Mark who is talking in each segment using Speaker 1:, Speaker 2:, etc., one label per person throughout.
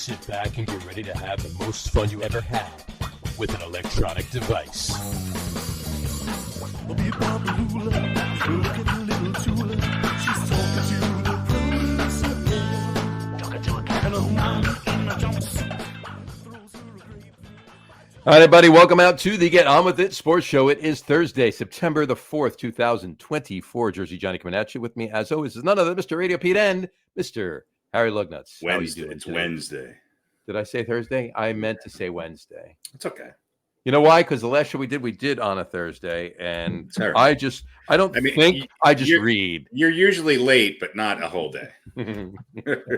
Speaker 1: Sit back and get ready to have the most fun you ever had with an electronic device. All right, everybody, welcome out to the Get On With It Sports Show. It is Thursday, September the 4th, 2024. Jersey Johnny coming at you. With me, as always, is none other than Mr. RadioPete and Mr. Harry Lug Nutz.
Speaker 2: Wednesday. It's Wednesday.
Speaker 1: Did I say Thursday? I meant to say Wednesday.
Speaker 2: It's okay.
Speaker 1: You know why? Because the last show we did on a Thursday, and
Speaker 2: Sorry.
Speaker 1: I just read.
Speaker 2: You're usually late, but not a whole day.
Speaker 3: You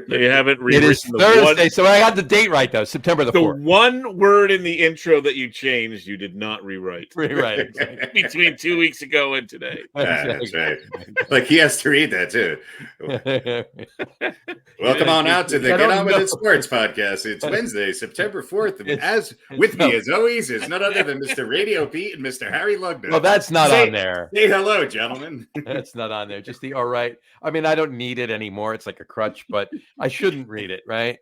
Speaker 3: haven't rewritten
Speaker 1: It is Thursday, so I got the date right, though, September the 4th.
Speaker 3: The one word in the intro that you changed, you did not rewrite.
Speaker 1: Exactly.
Speaker 3: Between 2 weeks ago and today.
Speaker 2: That's right. Like, he has to read that, too. Welcome on out to the Get On With It Sports Podcast. It's Wednesday, September 4th. And as always, is none other than Mr. RadioPete and Mr. Harry Lug Nutz.
Speaker 1: Well, that's not on there.
Speaker 2: Say hello, gentlemen.
Speaker 1: That's not on there. Just the all right. I mean, I don't need it anymore. It's like a crutch, but I shouldn't read it, right?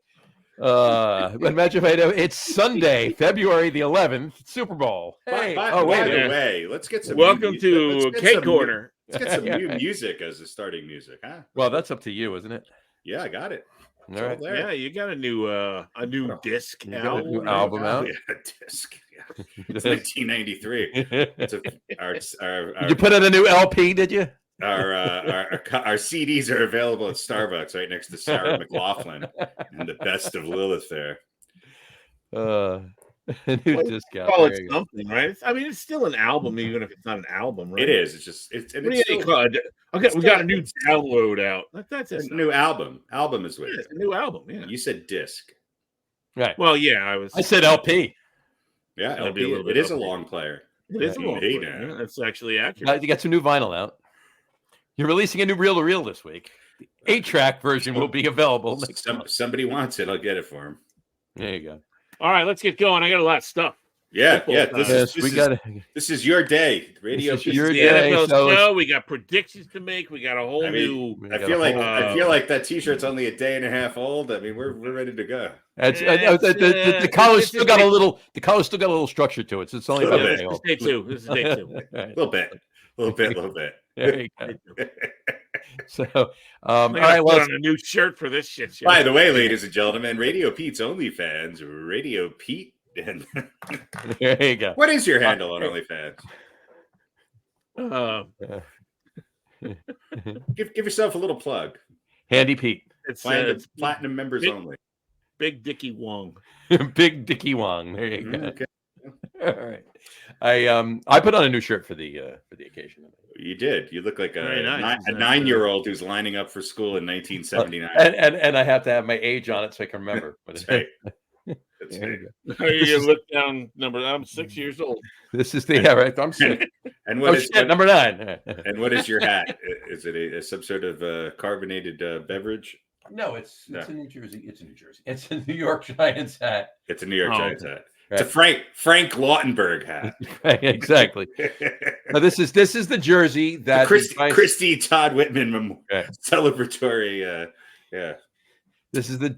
Speaker 1: But imagine if I know it's Sunday, February the 11th, Super Bowl. Hey,
Speaker 2: by the way, let's get some.
Speaker 3: Welcome to Cake Corner.
Speaker 2: Let's get some new music as the starting music, huh?
Speaker 1: Well, that's up to you, isn't it?
Speaker 2: Yeah, I got it.
Speaker 1: All right.
Speaker 3: Yeah, you got a new disc now.
Speaker 1: A new album out.
Speaker 2: Yeah, a disc. Yeah. It's 1993.
Speaker 1: You put in a new LP, did you?
Speaker 2: Our CDs are available at Starbucks right next to Sarah McLachlan and the Best of Lilith there.
Speaker 1: A new disc out.
Speaker 3: Call it something, right? I mean, it's still an album, even if it's not an album, right?
Speaker 2: It is. It's just it's
Speaker 3: called? Okay, we got a new download out. That's
Speaker 2: a new album. Album is what it is.
Speaker 3: A new album. Yeah.
Speaker 2: You said disc.
Speaker 1: Right.
Speaker 3: Well, yeah,
Speaker 1: I said LP.
Speaker 2: Yeah, LP. It is a long player.
Speaker 3: It is a long player. Yeah, that's actually accurate.
Speaker 1: You got some new vinyl out. You're releasing a new reel-to-reel this week. The 8-track version will be available next month.
Speaker 2: Somebody wants it. I'll get it for him.
Speaker 1: There you go.
Speaker 3: All right, let's get going. I got a lot of stuff.
Speaker 2: Yeah. This is your day. Radio.
Speaker 1: This is your
Speaker 3: the
Speaker 1: day.
Speaker 3: NFL show. We got predictions to make. We got a whole new.
Speaker 2: I feel like that T-shirt's only a day and a half old. I mean, we're ready to go.
Speaker 1: The collar's still got a little structure to it. So it's only about a day old.
Speaker 3: This is day two.
Speaker 2: A little bit.
Speaker 1: There you go. So,
Speaker 3: all right. Well, on a new shirt for this shit.
Speaker 2: By the way, ladies and gentlemen, Radio Pete's OnlyFans, RadioPete.
Speaker 1: There you go.
Speaker 2: What is your handle on OnlyFans? Give yourself a little plug.
Speaker 1: Handy Pete.
Speaker 3: It's
Speaker 2: platinum members only.
Speaker 3: Big Dickie Wong.
Speaker 1: Big Dickie Wong. There you go.
Speaker 2: Okay.
Speaker 1: All right. I put on a new shirt for the occasion.
Speaker 2: You did. You look like a 9-year-old who's lining up for school in 1979.
Speaker 1: And I have to have my age on it so I can remember.
Speaker 2: That's right. That's right.
Speaker 3: You look down number. I'm 6 years old.
Speaker 1: This is right. I'm 6.
Speaker 2: And what is
Speaker 1: number 9?
Speaker 2: And what is your hat? Is it some sort of carbonated beverage?
Speaker 1: No, it's a New Jersey. It's a New Jersey. It's a New York Giants hat.
Speaker 2: It's a New York Giants hat.
Speaker 1: Right.
Speaker 2: It's a Frank Lautenberg hat.
Speaker 1: Right, exactly. Now this is the jersey that
Speaker 2: Christy Todd Whitman celebratory. Yeah.
Speaker 1: This is the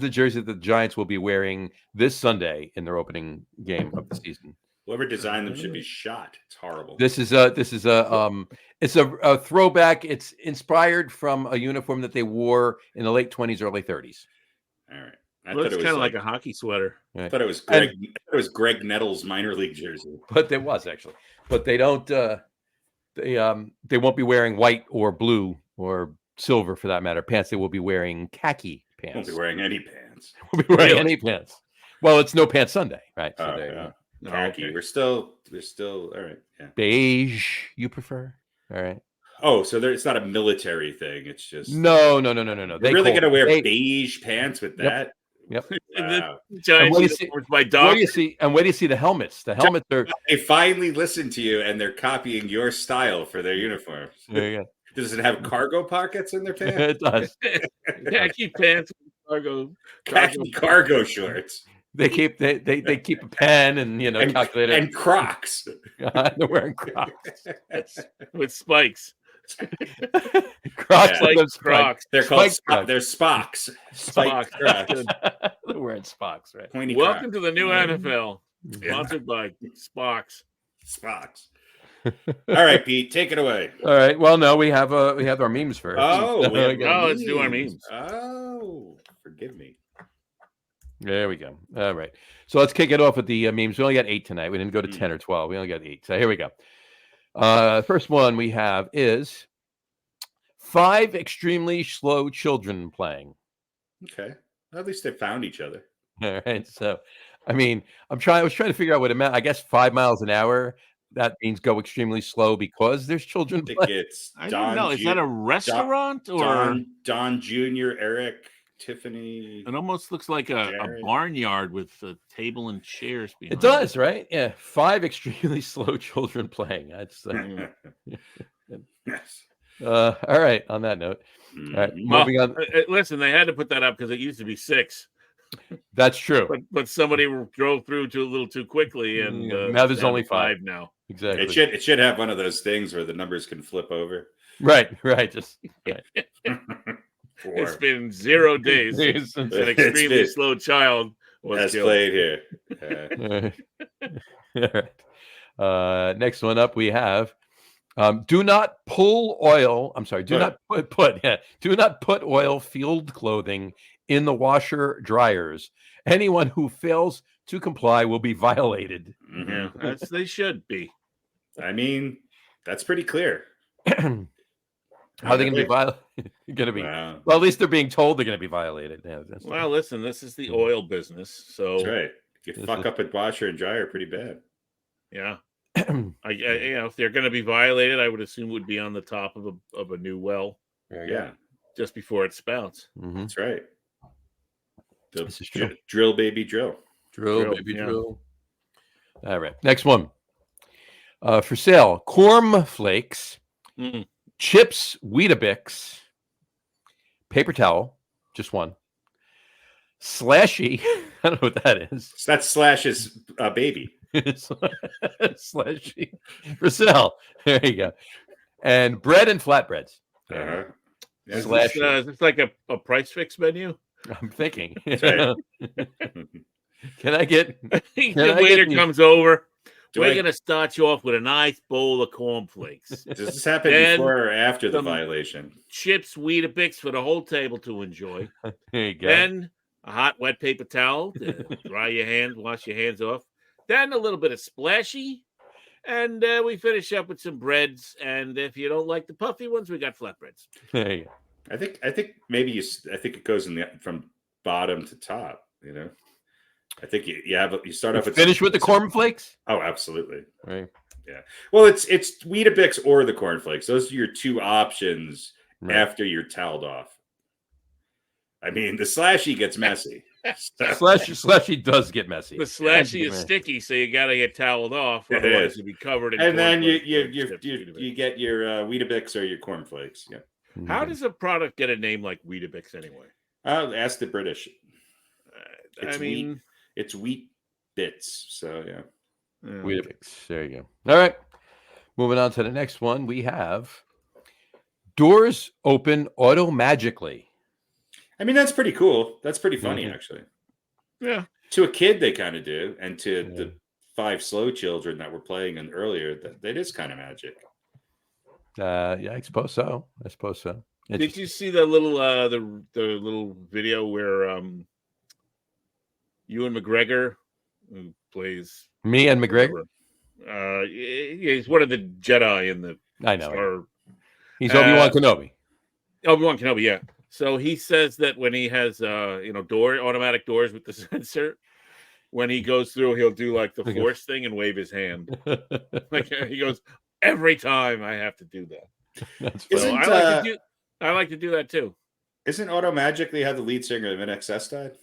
Speaker 1: jersey that the Giants will be wearing this Sunday in their opening game of the season.
Speaker 2: Whoever designed them should be shot. It's horrible.
Speaker 1: It's a throwback. It's inspired from a uniform that they wore in the late 20s, early 30s.
Speaker 2: All right.
Speaker 3: It's kind of like a hockey sweater.
Speaker 2: Right. I thought it was Greg Nettles' minor league jersey.
Speaker 1: But there was actually. But they don't. They won't be wearing white or blue or silver for that matter pants. They will be wearing khaki pants.
Speaker 2: Won't be wearing any pants.
Speaker 1: Won't be wearing any pants. Well, it's No Pants Sunday, right?
Speaker 2: So khaki. Okay. We're still all right. Yeah.
Speaker 1: Beige. You prefer? All right.
Speaker 2: Oh, so it's not a military thing. It's just
Speaker 1: no.
Speaker 2: They're really going to wear beige pants with that?
Speaker 1: Yep.
Speaker 2: Wow.
Speaker 1: And where do you see the helmets? The helmets are.
Speaker 2: They finally listen to you, and they're copying your style for their uniforms.
Speaker 1: There you go.
Speaker 2: Does it have cargo pockets in their pants?
Speaker 1: It does.
Speaker 3: Khaki pants,
Speaker 2: cargo shorts.
Speaker 1: They keep a pen and calculator
Speaker 2: and Crocs.
Speaker 1: They're wearing Crocs
Speaker 3: with spikes.
Speaker 1: Crocs.
Speaker 2: Yeah.
Speaker 1: Like those
Speaker 3: Crocs.
Speaker 2: They're called
Speaker 1: Crocs.
Speaker 2: they're Spocks.
Speaker 3: Spocks.
Speaker 2: Crocs.
Speaker 1: They're wearing Spocks, right?
Speaker 2: Pointy
Speaker 3: Welcome
Speaker 2: Crocs.
Speaker 3: to the new NFL, sponsored by Spocks.
Speaker 2: Spocks. All right, Pete, take it away.
Speaker 1: All right. Well, no, we have our memes first.
Speaker 2: Oh, we have
Speaker 3: let's do our memes.
Speaker 2: Oh, forgive me.
Speaker 1: There we go. All right. So let's kick it off with the memes. We only got 8 tonight. We didn't go to 10 or 12. We only got 8. So here we go. First one we have is 5 extremely slow children playing.
Speaker 2: Okay. At least they found each other.
Speaker 1: All right. So, I mean, I was trying to figure out what it meant. I guess 5 miles an hour. That means go extremely slow because there's children
Speaker 2: I think
Speaker 1: playing.
Speaker 2: it's
Speaker 3: I don't know. Is that a restaurant or
Speaker 2: Don Jr., Eric, Tiffany?
Speaker 3: It almost looks like a barnyard with a table and chairs behind
Speaker 1: It does, right? Yeah. 5 extremely slow children playing. That's
Speaker 2: Yes.
Speaker 1: all right. On that note, all right. Moving on.
Speaker 3: Listen, they had to put that up because it used to be 6.
Speaker 1: That's true.
Speaker 3: But somebody drove through a little too quickly, and
Speaker 1: now there's only 5
Speaker 3: now.
Speaker 1: Exactly.
Speaker 2: It should have one of those things where the numbers can flip over.
Speaker 1: Right. Just right.
Speaker 3: It's been 0 days since an extremely slow child was
Speaker 2: played here.
Speaker 1: All right. Next one up, we have do not pull oil. I'm sorry. Do not put oil field clothing in the washer dryers. Anyone who fails to comply will be violated.
Speaker 2: Mm-hmm.
Speaker 3: Yeah, they should be.
Speaker 2: I mean, that's pretty clear.
Speaker 1: How are they going to be violated? Well, at least they're being told they're going to be violated. Yeah,
Speaker 3: well, listen, this is the oil business, so
Speaker 2: that's right. You fuck up a washer and dryer pretty bad.
Speaker 3: Yeah, if they're going to be violated, I would assume it would be on the top of a new well.
Speaker 2: Yeah,
Speaker 3: just before it spouts.
Speaker 1: Mm-hmm.
Speaker 2: That's right. Drill, baby, drill.
Speaker 1: Drill, baby, drill. All right. Next one. For sale, corn flakes, chips, Weetabix, paper towel, just one. Slashy. I don't know what that is.
Speaker 2: That's Slash's baby.
Speaker 1: Slashy. For sale. There you go. And bread and flatbreads.
Speaker 2: Uh-huh.
Speaker 3: Is this like a price fix menu?
Speaker 1: I'm thinking.
Speaker 2: That's right.
Speaker 1: Can I get...
Speaker 3: The waiter comes over. We're going to start you off with a nice bowl of cornflakes.
Speaker 2: Does this happen before or after the violation?
Speaker 3: Chips, Weetabix for the whole table to enjoy.
Speaker 1: There you go.
Speaker 3: Then a hot, wet paper towel to dry your hands, wash your hands off. Then a little bit of splashy. And we finish up with some breads. And if you don't like the puffy ones, we got flatbreads.
Speaker 1: There you go.
Speaker 2: I think maybe it goes from bottom to top, you know. I think you start off with
Speaker 1: finish with the cornflakes.
Speaker 2: Oh, absolutely.
Speaker 1: Right.
Speaker 2: Yeah. Well, it's Weetabix or the cornflakes. Those are your 2 options after you're toweled off. I mean, the slashy gets messy.
Speaker 1: Slashy does get messy.
Speaker 3: The slashy is sticky, so you got to get toweled off. Otherwise, you'll be covered in.
Speaker 2: And then you get your Weetabix or your cornflakes. Yeah.
Speaker 3: How does a product get a name like Weetabix anyway?
Speaker 2: Ask the British.
Speaker 3: It's
Speaker 2: wheat bits. So yeah.
Speaker 1: Weetabix. There you go. All right. Moving on to the next one, we have doors open auto-magically.
Speaker 2: I mean, that's pretty cool. That's pretty funny, actually.
Speaker 3: Yeah.
Speaker 2: To a kid, they kind of do, and to the 5 slow children that were playing in earlier, that is kind of magic.
Speaker 1: Yeah, I suppose so.
Speaker 3: Did you see the little the little video where Ewan McGregor, who plays
Speaker 1: and McGregor?
Speaker 3: He's one of the Jedi in the.
Speaker 1: I know. He's Obi-Wan Kenobi.
Speaker 3: Obi-Wan Kenobi, yeah. So he says that when he has automatic doors with the sensor, when he goes through, he'll do like the Force thing and wave his hand. Like he goes, every time I have to do that.
Speaker 1: That's
Speaker 3: funny. I like to do that too.
Speaker 2: Isn't Auto magically how the lead singer of NXS died?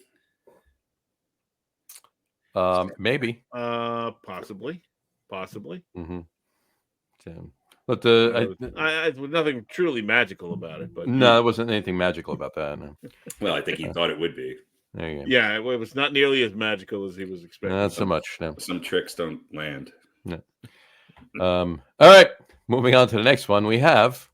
Speaker 1: Maybe.
Speaker 3: Possibly.
Speaker 1: Mm-hmm. But
Speaker 3: there's nothing truly magical about it. But
Speaker 1: no, there wasn't anything magical about that. No.
Speaker 2: Well, I think he thought it would be.
Speaker 1: There you go.
Speaker 3: Yeah, it was not nearly as magical as he was expecting.
Speaker 1: Not so much. No.
Speaker 2: Some tricks don't land.
Speaker 1: No. All right. Moving on to the next one, we have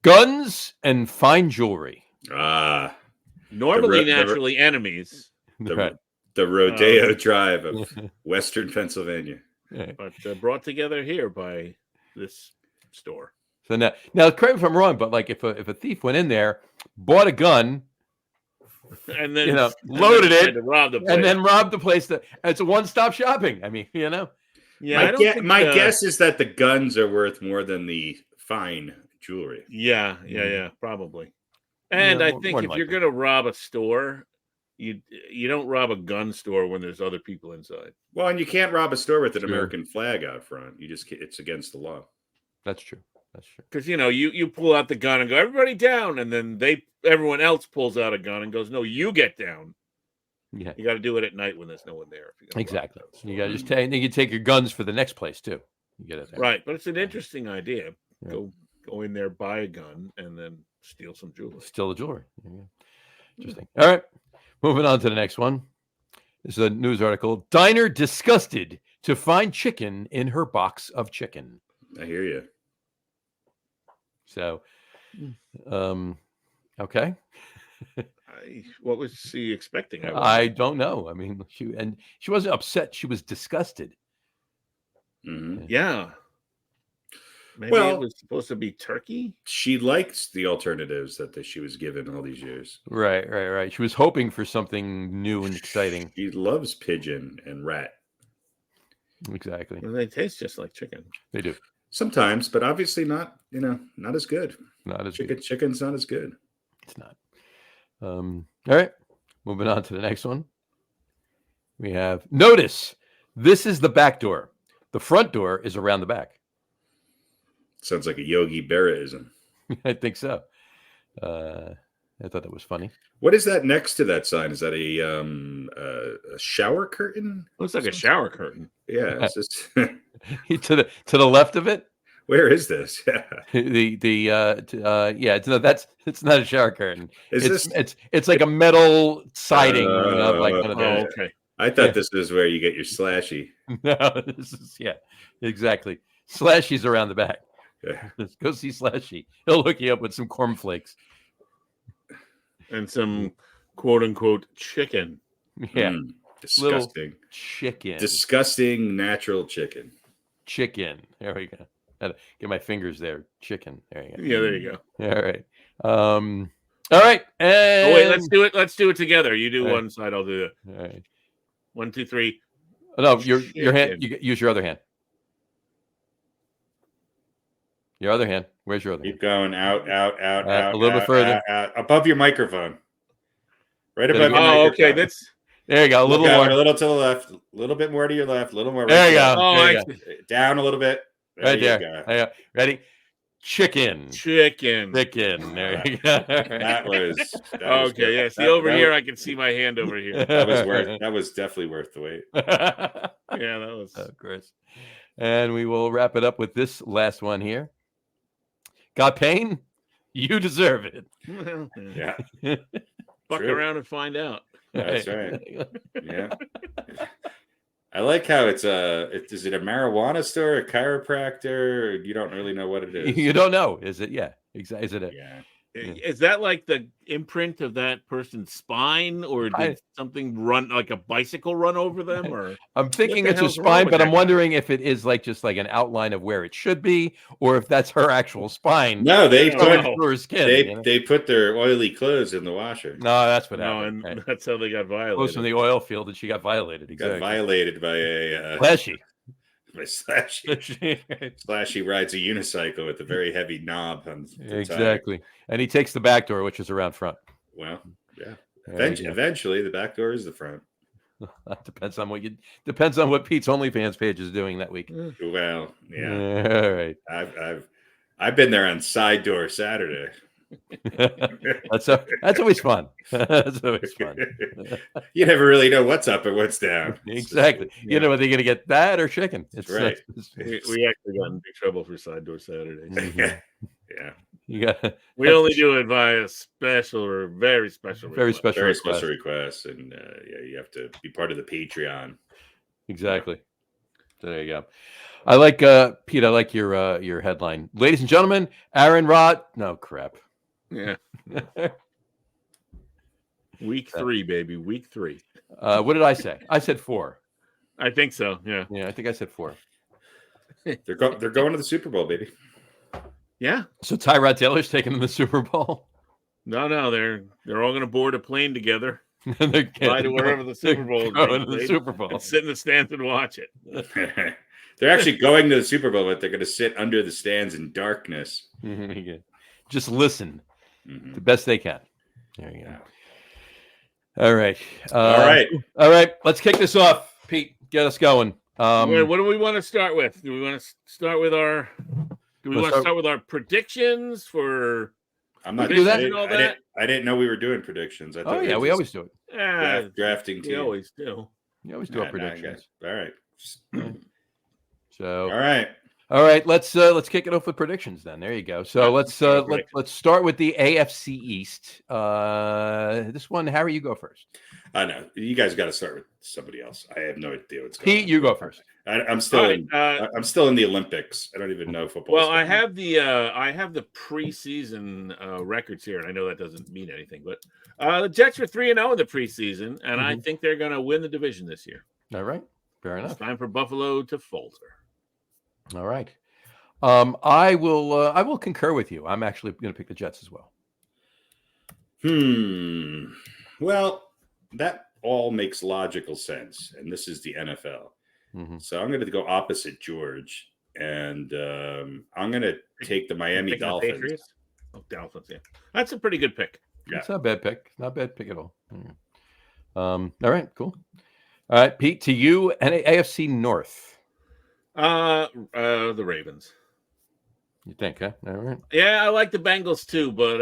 Speaker 1: Guns and fine jewelry.
Speaker 3: Normally, naturally enemies.
Speaker 1: Right.
Speaker 2: The Rodeo Drive of Western Pennsylvania.
Speaker 3: But brought together here by this store.
Speaker 1: So now, correct me if I'm wrong, but like if a thief went in there, bought a gun,
Speaker 3: and then
Speaker 1: loaded it,
Speaker 3: to rob the place.
Speaker 1: and then robbed the place, it's a one-stop shopping. I mean,
Speaker 3: Yeah,
Speaker 2: my guess is that the guns are worth more than the fine jewelry.
Speaker 3: Yeah, probably. And I think if you're going to rob a store, you don't rob a gun store when there's other people inside.
Speaker 2: Well, and you can't rob a store with an American flag out front. It's against the law.
Speaker 1: That's true.
Speaker 3: Because you pull out the gun and go, everybody down, and then everyone else pulls out a gun and goes, no, you get down.
Speaker 1: Yeah,
Speaker 3: you got to do it at night when there's no one there.
Speaker 1: Exactly. You got to just take your guns for the next place too. You get it there.
Speaker 3: Right, but it's an interesting idea. Yeah. Go in there, buy a gun, and then steal some jewelry.
Speaker 1: Steal the jewelry. Yeah. Interesting. All right, moving on to the next one. This is a news article. Diner disgusted to find chicken in her box of chicken.
Speaker 2: I hear you.
Speaker 1: So, okay.
Speaker 3: What was she expecting?
Speaker 1: I don't know. I mean, she wasn't upset. She was disgusted.
Speaker 2: Mm-hmm.
Speaker 3: Yeah. Maybe it was supposed to be turkey.
Speaker 2: She likes the alternatives that she was given all these years.
Speaker 1: Right. She was hoping for something new and exciting.
Speaker 2: She loves pigeon and rat.
Speaker 1: Exactly.
Speaker 3: Well, they taste just like chicken.
Speaker 1: They do.
Speaker 2: Sometimes, but obviously not as good.
Speaker 1: Not as
Speaker 2: good. Chicken's not as good.
Speaker 1: It's not. All right. Moving on to the next one. We have notice. This is the back door. The front door is around the back.
Speaker 2: Sounds like a Yogi Berraism.
Speaker 1: I think so. I thought that was funny.
Speaker 2: What is that next to that sign? Is that a shower curtain?
Speaker 3: Looks like a shower curtain.
Speaker 2: Yeah. It's just
Speaker 1: to the left of it.
Speaker 2: Where is this?
Speaker 1: Yeah. It's not a shower curtain. It's like a metal siding. Like one of those.
Speaker 3: Okay.
Speaker 2: I thought this was where you get your slashy.
Speaker 1: No, this is exactly. Slashy's around the back.
Speaker 2: Yeah.
Speaker 1: Let's go see Slashy. He'll hook you up with some cornflakes
Speaker 3: and some quote unquote chicken.
Speaker 1: Yeah,
Speaker 2: disgusting
Speaker 1: little chicken.
Speaker 2: Disgusting natural chicken.
Speaker 1: Chicken. There we go. Gotta get my fingers there. Chicken. There you go.
Speaker 3: Yeah, there you go.
Speaker 1: All right. All right. And...
Speaker 3: wait, let's do it. Let's do it together. You do one side. I'll do it.
Speaker 1: All right.
Speaker 3: 1, 2, 3.
Speaker 1: Oh, no, your hand. You use your other hand. Your other hand. Where's your other
Speaker 2: Keep
Speaker 1: hand?
Speaker 2: going out,
Speaker 1: a little bit further.
Speaker 2: out, above your microphone. Right above your microphone.
Speaker 3: Oh, okay.
Speaker 1: There you go. A little more.
Speaker 2: A little to the left. A little bit more to your left. A little more.
Speaker 1: There you go.
Speaker 3: Oh,
Speaker 2: down a little bit.
Speaker 1: Right there. Ready? Chicken.
Speaker 3: There
Speaker 1: you go.
Speaker 2: That was
Speaker 3: okay. Yeah. See, over here, I can see my hand over here.
Speaker 2: That was definitely worth the wait.
Speaker 3: Yeah, that was.
Speaker 1: Of course. And we will wrap it up with this last one here. Got pain? You deserve it.
Speaker 2: Yeah.
Speaker 3: Fuck around and find out.
Speaker 2: That's right. Yeah. I like how is it a marijuana store, a chiropractor? You don't really know what it is.
Speaker 1: You don't know. Is it? Yeah. Exactly. Is it?
Speaker 2: Yeah.
Speaker 3: Is that like the imprint of that person's spine, or did something run like a bicycle run over them? Or
Speaker 1: I'm thinking it's a spine, but I'm wondering if it is just like an outline of where it should be, or if that's her actual spine.
Speaker 2: No, they put
Speaker 1: her skin.
Speaker 2: They put their oily clothes in the washer.
Speaker 1: No, that's what happened.
Speaker 3: And that's how they got violated.
Speaker 1: Close from the oil field, and she got violated. Exactly.
Speaker 2: Got violated by a
Speaker 1: Slashy.
Speaker 2: Slashy rides a unicycle with a very heavy knob on the
Speaker 1: exactly tire. And he takes the back door, which is around front.
Speaker 2: Well, yeah. Eventually the back door is the front.
Speaker 1: That depends on what Pete's OnlyFans page is doing that week.
Speaker 2: Well, yeah.
Speaker 1: All right.
Speaker 2: I've been there on side door Saturday.
Speaker 1: That's always fun. That's always fun.
Speaker 2: You never really know what's up and what's down.
Speaker 1: Exactly. You know, are they going to get that or chicken?
Speaker 2: It's right.
Speaker 3: We actually got in big trouble for side door Saturdays.
Speaker 1: Mm-hmm.
Speaker 2: Yeah.
Speaker 3: We only do it via special or very special
Speaker 2: request, and you have to be part of the Patreon.
Speaker 1: Exactly. So there you go. I like Pete. I like your headline, ladies and gentlemen. Aaron Rod. No crap.
Speaker 3: Yeah. Week 3, baby. Week 3.
Speaker 1: What did I say? I said 4.
Speaker 3: I think so. Yeah.
Speaker 1: Yeah, I think I said 4.
Speaker 2: They're going to the Super Bowl, baby.
Speaker 3: Yeah.
Speaker 1: So Tyrod Taylor's taking them to the Super Bowl.
Speaker 3: No, they're all going to board a plane together.
Speaker 1: They're
Speaker 3: Fly to wherever the Super Bowl is.
Speaker 1: Going to the Super Bowl.
Speaker 3: And sit in the stands and watch it.
Speaker 2: They're actually going to the Super Bowl, but they're going to sit under the stands in darkness.
Speaker 1: Just listen the best they can. There you go. All right. All right. Let's kick this off. Pete, get us going.
Speaker 3: What do we want to start with? Do we want to start with our? Do we want to start with our predictions for?
Speaker 2: I'm not
Speaker 1: do that.
Speaker 2: I didn't know we were doing predictions. I thought
Speaker 1: we always do it.
Speaker 2: Drafting team.
Speaker 3: We always do.
Speaker 1: We always do our predictions.
Speaker 2: All right.
Speaker 1: So
Speaker 2: all right.
Speaker 1: Let's kick it off with predictions then. There you go. So let's start with the AFC East. This one, Harry, you go first.
Speaker 2: I know you guys got to start with somebody else. I have no idea what's going on.
Speaker 1: Pete, you go first.
Speaker 2: I'm still in the Olympics. I don't even know football.
Speaker 3: Well, I have the preseason records here, and I know that doesn't mean anything, but the Jets are 3-0 in the preseason, and I think they're going to win the division this year.
Speaker 1: All right, fair enough.
Speaker 3: It's time for Buffalo to falter.
Speaker 1: All right, I will concur with you. I'm actually going to pick the Jets as well.
Speaker 2: Well, that all makes logical sense, and this is the NFL. So I'm going to go opposite George, and I'm going to take the Miami Dolphins.
Speaker 3: Dolphins, yeah. That's a pretty good pick.
Speaker 1: Yeah. It's not a bad pick. Not a bad pick at all. All right, cool. All right, Pete, to you and AFC North.
Speaker 3: The Ravens.
Speaker 1: You think, huh? All right.
Speaker 3: Yeah, I like the Bengals too, but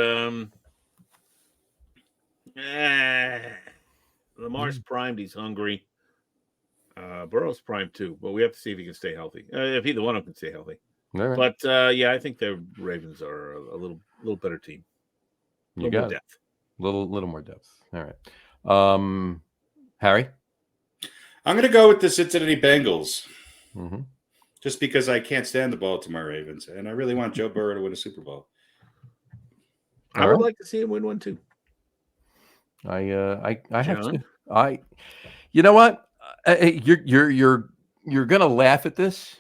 Speaker 3: Lamar's primed. He's hungry. Burrow's primed too, but we have to see if he can stay healthy. If either one of them can stay healthy.
Speaker 1: Right.
Speaker 3: But I think the Ravens are a little better team.
Speaker 1: You got more depth. Little more depth. All right. Harry?
Speaker 2: I'm going to go with the Cincinnati Bengals. Just because I can't stand the Baltimore Ravens, and I really want Joe Burrow to win a Super Bowl.
Speaker 3: I would like to see him win one too.
Speaker 1: I have to. You know what? You're gonna laugh at this,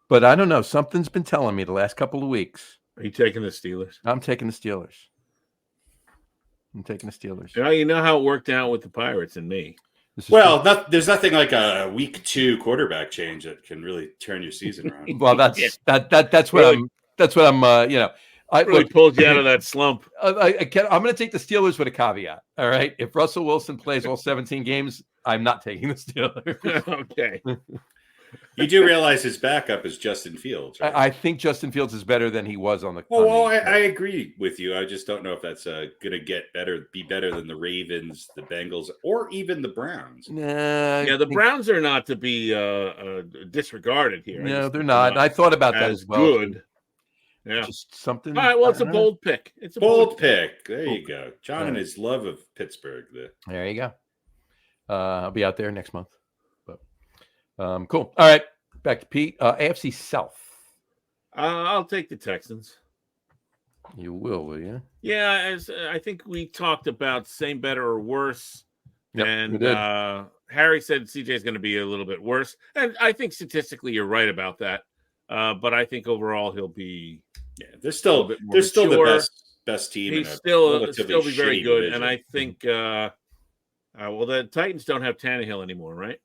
Speaker 1: but I don't know. Something's been telling me the last couple of weeks.
Speaker 3: Are you taking the Steelers?
Speaker 1: I'm taking the Steelers.
Speaker 3: You know how it worked out with the Pirates and me.
Speaker 2: Well, there's nothing like a week 2 quarterback change that can really turn your season around.
Speaker 1: Well, that's what I'm.
Speaker 3: I really pulled you out of that slump.
Speaker 1: I'm going to take the Steelers with a caveat. All right, if Russell Wilson plays all 17 games, I'm not taking the Steelers.
Speaker 3: Okay.
Speaker 2: You do realize his backup is Justin Fields, right?
Speaker 1: I think Justin Fields is better than he was on the.
Speaker 2: I agree with you. I just don't know if that's going to be better than the Ravens, the Bengals, or even the Browns.
Speaker 3: The Browns are not to be disregarded here.
Speaker 1: No, they're not. I thought about that as well.
Speaker 3: Good. Yeah.
Speaker 1: Just something.
Speaker 3: All right. Well, it's a bold pick.
Speaker 2: It's a bold pick. There you go. John and his love of Pittsburgh.
Speaker 1: There you go. I'll be out there next month. But cool. All right. Back to Pete. AFC South.
Speaker 3: I'll take the Texans.
Speaker 1: You will you?
Speaker 3: Yeah, as I think we talked about same, better, or worse.
Speaker 1: Yep,
Speaker 3: and Harry said CJ is going to be a little bit worse. And I think statistically you're right about that. But I think overall he'll be
Speaker 2: they're still the best team.
Speaker 3: He's still be very good. Division. And I think the Titans don't have Tannehill anymore, right?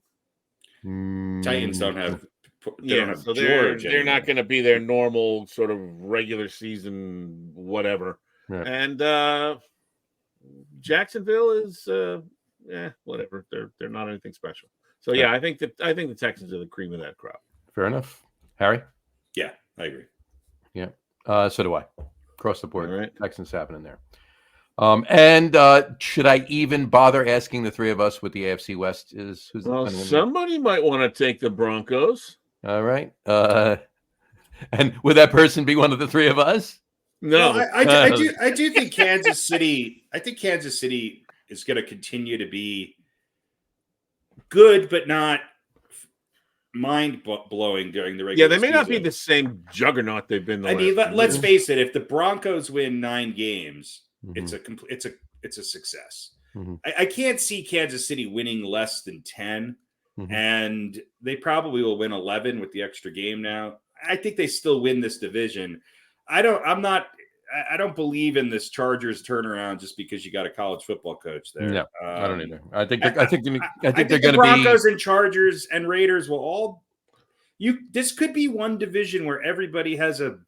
Speaker 2: Titans don't have
Speaker 3: so they're not going to be their normal sort of regular season whatever.
Speaker 1: Right.
Speaker 3: And Jacksonville is whatever. They're not anything special. So I think the Texans are the cream of that crop.
Speaker 1: Fair enough. Harry?
Speaker 2: Yeah, I agree.
Speaker 1: Yeah. So do I. Across the board.
Speaker 3: All right.
Speaker 1: Texans happening there. And should I even bother asking the three of us what the AFC West is?
Speaker 3: Somebody might want to take the Broncos.
Speaker 1: All right. And would that person be one of the three of us?
Speaker 3: No.
Speaker 2: Well, I do think Kansas City. I think Kansas City is going to continue to be good, but not mind-blowing during the regular
Speaker 3: Yeah, they may
Speaker 2: season.
Speaker 3: not be the same juggernaut they've been.
Speaker 2: Let's face it. If the Broncos win 9 games,
Speaker 1: Mm-hmm.
Speaker 2: it's a success.
Speaker 1: Mm-hmm.
Speaker 2: I can't see Kansas City winning less than 10,
Speaker 1: Mm-hmm.
Speaker 2: and they probably will win 11 with the extra game now. I think they still win this division. I don't believe in this Chargers turnaround just because you got a college football coach there.
Speaker 1: No, I don't either. I think they're
Speaker 2: going
Speaker 1: to
Speaker 2: be Broncos and Chargers and Raiders will all. This could be one division where everybody has a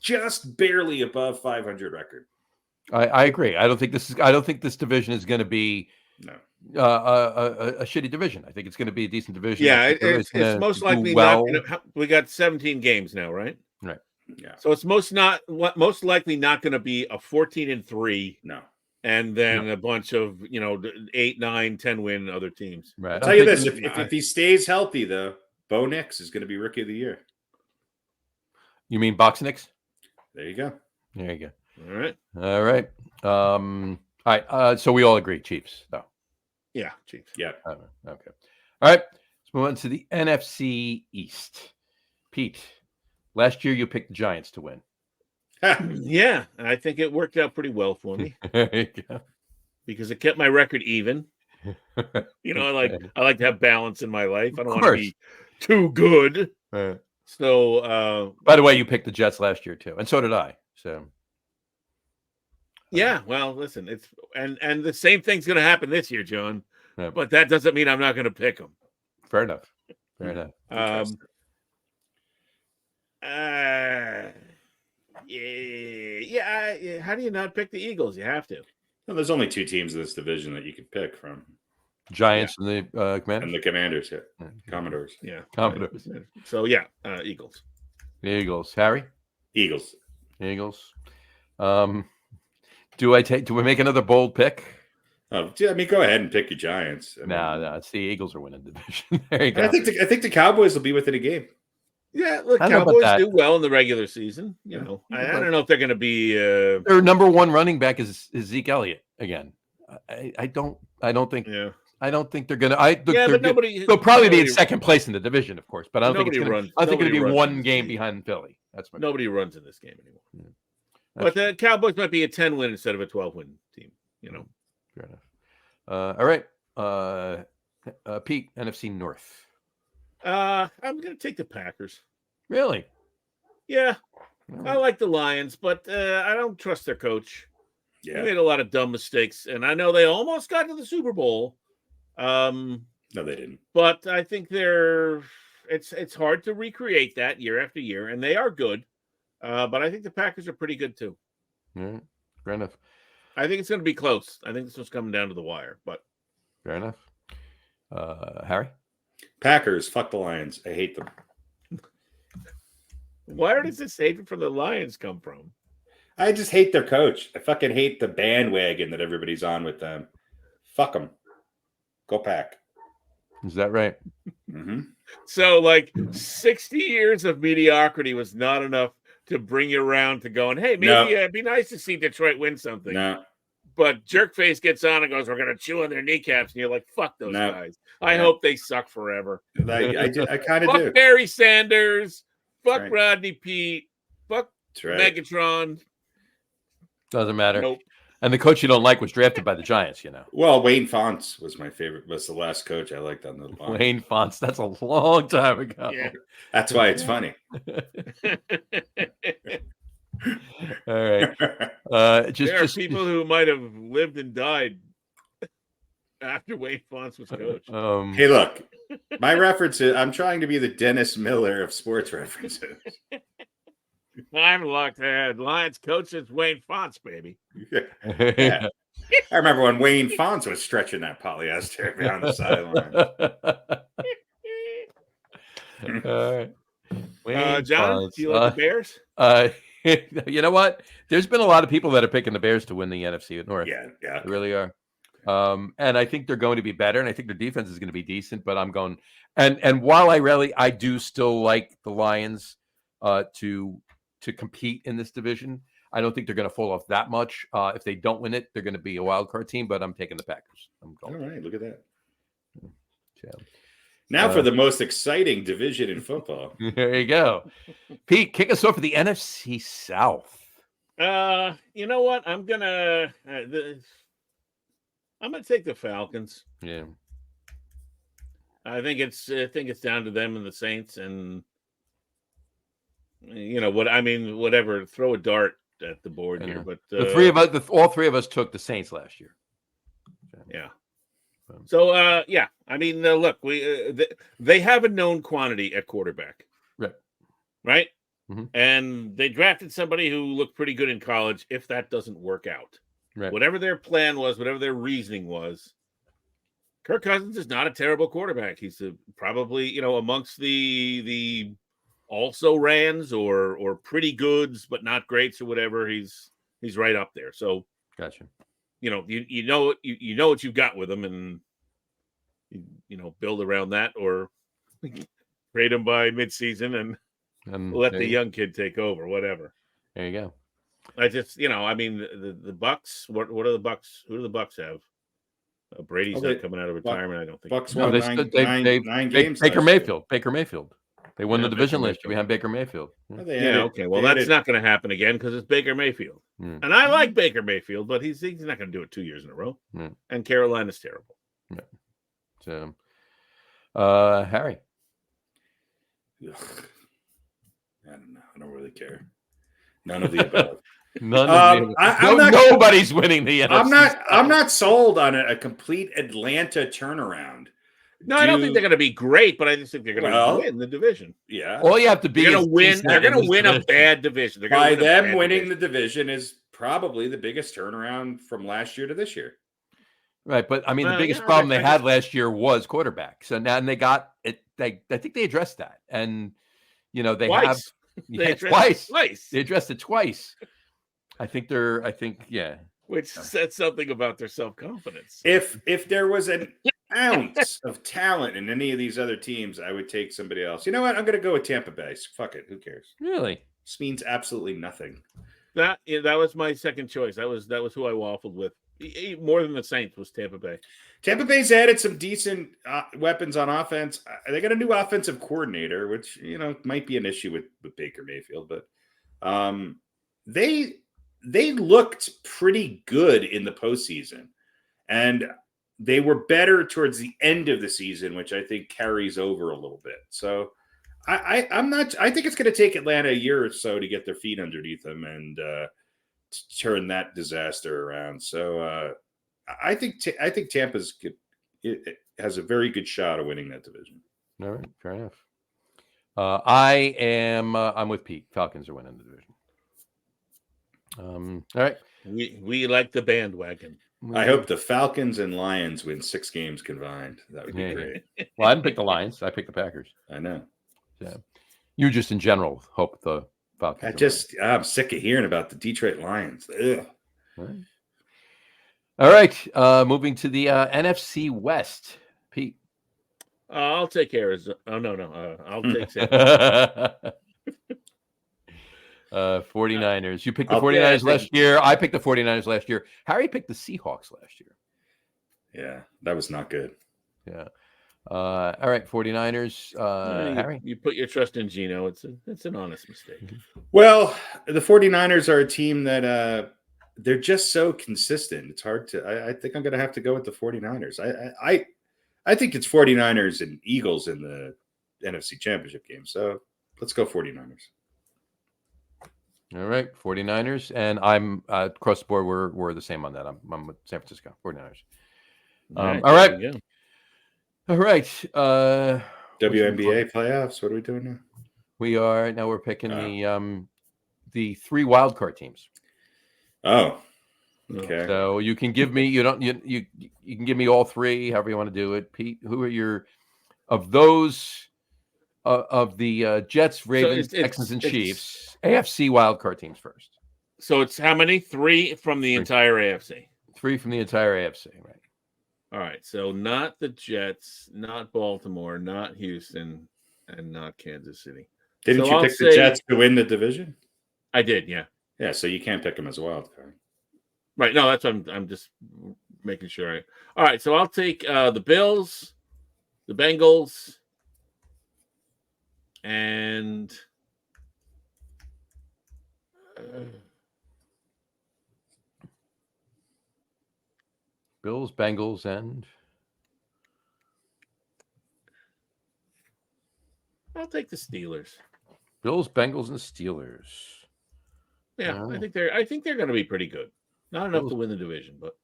Speaker 2: just barely above 500 record.
Speaker 1: I agree. I don't think this division is going to be a shitty division. I think it's going to be a decent division.
Speaker 3: Yeah, it's most likely not. We got 17 games now, right?
Speaker 1: Right.
Speaker 3: Yeah. So it's most likely not going to be a 14-3.
Speaker 2: No.
Speaker 3: And then a bunch of 8, 9, 10 win other teams.
Speaker 2: Right. I'll tell you this: if he stays healthy, though, Bo Nix is going to be Rookie of the Year.
Speaker 1: You mean Box Nix?
Speaker 2: There you go.
Speaker 1: There you go.
Speaker 3: All right.
Speaker 1: All right. So we all agree, Chiefs, though.
Speaker 3: Yeah, Chiefs.
Speaker 2: Yeah.
Speaker 1: Okay. All right. Let's move on to the NFC East. Pete, last year you picked the Giants to win.
Speaker 3: Yeah, I think it worked out pretty well for me.
Speaker 1: There you go.
Speaker 3: Because it kept my record even. I like to have balance in my life. I don't want to be too good. So,
Speaker 1: by the way, you picked the Jets last year too, and so did I. So,
Speaker 3: yeah. Well, listen, it's and the same thing's going to happen this year, John.
Speaker 1: Yeah.
Speaker 3: But that doesn't mean I'm not going to pick them.
Speaker 1: Fair enough.
Speaker 3: Yeah. How do you not pick the Eagles? You have to.
Speaker 2: Well, there's only 2 teams in this division that you can pick from:
Speaker 1: Giants and the Commanders.
Speaker 2: And the Commanders, Commodores.
Speaker 3: Yeah,
Speaker 1: Commodores.
Speaker 3: So yeah, Eagles.
Speaker 1: The Eagles. Harry.
Speaker 2: Eagles.
Speaker 1: Do we make another bold pick?
Speaker 2: Oh, I mean, go ahead and pick your Giants.
Speaker 1: No, it's the Eagles are winning the division. There you go.
Speaker 2: I think the Cowboys will be within a game.
Speaker 3: Yeah, look, Cowboys do well in the regular season. I don't know if they're going to be.
Speaker 1: Their number 1 running back is Zeke Elliott again. I don't think. Yeah. I don't think they're going to. They'll probably be in second place in the division, of course. But I don't think it's going to. I think it'll be 1 game behind Philly. That's
Speaker 3: nobody runs in this game anymore. Yeah. But the Cowboys might be a 10-win instead of a 12-win team.
Speaker 1: Fair enough. All right, Pete, NFC North.
Speaker 3: I'm going to take the Packers.
Speaker 1: Really?
Speaker 3: Yeah. I like the Lions, but I don't trust their coach.
Speaker 2: Yeah.
Speaker 3: They made a lot of dumb mistakes, and I know they almost got to the Super Bowl.
Speaker 2: No, they didn't.
Speaker 3: But I think it's hard to recreate that year after year, and they are good. But I think the Packers are pretty good too.
Speaker 1: Yeah, fair enough.
Speaker 3: I think it's going to be close. I think this one's coming down to the wire, but
Speaker 1: fair enough. Harry?
Speaker 2: Packers, fuck the Lions. I hate them.
Speaker 3: Where does this hatred for the Lions come from?
Speaker 2: I just hate their coach. I fucking hate the bandwagon that everybody's on with them. Fuck them. Go Pack.
Speaker 1: Is that right?
Speaker 2: Mm-hmm.
Speaker 3: So, 60 years of mediocrity was not enough to bring you around to going, hey, maybe it'd be nice to see Detroit win something.
Speaker 2: No.
Speaker 3: But Jerkface gets on and goes, we're going to chew on their kneecaps. And you're like, fuck those guys. I hope they suck forever.
Speaker 2: I kind of do.
Speaker 3: Fuck Barry Sanders. Fuck Rodney Pete. Fuck Megatron.
Speaker 1: Doesn't matter.
Speaker 3: Nope.
Speaker 1: And the coach you don't like was drafted by the Giants,
Speaker 2: Well, Wayne Fontes was my favorite. Was the last coach I liked on the line.
Speaker 1: Wayne Fontes. That's a long time ago.
Speaker 3: Yeah.
Speaker 2: That's why it's funny.
Speaker 1: All right.
Speaker 3: There are people who might have lived and died after Wayne Fontes was coach.
Speaker 2: Hey, look, my references. I'm trying to be the Dennis Miller of sports references.
Speaker 3: I'm locked ahead. Lions coach is Wayne Fontes, baby.
Speaker 2: Yeah. I remember when Wayne Fontes was stretching that polyester down the sideline.
Speaker 1: All right.
Speaker 3: John,
Speaker 1: Fontes.
Speaker 3: do you like the Bears?
Speaker 1: You know what? There's been a lot of people that are picking the Bears to win the NFC North.
Speaker 2: Yeah.
Speaker 1: They really are. And I think they're going to be better, and I think their defense is going to be decent. But I'm going, and while I do still like the Lions to compete in this division, I don't think they're going to fall off that much. If they don't win it, they're going to be a wild card team. But I'm taking the Packers. I'm going.
Speaker 2: All right, look at that. Now for the most exciting division in football.
Speaker 1: There you go. Pete, kick us off with the NFC South.
Speaker 3: You know what? I'm gonna take the Falcons.
Speaker 1: Yeah.
Speaker 3: I think it's down to them and the Saints, and whatever. Throw a dart at the board here, but
Speaker 1: all three of us took the Saints last year.
Speaker 3: Yeah. So look, they have a known quantity at quarterback, right? Mm-hmm. And they drafted somebody who looked pretty good in college. If that doesn't work out, whatever their plan was, whatever their reasoning was, Kirk Cousins is not a terrible quarterback. He's probably amongst the also rans or pretty goods but not greats or whatever. He's right up there. So
Speaker 1: gotcha.
Speaker 3: You know what you've got with him, and build around that, or trade him by midseason and let the young kid take over, whatever.
Speaker 1: There you go.
Speaker 3: I just the Bucks. What are the Bucks? Who do the Bucks have? Brady's not coming out of retirement. I don't think.
Speaker 2: Bucks won nine games.
Speaker 1: Baker Mayfield. They won the division last year behind Baker Mayfield.
Speaker 3: Okay. Well, that's not going to happen again because it's Baker Mayfield. And I like Baker Mayfield, but he's not going to do it 2 years in a row. And Carolina's terrible.
Speaker 1: Yeah. So, Harry.
Speaker 2: I don't know. I don't really care. None of the above.
Speaker 1: Nobody's winning the NFC.
Speaker 2: I'm not sold on a complete Atlanta turnaround.
Speaker 3: No, I don't think they're going to be great, but I just think they're going to win the division.
Speaker 2: Yeah,
Speaker 1: all you have to be.
Speaker 3: They're going to win. They're going to win a bad division.
Speaker 2: By them winning the division is probably the biggest turnaround from last year to this year.
Speaker 1: Right, but I mean, the biggest problem they had last year was quarterback. So now, and they got it. I think they addressed that, and they
Speaker 3: twice.
Speaker 1: Twice. They addressed it twice.
Speaker 3: Which said something about their self-confidence.
Speaker 2: If there was an ounce of talent in any of these other teams, I would take somebody else. You know what? I'm going to go with Tampa Bay. Fuck it. Who cares?
Speaker 1: Really?
Speaker 2: This means absolutely nothing.
Speaker 3: That was my second choice. That was who I waffled with. More than the Saints was Tampa Bay.
Speaker 2: Tampa Bay's added some decent weapons on offense. They got a new offensive coordinator, which might be an issue with Baker Mayfield, but they looked pretty good in the postseason, and they were better towards the end of the season, which I think carries over a little bit. So I think it's going to take Atlanta a year or so to get their feet underneath them and turn that disaster around. So I think Tampa's has a very good shot of winning that division.
Speaker 1: All right, fair enough. I'm with Pete. Falcons are winning the division. All right.
Speaker 3: We like the bandwagon.
Speaker 2: I hope the Falcons and Lions win 6 games combined. That would be great.
Speaker 1: Well, I didn't pick the Lions. I picked the Packers.
Speaker 2: I know.
Speaker 1: Yeah. You just in general hope the Falcons.
Speaker 2: I'm sick of hearing about the Detroit Lions. Ugh.
Speaker 1: All right. Moving to the NFC West. Pete.
Speaker 3: I'll take Arizona. Oh, no. I'll take San Francisco.
Speaker 1: 49ers. You picked the 49ers last year. I picked the 49ers last year. Harry picked the Seahawks last year.
Speaker 2: Yeah, that was not good.
Speaker 1: Yeah. All right, 49ers. Harry?
Speaker 3: You put your trust in Geno. It's an honest mistake.
Speaker 2: Well, the 49ers are a team that they're just so consistent. It's hard to – I think I'm going to have to go with the 49ers. I think it's 49ers and Eagles in the NFC Championship game. So let's go 49ers.
Speaker 1: All right, 49ers, and I'm across the board. We're the same on that. I'm with San Francisco 49ers. All right.
Speaker 2: WNBA playoffs. What are we doing now?
Speaker 1: We're picking the 3 wildcard teams.
Speaker 2: Oh, okay.
Speaker 1: So you can give me you can give me all 3, however you want to do it. Pete, who are your of those of the Jets, Ravens, Texans, and Chiefs? AFC wildcard teams first.
Speaker 3: So it's how many? 3 from the entire AFC.
Speaker 1: 3 from the entire AFC, right?
Speaker 3: All right. So not the Jets, not Baltimore, not Houston, and not Kansas City.
Speaker 2: Didn't you pick the Jets to win the division?
Speaker 3: I did, yeah.
Speaker 2: Yeah, so you can't pick them as a wild card.
Speaker 3: Right. No, that's what I'm just making sure. All right. So I'll take the Bills, the Bengals, and
Speaker 1: Bills, Bengals, and
Speaker 3: I'll take the Steelers.
Speaker 1: Bills, Bengals, and Steelers.
Speaker 3: Yeah,
Speaker 1: Oh.
Speaker 3: I think they're going to be pretty good. Not enough
Speaker 1: Bills.
Speaker 3: to win the division, but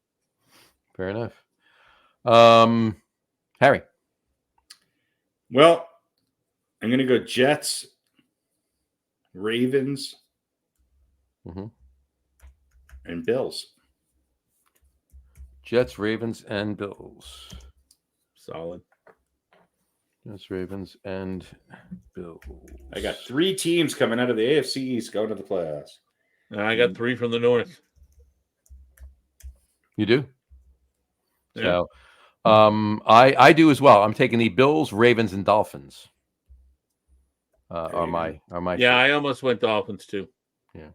Speaker 1: Fair enough. Harry.
Speaker 2: Well, I'm going to go Jets, Ravens, and Bills.
Speaker 1: Jets, Ravens, and Bills.
Speaker 3: solid.
Speaker 1: Jets, Ravens, and Bills.
Speaker 2: I got 3 teams coming out of the AFC East going to the playoffs.
Speaker 3: I got 3 from the North.
Speaker 1: You do?
Speaker 3: Yeah.
Speaker 1: So I do as well. I'm taking the Bills, Ravens, and Dolphins. Are my
Speaker 3: Yeah, I almost went Dolphins too.
Speaker 1: Yeah.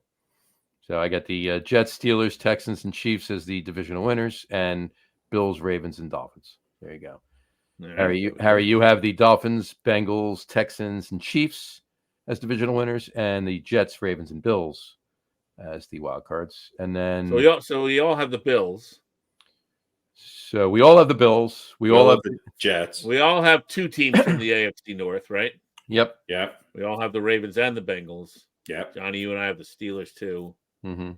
Speaker 1: So I got the Jets, Steelers, Texans, and Chiefs as the divisional winners, and Bills, Ravens, and Dolphins. There you go.
Speaker 3: Yeah.
Speaker 1: Harry, you have the Dolphins, Bengals, Texans, and Chiefs as divisional winners, and the Jets, Ravens, and Bills as the wild cards. And then
Speaker 3: so we all have the Bills.
Speaker 1: So we all have the Bills. We all have
Speaker 2: the Jets.
Speaker 3: We all have 2 teams from the AFC North, right?
Speaker 1: Yep.
Speaker 3: We all have the Ravens and the Bengals.
Speaker 2: Yep.
Speaker 3: Johnny, you and I have the Steelers too.
Speaker 1: Mm-hmm.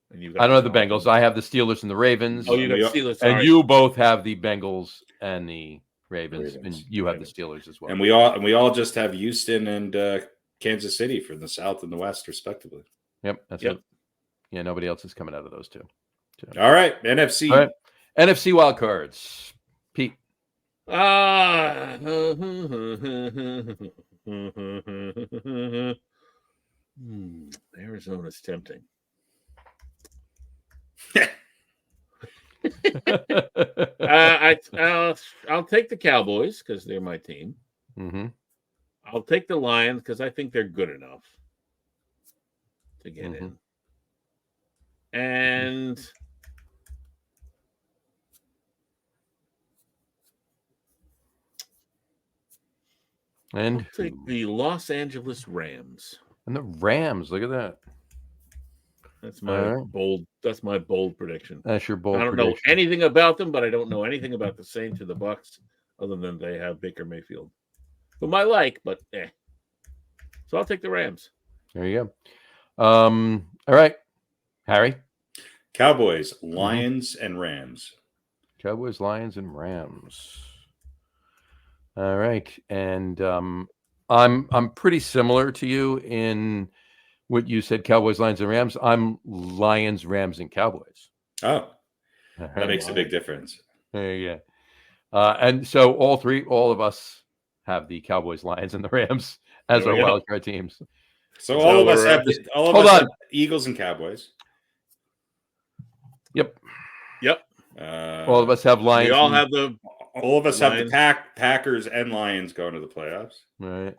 Speaker 3: And
Speaker 1: I don't have the Bengals. I have the Steelers and the Ravens.
Speaker 3: Oh, you got the Steelers.
Speaker 1: And you both have the Bengals and the Ravens. And you have the Steelers as well.
Speaker 2: And we all just have Houston and Kansas City for the South and the West, respectively.
Speaker 1: Yep, that's it. Yeah, nobody else is coming out of those two. So.
Speaker 2: All right, NFC.
Speaker 1: All right. NFC wild cards. Pete.
Speaker 3: Arizona's tempting. I'll take the Cowboys because they're my team.
Speaker 1: Mm-hmm.
Speaker 3: I'll take the Lions because I think they're good enough to get in. And I'll take the Los Angeles Rams.
Speaker 1: And the Rams, look at that.
Speaker 3: That's my bold. That's my bold prediction.
Speaker 1: That's your bold.
Speaker 3: I don't know anything about them, but I don't know anything about the Saints or the Bucks, other than they have Baker Mayfield, whom I like, but So I'll take the Rams.
Speaker 1: There you go. All right, Harry.
Speaker 2: Cowboys, Lions, and Rams.
Speaker 1: Cowboys, Lions, and Rams. All right, and I'm pretty similar to you in what you said, Cowboys, Lions, and Rams. I'm Lions, Rams, and Cowboys.
Speaker 2: Oh, that makes a big difference.
Speaker 1: There you go. And so all of us have the Cowboys, Lions, and the Rams as our wild card teams.
Speaker 2: So all of us have have Eagles and Cowboys.
Speaker 1: Yep.
Speaker 2: All
Speaker 1: of us have Lions.
Speaker 3: We all have
Speaker 2: all of us have the Packers and Lions going to the playoffs.
Speaker 1: Right.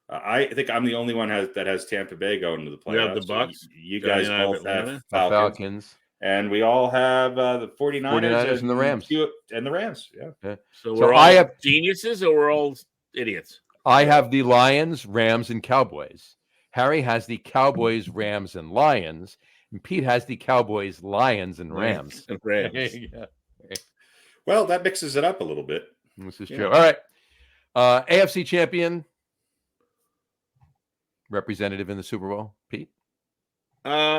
Speaker 2: I think I'm the only one that has Tampa Bay going to the playoffs.
Speaker 3: We have the Bucks.
Speaker 2: You guys both have
Speaker 1: Falcons.
Speaker 2: And we all have the 49ers
Speaker 1: and the Rams.
Speaker 2: And the Rams, yeah.
Speaker 3: So we're all geniuses or we're all idiots?
Speaker 1: I have the Lions, Rams, and Cowboys. Harry has the Cowboys, Rams, and Lions. And Pete has the Cowboys, Lions, and Rams.
Speaker 3: Yeah.
Speaker 2: Well, that mixes it up a little bit.
Speaker 1: This is true. All right. AFC champion. Representative in the Super Bowl, Pete? Who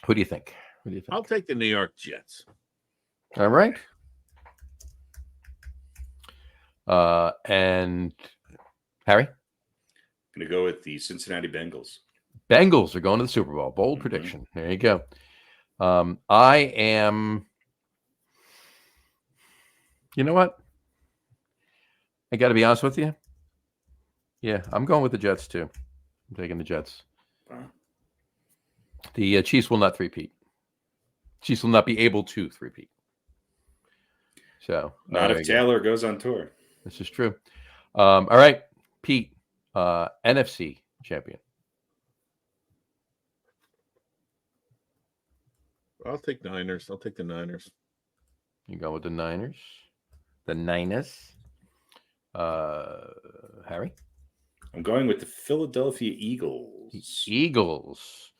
Speaker 1: do you think?
Speaker 3: I'll take the New York Jets.
Speaker 1: All right. And Harry?
Speaker 2: I'm going to go with the Cincinnati Bengals.
Speaker 1: Bengals are going to the Super Bowl. Bold prediction. There you go. I am. You know what? I got to be honest with you. Yeah, I'm going with the Jets too. I'm taking the Jets.
Speaker 2: Wow.
Speaker 1: The Chiefs will not three-peat. Chiefs will not be able to three-peat. So
Speaker 2: not if Taylor goes on tour.
Speaker 1: This is true. All right, Pete, NFC champion.
Speaker 3: I'll take Niners. I'll take the Niners.
Speaker 1: You go with the Niners. The Niners. Harry?
Speaker 2: I'm going with the Philadelphia Eagles.
Speaker 1: The Eagles.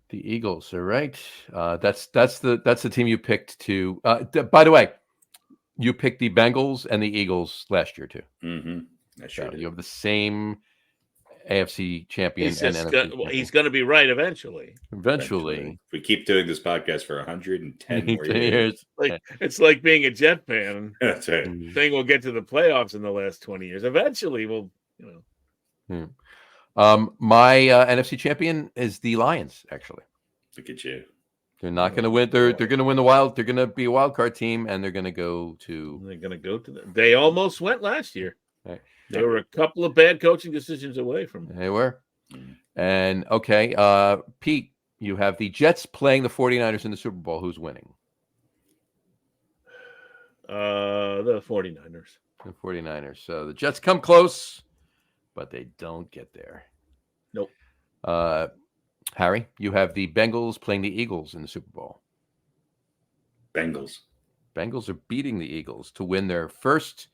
Speaker 1: The Eagles. All right. That's the team you picked to. By the way, you picked the Bengals and the Eagles last year too.
Speaker 2: Mm-hmm. I sure did.
Speaker 1: You have the same AFC champion
Speaker 3: He's
Speaker 1: and
Speaker 3: just
Speaker 1: NFC
Speaker 3: go-
Speaker 1: champion.
Speaker 3: he's going to be right eventually.
Speaker 1: Eventually.
Speaker 2: If we keep doing this podcast for 110 more
Speaker 1: 10
Speaker 2: years.
Speaker 3: It's like being a Jet fan.
Speaker 2: That's right.
Speaker 3: Saying we'll get to the playoffs in the last 20 years. Eventually, we'll,
Speaker 1: My NFC champion is the Lions. Actually,
Speaker 2: Look at you.
Speaker 1: they're not going to win. They're going to win the wild. They're going to be a wild card team, and they're going to go to.
Speaker 3: They're going to go to the. They almost went last year.
Speaker 1: Right.
Speaker 3: They were a couple of bad coaching decisions away from.
Speaker 1: They were. And okay, Pete, you have the Jets playing the 49ers in the Super Bowl. Who's winning?
Speaker 3: The 49ers.
Speaker 1: The 49ers. So the Jets come close, but they don't get there.
Speaker 3: Nope.
Speaker 1: Harry, you have the Bengals playing the Eagles in the Super Bowl.
Speaker 2: Bengals.
Speaker 1: Bengals are beating the Eagles to win their first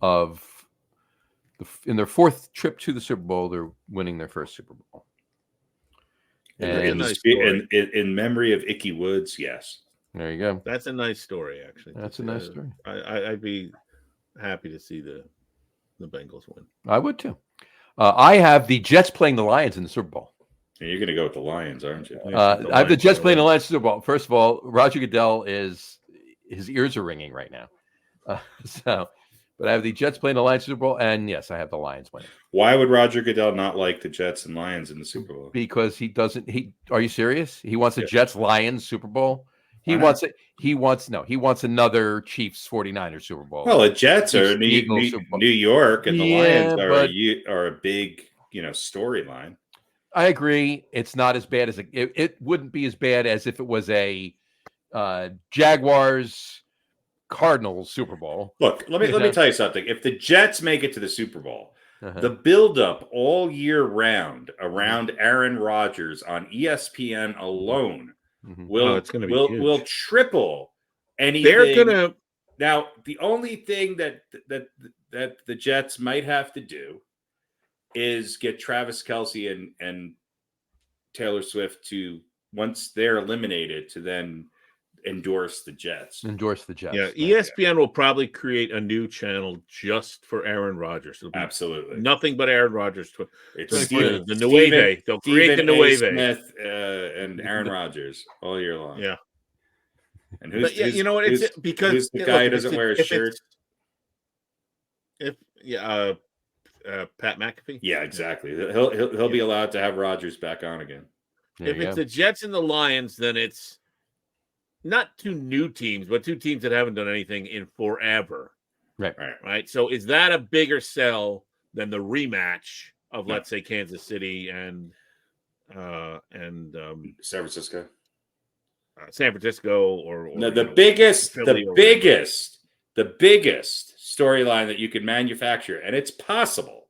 Speaker 1: of in their fourth trip to the Super Bowl. They're winning their first Super Bowl.
Speaker 2: In memory of Icky Woods, yes.
Speaker 1: There you go.
Speaker 3: That's a nice story, actually.
Speaker 1: That's a nice story.
Speaker 3: I'd be happy to see the Bengals win.
Speaker 1: I would too. I have the Jets playing the Lions in the Super Bowl.
Speaker 2: You're going to go with the Lions, aren't you?
Speaker 1: I have the Jets playing the Lions Super Bowl. First of all, Roger Goodell his ears are ringing right now. But I have the Jets playing the Lions Super Bowl, and yes, I have the Lions winning.
Speaker 2: Why would Roger Goodell not like the Jets and Lions in the Super Bowl?
Speaker 1: Because he doesn't. Are you serious? He wants a Jets Lions Super Bowl. He wants it. He wants another Chiefs 49ers Super Bowl.
Speaker 2: Well, the Jets are New York, and the Lions are a big storyline.
Speaker 1: I agree. It's not as bad as it wouldn't be as bad as if it was a Jaguars Cardinals Super Bowl.
Speaker 2: Look, let me tell you something. If the Jets make it to the Super Bowl, the buildup all year round around Aaron Rodgers on ESPN alone will triple anything.
Speaker 3: They're gonna
Speaker 2: now. The only thing that the Jets might have to do is get Travis Kelce and Taylor Swift to, once they're eliminated, to then endorse the Jets.
Speaker 1: Yeah,
Speaker 3: ESPN will probably create a new channel just for Aaron Rodgers.
Speaker 2: Absolutely.
Speaker 3: Nothing but Aaron Rodgers.
Speaker 2: It's
Speaker 3: the Nueve. They'll create the Nueve.
Speaker 2: Smith and Aaron Rodgers all year long.
Speaker 3: Yeah.
Speaker 2: And who's
Speaker 3: because
Speaker 2: the guy who doesn't wear a shirt?
Speaker 3: Pat McAfee.
Speaker 2: Yeah, exactly. He'll be allowed to have Rodgers back on again.
Speaker 3: If it's the Jets and the Lions, then it's not two new teams, but two teams that haven't done anything in forever. Right. So is that a bigger sell than the rematch of, let's say, Kansas City and
Speaker 2: San Francisco?
Speaker 3: San Francisco or
Speaker 2: no, the biggest storyline that you can manufacture, and it's possible,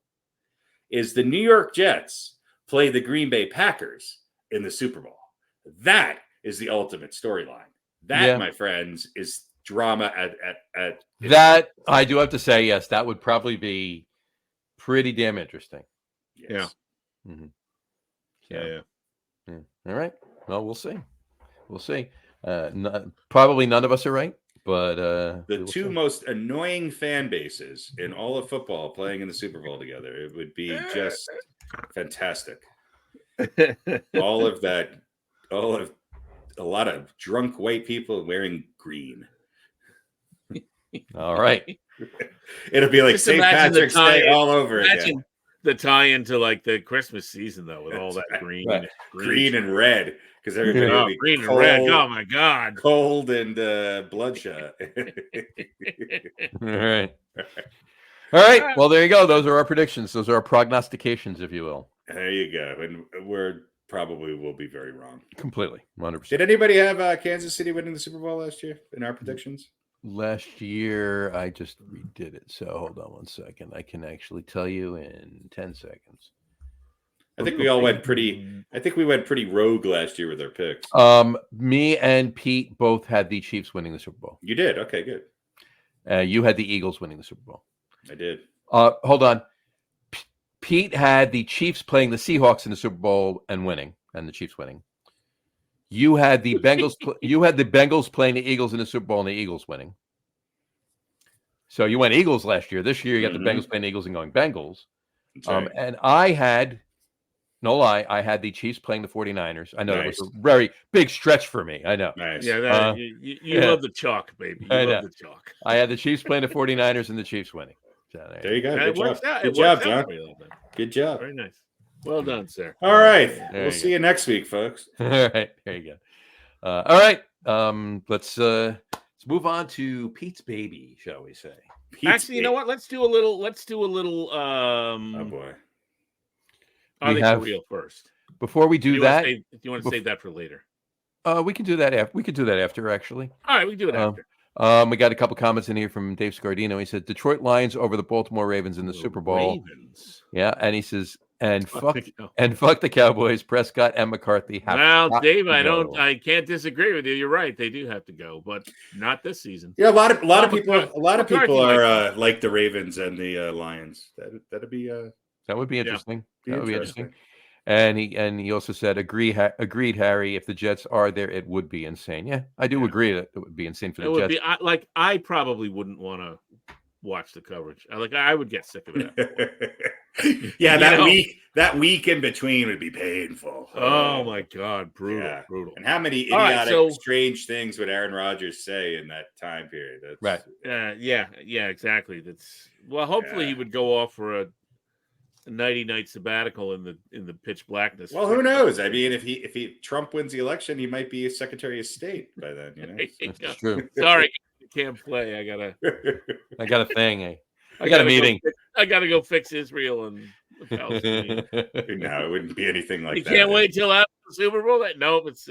Speaker 2: is the New York Jets play the Green Bay Packers in the Super Bowl. That is the ultimate storyline. That, my friends, is drama at
Speaker 1: that. I do have to say, yes, that would probably be pretty damn interesting.
Speaker 2: Yes.
Speaker 1: Yeah. Mm-hmm.
Speaker 3: Yeah.
Speaker 1: All right. Well, we'll see. Probably none of us are right, but
Speaker 2: the two most annoying fan bases in all of football playing in the Super Bowl together. It would be just fantastic. All of a lot of drunk white people wearing green.
Speaker 1: All right.
Speaker 2: It'll be like St. Patrick's Day all over again.
Speaker 3: The tie-in to like the Christmas season, though, with all that
Speaker 2: green and red, because everybody will be
Speaker 3: green
Speaker 2: cold,
Speaker 3: and red. Oh my God,
Speaker 2: cold and bloodshot.
Speaker 1: All right. Well, there you go. Those are our predictions. Those are our prognostications, if you will.
Speaker 2: There you go. And we're probably will be very wrong.
Speaker 1: Completely. 100%.
Speaker 2: Did anybody have Kansas City winning the Super Bowl last year in our predictions?
Speaker 1: Last year, I just redid it. So hold on one second. I can actually tell you in 10 seconds.
Speaker 2: I think we all went pretty. I think we went pretty rogue last year with our picks.
Speaker 1: Me and Pete both had the Chiefs winning the Super Bowl.
Speaker 2: You did? Okay, good.
Speaker 1: You had the Eagles winning the Super Bowl.
Speaker 2: I did.
Speaker 1: Hold on. Pete had the Chiefs playing the Seahawks in the Super Bowl and winning, and the Chiefs winning. You had the Bengals. You had the Bengals playing the Eagles in the Super Bowl and the Eagles winning. So you went Eagles last year. This year you got the Bengals playing the Eagles and going Bengals. Right. And I had, no lie, I had the Chiefs playing the 49ers. I know that was a very big stretch for me. I know.
Speaker 2: Nice.
Speaker 3: Yeah, you love the chalk, baby. You love the chalk.
Speaker 1: I had the Chiefs playing the 49ers and the Chiefs winning. So
Speaker 2: there you go. Good job.
Speaker 3: Good job, John.
Speaker 2: Good job.
Speaker 3: Very nice. Well done, sir.
Speaker 2: All right. We'll see you next week, folks.
Speaker 1: All right. There you go. All right. Let's move on to Pete's baby, shall we say?
Speaker 3: Actually, you know what? Let's do a little.
Speaker 2: Oh boy.
Speaker 3: Are they for real first?
Speaker 1: Before we do that,
Speaker 3: do you want to save that for later?
Speaker 1: We can do that after. We could do that after, actually.
Speaker 3: All right, we can do it after.
Speaker 1: We got a couple comments in here from Dave Scardino. He said Detroit Lions over the Baltimore Ravens in the Super Bowl.
Speaker 3: Ravens.
Speaker 1: Yeah, and he says fuck the Cowboys. Prescott and McCarthy have.
Speaker 3: Well, Dave, I can't disagree with you. You're right. They do have to go, but not this season.
Speaker 2: Yeah, a lot of people are like the Ravens and the Lions. That'd be
Speaker 1: that would be interesting.
Speaker 2: Yeah.
Speaker 1: That would be interesting. And he also said, agreed, Harry. If the Jets are there, it would be insane. Yeah, I do agree that it would be insane for the Jets.
Speaker 3: I probably wouldn't want to watch the coverage. I would get sick of it.
Speaker 2: Yeah, that week in between would be painful.
Speaker 3: Oh my God, brutal.
Speaker 2: And how many idiotic, strange things would Aaron Rodgers say in that time period?
Speaker 1: Right.
Speaker 3: Yeah, exactly. Hopefully he would go off for a nighty-night sabbatical in the pitch blackness.
Speaker 2: Well, who knows? I mean, if Trump wins the election, he might be a Secretary of State by then. You know,
Speaker 1: that's true.
Speaker 3: Sorry, I can't play. I got
Speaker 1: a thing. I got a meeting.
Speaker 3: I got to go fix Israel and Palestine.
Speaker 2: No, it wouldn't be anything like that.
Speaker 3: You can't wait till after the Super Bowl. Nope, it's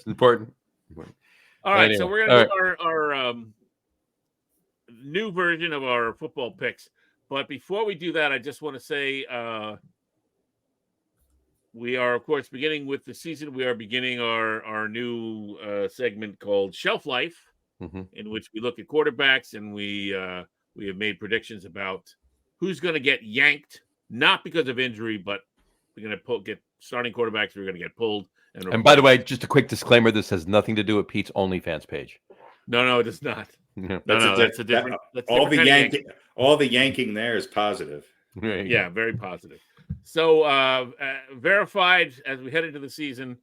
Speaker 1: important.
Speaker 3: All right, so we're gonna do our new version of our football picks. But before we do that, I just want to say we are, of course, beginning with the season. We are beginning our new segment called Shelf Life, in which we look at quarterbacks and we have made predictions about who's going to get yanked, not because of injury, but we're going to get starting quarterbacks. We're going to get pulled. And
Speaker 1: by the way, just a quick disclaimer: this has nothing to do with Pete's OnlyFans page.
Speaker 3: No, it does not. That's a different.
Speaker 2: All the yanking there is positive.
Speaker 3: Yeah, very positive. So verified as we head into the season,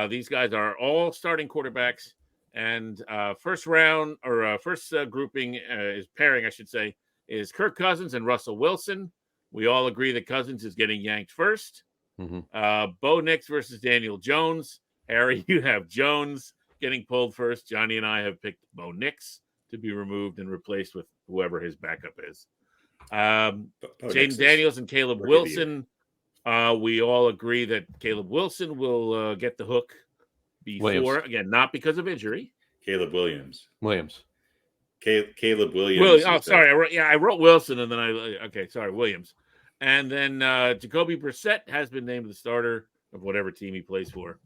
Speaker 3: these guys are all starting quarterbacks. And first round or first grouping is pairing, I should say, is Kirk Cousins and Russell Wilson. We all agree that Cousins is getting yanked first. Bo Nix versus Daniel Jones. Harry, you have Jones getting pulled first. Johnny and I have picked Bo Nix to be removed and replaced with whoever his backup is. Jaden Daniels and Caleb Wilson. We all agree that Caleb Wilson will get the hook before, again, not because of injury.
Speaker 2: Caleb Williams.
Speaker 3: Caleb Williams. Sorry. I wrote Wilson and then Williams. And then Jacoby Brissett has been named the starter of whatever team he plays for.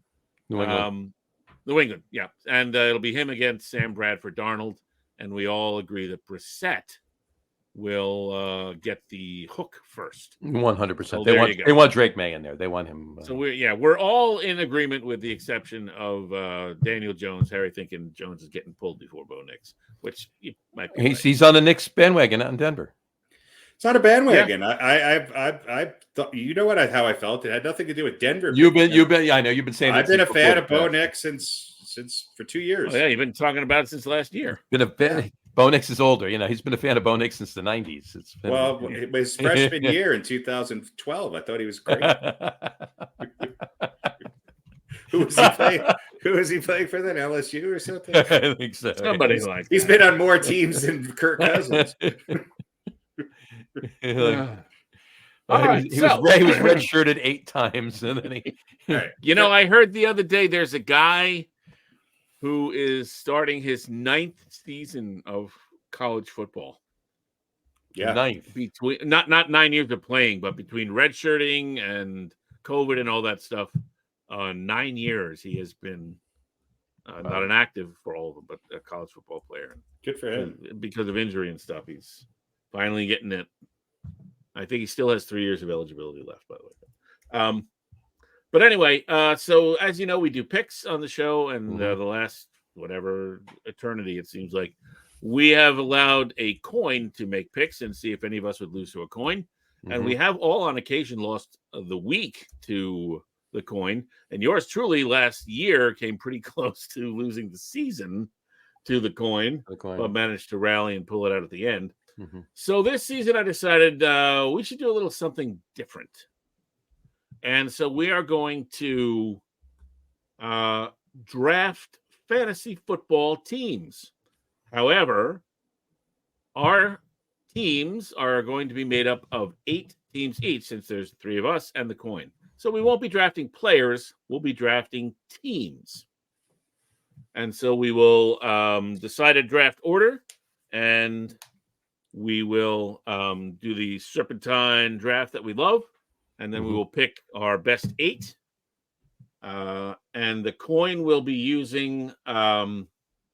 Speaker 3: New England, yeah. And it'll be him against Sam Bradford Darnold. And we all agree that Brissett will get the hook first.
Speaker 1: 100%. They want Drake May in there. They want him.
Speaker 3: So we're all in agreement with the exception of Daniel Jones. Harry thinking Jones is getting pulled before Bo Nix, which might be
Speaker 1: he's on the Knicks bandwagon out in Denver.
Speaker 2: It's not a bandwagon. Yeah. I thought, you know what? How I felt. It had nothing to do with Denver.
Speaker 1: You've been. I know you've been saying.
Speaker 2: I've been a fan of Bo Nix since for 2 years.
Speaker 3: Oh, yeah, you've been talking about it since last year.
Speaker 1: Been a fan. Bo Nix is older. He's been a fan of Bo Nix since the 90s.
Speaker 2: His freshman year in 2012, I thought he was great. Who was he playing for then? LSU or something?
Speaker 1: I think so.
Speaker 3: Somebody like
Speaker 2: he's been on more teams than Kirk Cousins.
Speaker 1: He was redshirted 8 times, and then
Speaker 3: I heard the other day there's a guy who is starting his 9th season of college football.
Speaker 2: Yeah.
Speaker 1: 9th.
Speaker 3: Between not 9 years of playing, but between redshirting and COVID and all that stuff, 9 years he has been not an active for all of them, but a college football player.
Speaker 2: Good for him.
Speaker 3: Because of injury and stuff, he's finally getting it. I think he still has 3 years of eligibility left, by the way. But anyway, so as you know, we do picks on the show, and the last eternity, it seems like, we have allowed a coin to make picks and see if any of us would lose to a coin. And we have all on occasion lost the week to the coin. And yours truly last year came pretty close to losing the season to the coin. But managed to rally and pull it out at the end. So this season I decided we should do a little something different. And so we are going to draft fantasy football teams. However, our teams are going to be made up of 8 teams each, since there's 3 of us and the coin. So we won't be drafting players. We'll be drafting teams. And so we will decide a draft order, and we will do the serpentine draft that we love. And then we will pick our best 8. And the coin will be using...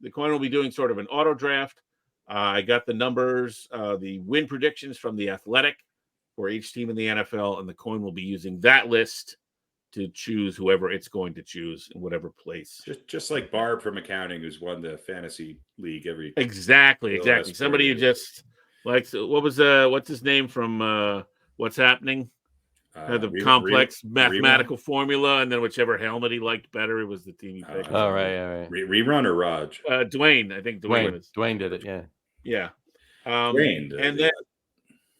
Speaker 3: the coin will be doing sort of an auto draft. I got the numbers, the win predictions from The Athletic for each team in the NFL, and the coin will be using that list to choose whoever it's going to choose in whatever place.
Speaker 2: Just like Barb from accounting, who's won the fantasy league every.
Speaker 3: Exactly. Somebody who just likes. What's his name from What's Happening? The complex mathematical formula, and then whichever helmet he liked better, it was the team he picked.
Speaker 1: All right.
Speaker 2: Rerun or Raj?
Speaker 3: Dwayne, I think
Speaker 1: Dwayne did it. Yeah.
Speaker 3: Dwayne did, and then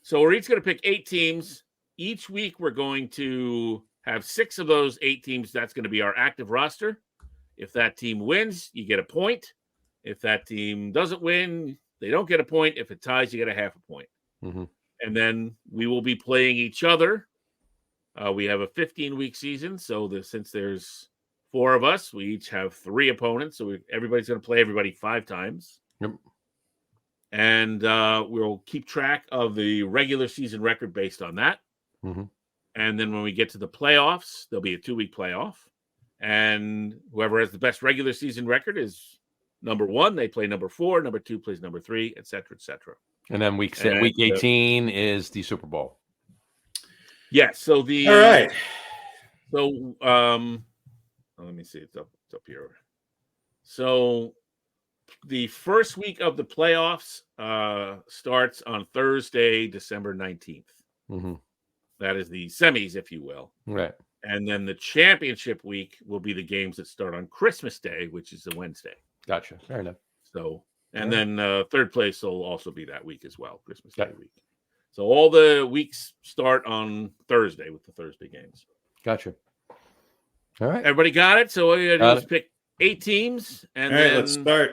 Speaker 3: so we're each going to pick 8 teams. Each week we're going to have 6 of those 8 teams. That's going to be our active roster. If that team wins, you get a point. If that team doesn't win, they don't get a point. If it ties, you get a half a point. And then we will be playing each other. We have a 15-week season, so since there's 4 of us, we each have 3 opponents. So everybody's going to play everybody 5 times.
Speaker 1: Yep.
Speaker 3: And we'll keep track of the regular season record based on that. And then when we get to the playoffs, there'll be a 2-week playoff. And whoever has the best regular season record is number 1. They play number 4. Number 2 plays number 3, et cetera, et cetera.
Speaker 1: And then week 18 is the Super Bowl.
Speaker 3: Yeah. So
Speaker 2: all right.
Speaker 3: So let me see. It's up here. So the first week of the playoffs starts on Thursday, December 19th. That is the semis, if you will.
Speaker 1: Right.
Speaker 3: And then the championship week will be the games that start on Christmas Day, which is a Wednesday.
Speaker 1: Gotcha. Fair enough.
Speaker 3: So, and then third place will also be that week as well, Christmas Day week. So all the weeks start on Thursday with the Thursday games.
Speaker 1: Gotcha. All right.
Speaker 3: Everybody got it? So all you got to do is pick 8 teams. And
Speaker 2: all right,
Speaker 3: then...
Speaker 2: let's start.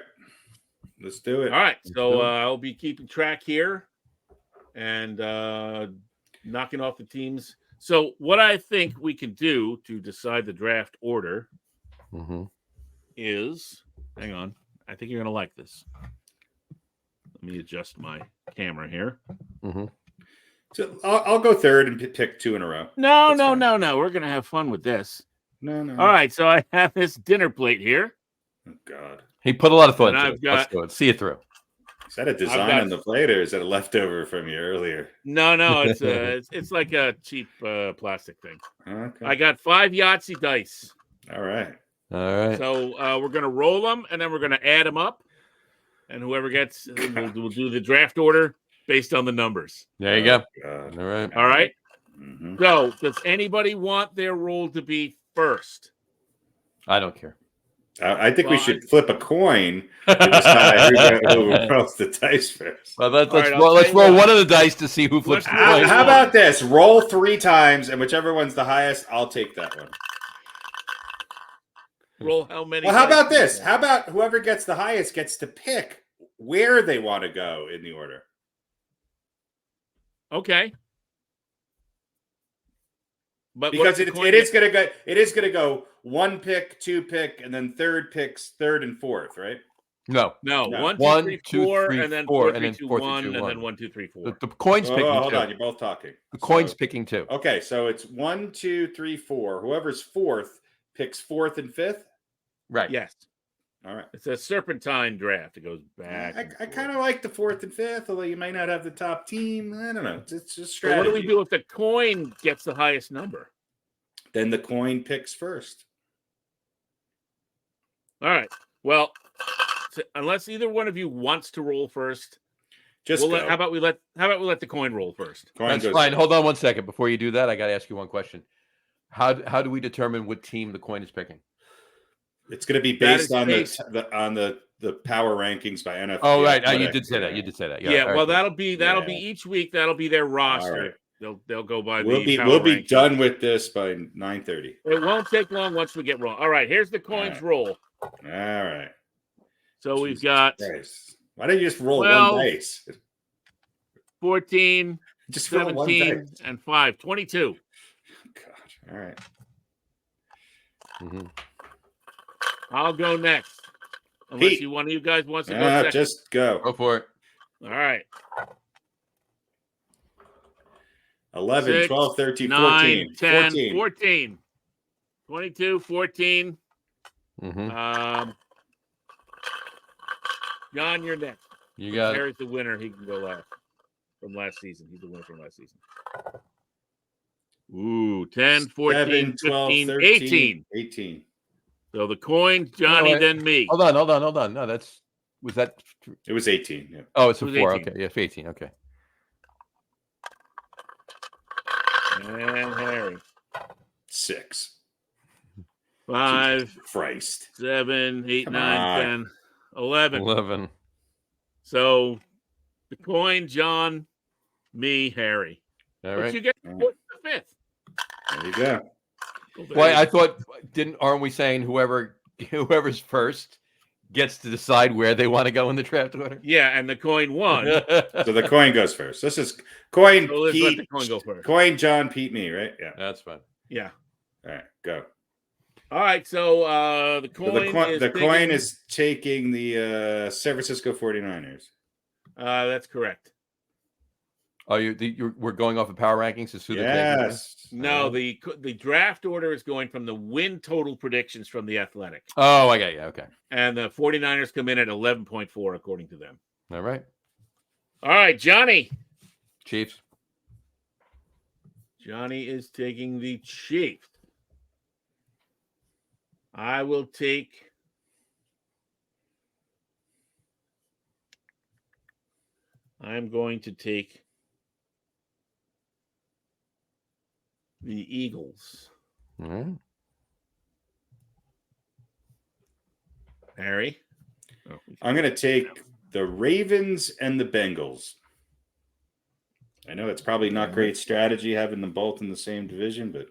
Speaker 2: Let's do it.
Speaker 3: All right. So I'll be keeping track here and knocking off the teams. So what I think we can do to decide the draft order is, hang on, I think you're going to like this. Let me adjust my camera here.
Speaker 2: So I'll go third and pick 2 in a row.
Speaker 3: No. We're going to have fun with this.
Speaker 2: No.
Speaker 3: All right. So I have this dinner plate here.
Speaker 2: Oh, God.
Speaker 1: He put a lot of thought into it.
Speaker 3: Got,
Speaker 1: let's do it. See it through.
Speaker 2: Is that a design on the plate, or is that a leftover from you earlier?
Speaker 3: No. It's like a cheap plastic thing.
Speaker 2: Okay.
Speaker 3: I got 5 Yahtzee dice.
Speaker 2: All right.
Speaker 3: So we're going to roll them, and then we're going to add them up. And whoever gets, we'll do the draft order based on the numbers.
Speaker 1: There you go.
Speaker 2: God.
Speaker 1: All right.
Speaker 3: So, does anybody want their roll to be first?
Speaker 1: I don't care.
Speaker 2: I think we should flip a coin to decide who rolls the dice first.
Speaker 1: Well, let's roll one of the dice to see who flips the coin.
Speaker 2: How about this? Roll 3 times, and whichever one's the highest, I'll take that one.
Speaker 3: Roll how many?
Speaker 2: Well, how about this? How about whoever gets the highest gets to pick where they want to go in the order?
Speaker 3: Okay. But
Speaker 2: because it is going to go 1 pick, 2 pick, and then third picks, third and fourth, right?
Speaker 3: No. 1, 2, 3, 4, and then 4, 3, 2, 1, and then 1, 2, 3, 4.
Speaker 1: The coin's picking.
Speaker 2: Hold on, you're both talking.
Speaker 1: The coin's picking too.
Speaker 2: Okay, so it's 1, 2, 3, 4. Whoever's fourth picks fourth and fifth.
Speaker 1: Right.
Speaker 3: Yes.
Speaker 2: All right.
Speaker 3: It's a serpentine draft. It goes back.
Speaker 2: I kind of like the fourth and fifth, although you might not have the top team. I don't know. It's just strategy.
Speaker 3: So what do we do if the coin gets the highest number?
Speaker 2: Then the coin picks first.
Speaker 3: All right. Well, unless either one of you wants to roll first, how about we let the coin roll first?
Speaker 1: That's fine. Hold on 1 second before you do that. I got to ask you one question. How do we determine what team the coin is picking?
Speaker 2: It's going to be based on the power rankings by NFL.
Speaker 1: Oh, right. You did say that. You did say that.
Speaker 3: Yeah. Well, that'll be each week. That'll be their roster. Right. They'll go by. We'll
Speaker 2: be done with this by 9:30.
Speaker 3: It won't take long once we get rolling. All right. Here's the coin's roll.
Speaker 2: All right.
Speaker 3: So we've got.
Speaker 2: Christ. Why don't you just roll 1 dice?
Speaker 3: 14,
Speaker 2: just
Speaker 3: 17, and 5. 22.
Speaker 2: God. All right.
Speaker 1: Mm-hmm.
Speaker 3: I'll go next. Unless one of you guys wants to go second.
Speaker 2: Just go.
Speaker 1: Go for it.
Speaker 3: All right.
Speaker 2: 11,
Speaker 3: 6,
Speaker 2: 12, 13,
Speaker 3: 9,
Speaker 2: 14.
Speaker 3: 10, 14. 22, 14.
Speaker 1: Mm-hmm.
Speaker 3: John, you're next.
Speaker 1: You got
Speaker 3: Harry's the winner. He can go last from last season. He's the winner from last season. Ooh, 10, 14,
Speaker 2: 7, 12,
Speaker 3: 15,
Speaker 2: 13,
Speaker 3: 18.
Speaker 2: 18.
Speaker 3: So the coin, Johnny, then me.
Speaker 1: Hold on. No, was that?
Speaker 2: It was 18. Yeah.
Speaker 1: Oh, it's a 4.
Speaker 3: 18.
Speaker 1: Okay, yeah, 18. Okay.
Speaker 3: And Harry.
Speaker 2: 6.
Speaker 3: 5,
Speaker 2: Jesus Christ.
Speaker 3: 7, 8,
Speaker 2: Come
Speaker 3: 9,
Speaker 2: on.
Speaker 3: 10, 11.
Speaker 1: 11.
Speaker 3: So the coin, John, me, Harry.
Speaker 1: All
Speaker 3: But
Speaker 1: right.
Speaker 3: you get the fifth.
Speaker 2: There you go.
Speaker 1: Well, I thought, aren't we saying whoever's first gets to decide where they want to go in the draft order?
Speaker 3: Yeah, and the coin won.
Speaker 2: So the coin goes first. This is coin.
Speaker 3: So let's
Speaker 2: Pete,
Speaker 3: let the coin go first.
Speaker 2: Coin, John, Pete, me, right? Yeah.
Speaker 1: That's fine.
Speaker 3: Yeah.
Speaker 2: All right, go.
Speaker 3: All right, so the coin,
Speaker 2: coin is taking the San Francisco 49ers.
Speaker 3: That's correct.
Speaker 1: Oh, we're going off of power rankings to suit
Speaker 2: Yes.
Speaker 3: No, the draft order is going from the win total predictions from the Athletic.
Speaker 1: Oh, I got you. Okay.
Speaker 3: And the 49ers come in at 11.4 according to them.
Speaker 1: All right.
Speaker 3: All right, Johnny.
Speaker 1: Chiefs.
Speaker 3: Johnny is taking the Chiefs. I will take I'm going to take the Eagles.
Speaker 1: All right.
Speaker 3: Harry?
Speaker 2: I'm going to take the Ravens and the Bengals. I know it's probably not great strategy having them both in the same division, but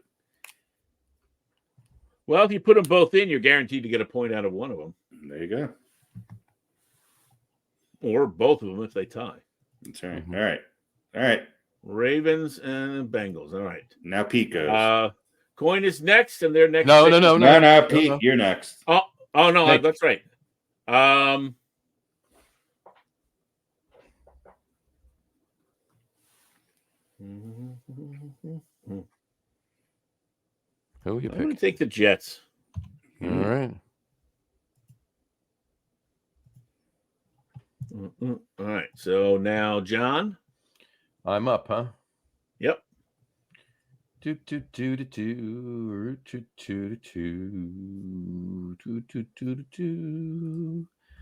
Speaker 3: well, if you put them both in, you're guaranteed to get a point out of one of them.
Speaker 2: there you go.
Speaker 3: Or both of them if they tie.
Speaker 2: That's right.
Speaker 1: Mm-hmm.
Speaker 2: All right.
Speaker 3: Ravens and Bengals. All right.
Speaker 2: Now Pete goes.
Speaker 3: Coin is next, and they're next.
Speaker 1: No,
Speaker 2: Pete,
Speaker 1: no.
Speaker 2: you're next.
Speaker 3: Oh no, that's right.
Speaker 1: Who you
Speaker 3: I'm going
Speaker 1: pick?
Speaker 3: to take the Jets.
Speaker 1: All right.
Speaker 3: All right. So now, John.
Speaker 1: I'm up, huh?
Speaker 3: Yep.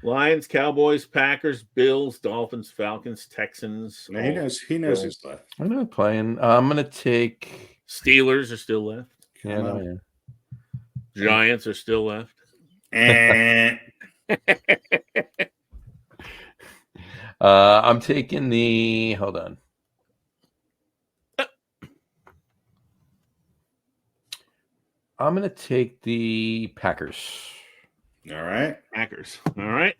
Speaker 3: Lions, Cowboys, Packers, Bills, Dolphins, Falcons, Texans.
Speaker 2: No, he knows who's left.
Speaker 1: I'm not playing. I'm gonna take
Speaker 3: Steelers are still left.
Speaker 1: yeah.
Speaker 3: Giants are still left.
Speaker 1: I'm taking the. Hold on. I'm gonna take the Packers.
Speaker 2: All right.
Speaker 3: Packers. All right.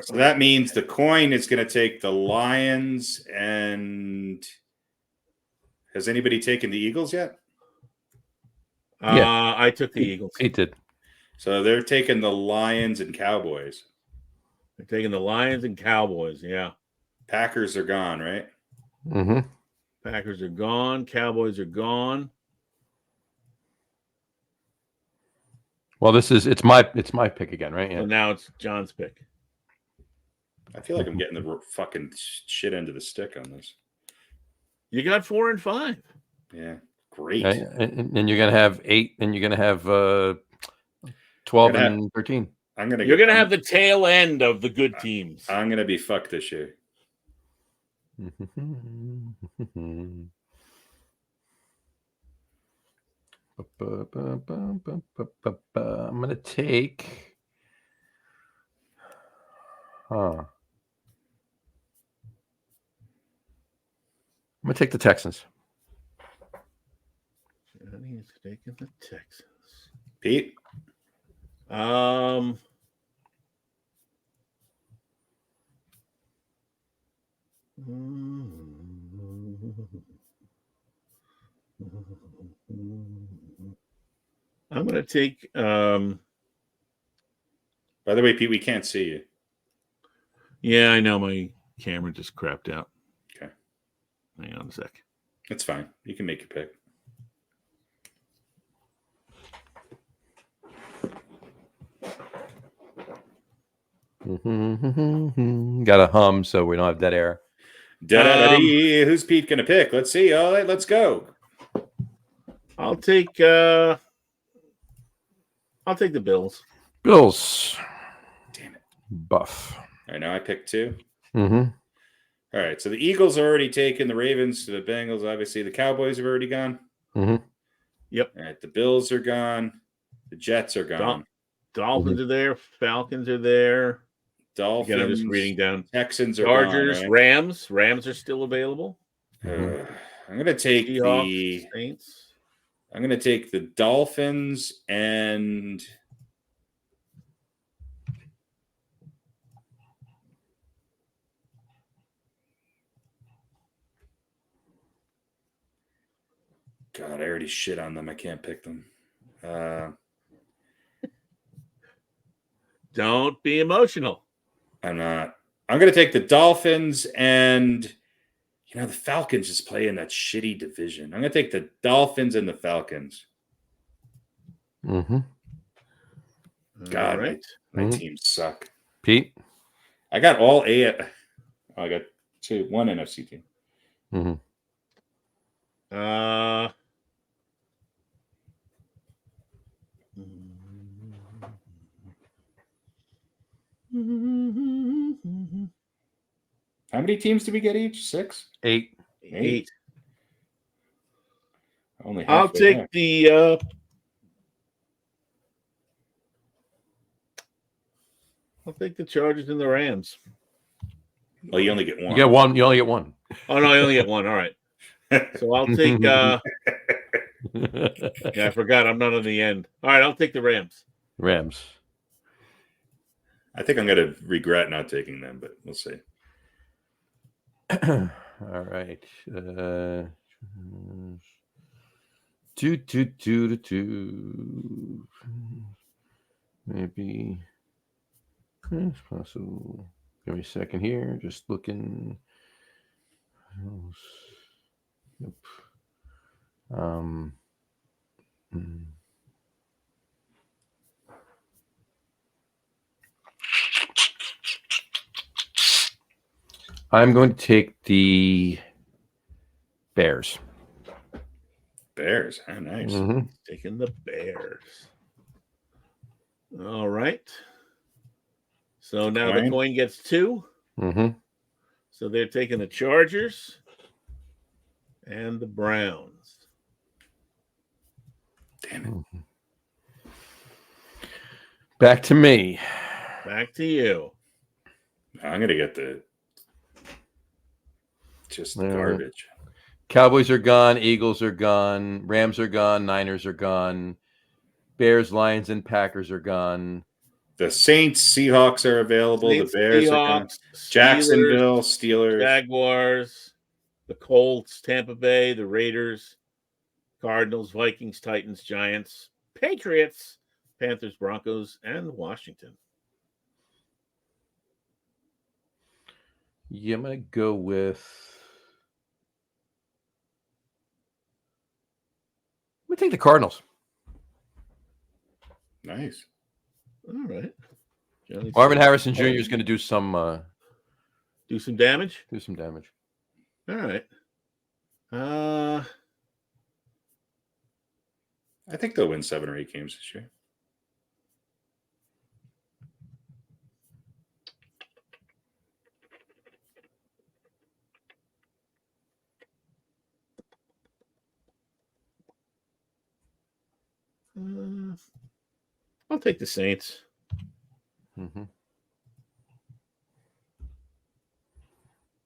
Speaker 2: So that means the coin is going to take the Lions and Has anybody taken the Eagles yet?
Speaker 3: I took the Eagles.
Speaker 1: He did.
Speaker 2: So they're taking the Lions and Cowboys.
Speaker 3: They're taking the Lions and Cowboys. Yeah.
Speaker 2: Packers are gone, right?
Speaker 1: Mm-hmm.
Speaker 3: Packers are gone. Cowboys are gone.
Speaker 1: Well, it's my pick again, right?
Speaker 3: So now it's John's pick.
Speaker 2: I feel like I'm getting the fucking shit end of the stick on this.
Speaker 3: You got 4 and 5.
Speaker 2: Yeah, great.
Speaker 1: And you're gonna have 8, and you're gonna have 12 and 13.
Speaker 3: You're gonna have the tail end of the good teams.
Speaker 2: I'm gonna be fucked this year.
Speaker 1: I'm gonna take. I'm gonna take the Texans.
Speaker 3: Johnny's taking the Texans.
Speaker 2: Pete?
Speaker 3: I'm gonna take
Speaker 2: By the way, Pete, we can't see you.
Speaker 3: Yeah, I know my camera just crapped out.
Speaker 2: Okay.
Speaker 3: Hang on a sec.
Speaker 2: It's fine. You can make your pick.
Speaker 1: Got a hum, so we don't have dead air.
Speaker 2: Who's Pete gonna pick? Let's see. All right, let's go.
Speaker 3: I'll take the Bills.
Speaker 1: Bills.
Speaker 2: Damn it.
Speaker 1: Buff.
Speaker 2: All right, now I picked 2.
Speaker 1: Mm-hmm.
Speaker 2: All right, so the Eagles are already taken. The Ravens, the Bengals, obviously. The Cowboys have already gone.
Speaker 1: Mm-hmm.
Speaker 3: Yep.
Speaker 2: All right, the Bills are gone. The Jets are gone.
Speaker 3: Dolphins are there. Falcons are there.
Speaker 2: Dolphins.
Speaker 3: Again, I'm just reading down.
Speaker 2: Texans are
Speaker 3: Chargers,
Speaker 2: gone, right?
Speaker 3: Rams are still available.
Speaker 2: I'm going to take
Speaker 3: Seahawks, Saints.
Speaker 2: I'm going to take the Dolphins and God, I already shit on them. I can't pick them.
Speaker 3: Don't be emotional.
Speaker 2: I'm not. I'm going to take the Dolphins and, the Falcons just play in that shitty division. I'm going to take the Dolphins and the Falcons.
Speaker 1: Mm-hmm.
Speaker 2: God,
Speaker 3: right.
Speaker 2: my teams suck.
Speaker 1: Pete?
Speaker 2: I got all I got 1 NFC team.
Speaker 1: Mm-hmm.
Speaker 2: How many teams do we get each? 6?
Speaker 1: 8.
Speaker 3: 8.
Speaker 2: Only
Speaker 3: I'll take
Speaker 2: there.
Speaker 3: the Chargers and the Rams.
Speaker 2: Well, you only get 1.
Speaker 1: You get 1. You only get 1.
Speaker 3: Oh no, I only get 1. All right. So I'll take yeah, I forgot. I'm not on the end. All right, I'll take the Rams.
Speaker 1: Rams.
Speaker 2: I think I'm going to regret not taking them, but we'll see.
Speaker 1: All right. 2. Maybe it's possible. Give me a second here. Just looking. Nope. I'm going to take the Bears.
Speaker 2: Bears. Oh, nice.
Speaker 1: Mm-hmm.
Speaker 3: Taking the Bears. All right. So now the coin gets 2.
Speaker 1: Mm-hmm.
Speaker 3: So they're taking the Chargers and the Browns.
Speaker 2: Damn it.
Speaker 1: Mm-hmm. Back to me.
Speaker 3: Back to you.
Speaker 2: I'm going to get garbage.
Speaker 1: Cowboys are gone. Eagles are gone. Rams are gone. Niners are gone. Bears, Lions, and Packers are gone.
Speaker 2: The Saints, Seahawks are available.
Speaker 3: Saints,
Speaker 2: the Bears
Speaker 3: Seahawks,
Speaker 2: are gone. Jacksonville, Steelers.
Speaker 3: Jaguars. the Colts, Tampa Bay, the Raiders, Cardinals, Vikings, Titans, Giants, Patriots, Panthers, Broncos, and Washington.
Speaker 1: Yeah, I'm going to go with. I'm going to take the Cardinals.
Speaker 2: Nice.
Speaker 3: All right.
Speaker 1: Marvin Harrison Jr. is going to do some
Speaker 3: damage.
Speaker 1: Do some damage.
Speaker 3: All right.
Speaker 2: I think they'll win 7 or 8 games this year.
Speaker 3: I'll take the Saints.
Speaker 1: Mm-hmm.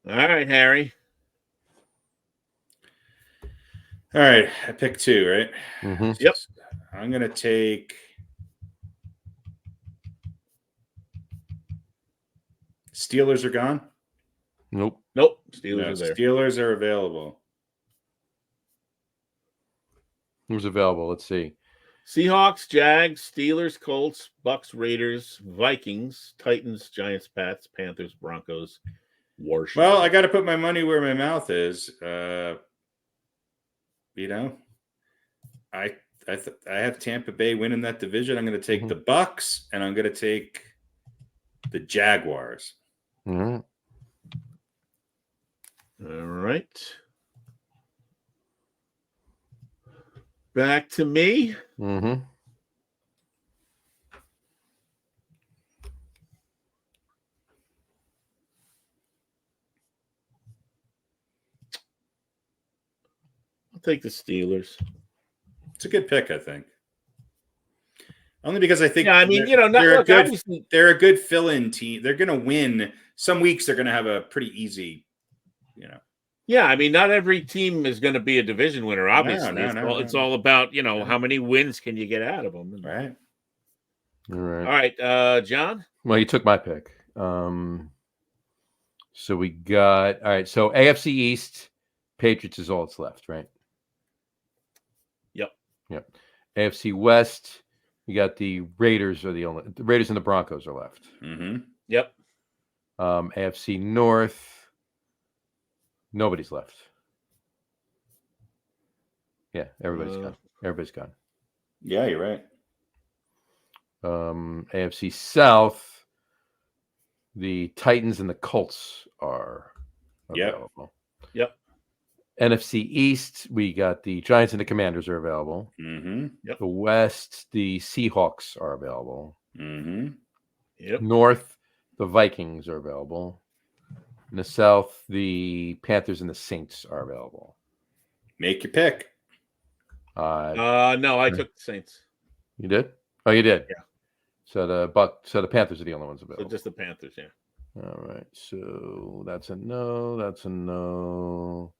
Speaker 3: All right, Harry.
Speaker 2: All right, I picked 2, right?
Speaker 1: Mm-hmm.
Speaker 3: Yep.
Speaker 2: I'm going to take Steelers are gone?
Speaker 1: Nope.
Speaker 3: Steelers are there.
Speaker 2: Steelers are available.
Speaker 1: Who's available? Let's see.
Speaker 3: Seahawks, Jags, Steelers, Colts, Bucks, Raiders, Vikings, Titans, Giants, Pats, Panthers, Broncos, Washington.
Speaker 2: Well, I got to put my money where my mouth is. I have Tampa Bay winning that division. I'm going to take the Bucks, and I'm going to take the Jaguars.
Speaker 1: Mm-hmm.
Speaker 3: All right. Back to me.
Speaker 1: Mm-hmm.
Speaker 3: I'll take the Steelers.
Speaker 2: It's a good pick, I think. Only because I think they're a good fill-in team. They're going to win. Some weeks they're going to have a pretty easy,
Speaker 3: Yeah, I mean, not every team is going to be a division winner, obviously. It's all about, how many wins can you get out of them.
Speaker 2: Right.
Speaker 1: All right.
Speaker 3: All right, John?
Speaker 1: Well, you took my pick. So we got, all right, so AFC East, Patriots is all that's left, right? Yep. AFC West, you got the Raiders and the Broncos are left.
Speaker 2: Mm-hmm.
Speaker 3: Yep.
Speaker 1: AFC North, nobody's left. Yeah, everybody's gone. Everybody's gone.
Speaker 2: Yeah, you're right.
Speaker 1: AFC South, the Titans and the Colts are available.
Speaker 3: Yep.
Speaker 1: NFC East, we got the Giants and the Commanders are available.
Speaker 2: Mm-hmm.
Speaker 3: Yep.
Speaker 1: The West, the Seahawks are available.
Speaker 2: Mm-hmm.
Speaker 3: Yep.
Speaker 1: North, the Vikings are available. In the South, the Panthers and the Saints are available.
Speaker 2: Make your pick.
Speaker 3: No, I took the Saints.
Speaker 1: You did? Oh, you did?
Speaker 3: Yeah.
Speaker 1: So the Panthers are the only ones available.
Speaker 3: So just the Panthers, yeah.
Speaker 1: All right. So that's a no. That's a no.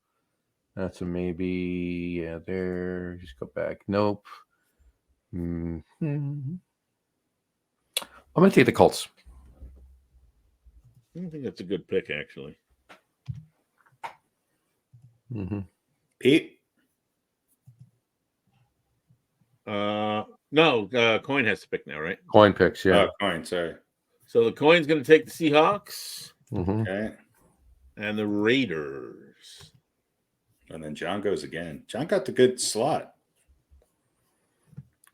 Speaker 1: That's a maybe. Yeah, there. Just go back. Nope. I'm going to take the Colts.
Speaker 3: I think that's a good pick, actually.
Speaker 1: Mm-hmm.
Speaker 2: Pete?
Speaker 3: No, Coin has to pick now, right?
Speaker 1: Coin picks, yeah.
Speaker 2: Oh, Coin, sorry.
Speaker 3: So the Coin's going to take the Seahawks
Speaker 2: Okay.
Speaker 3: and the Raiders.
Speaker 2: And then John goes again. John got the good slot.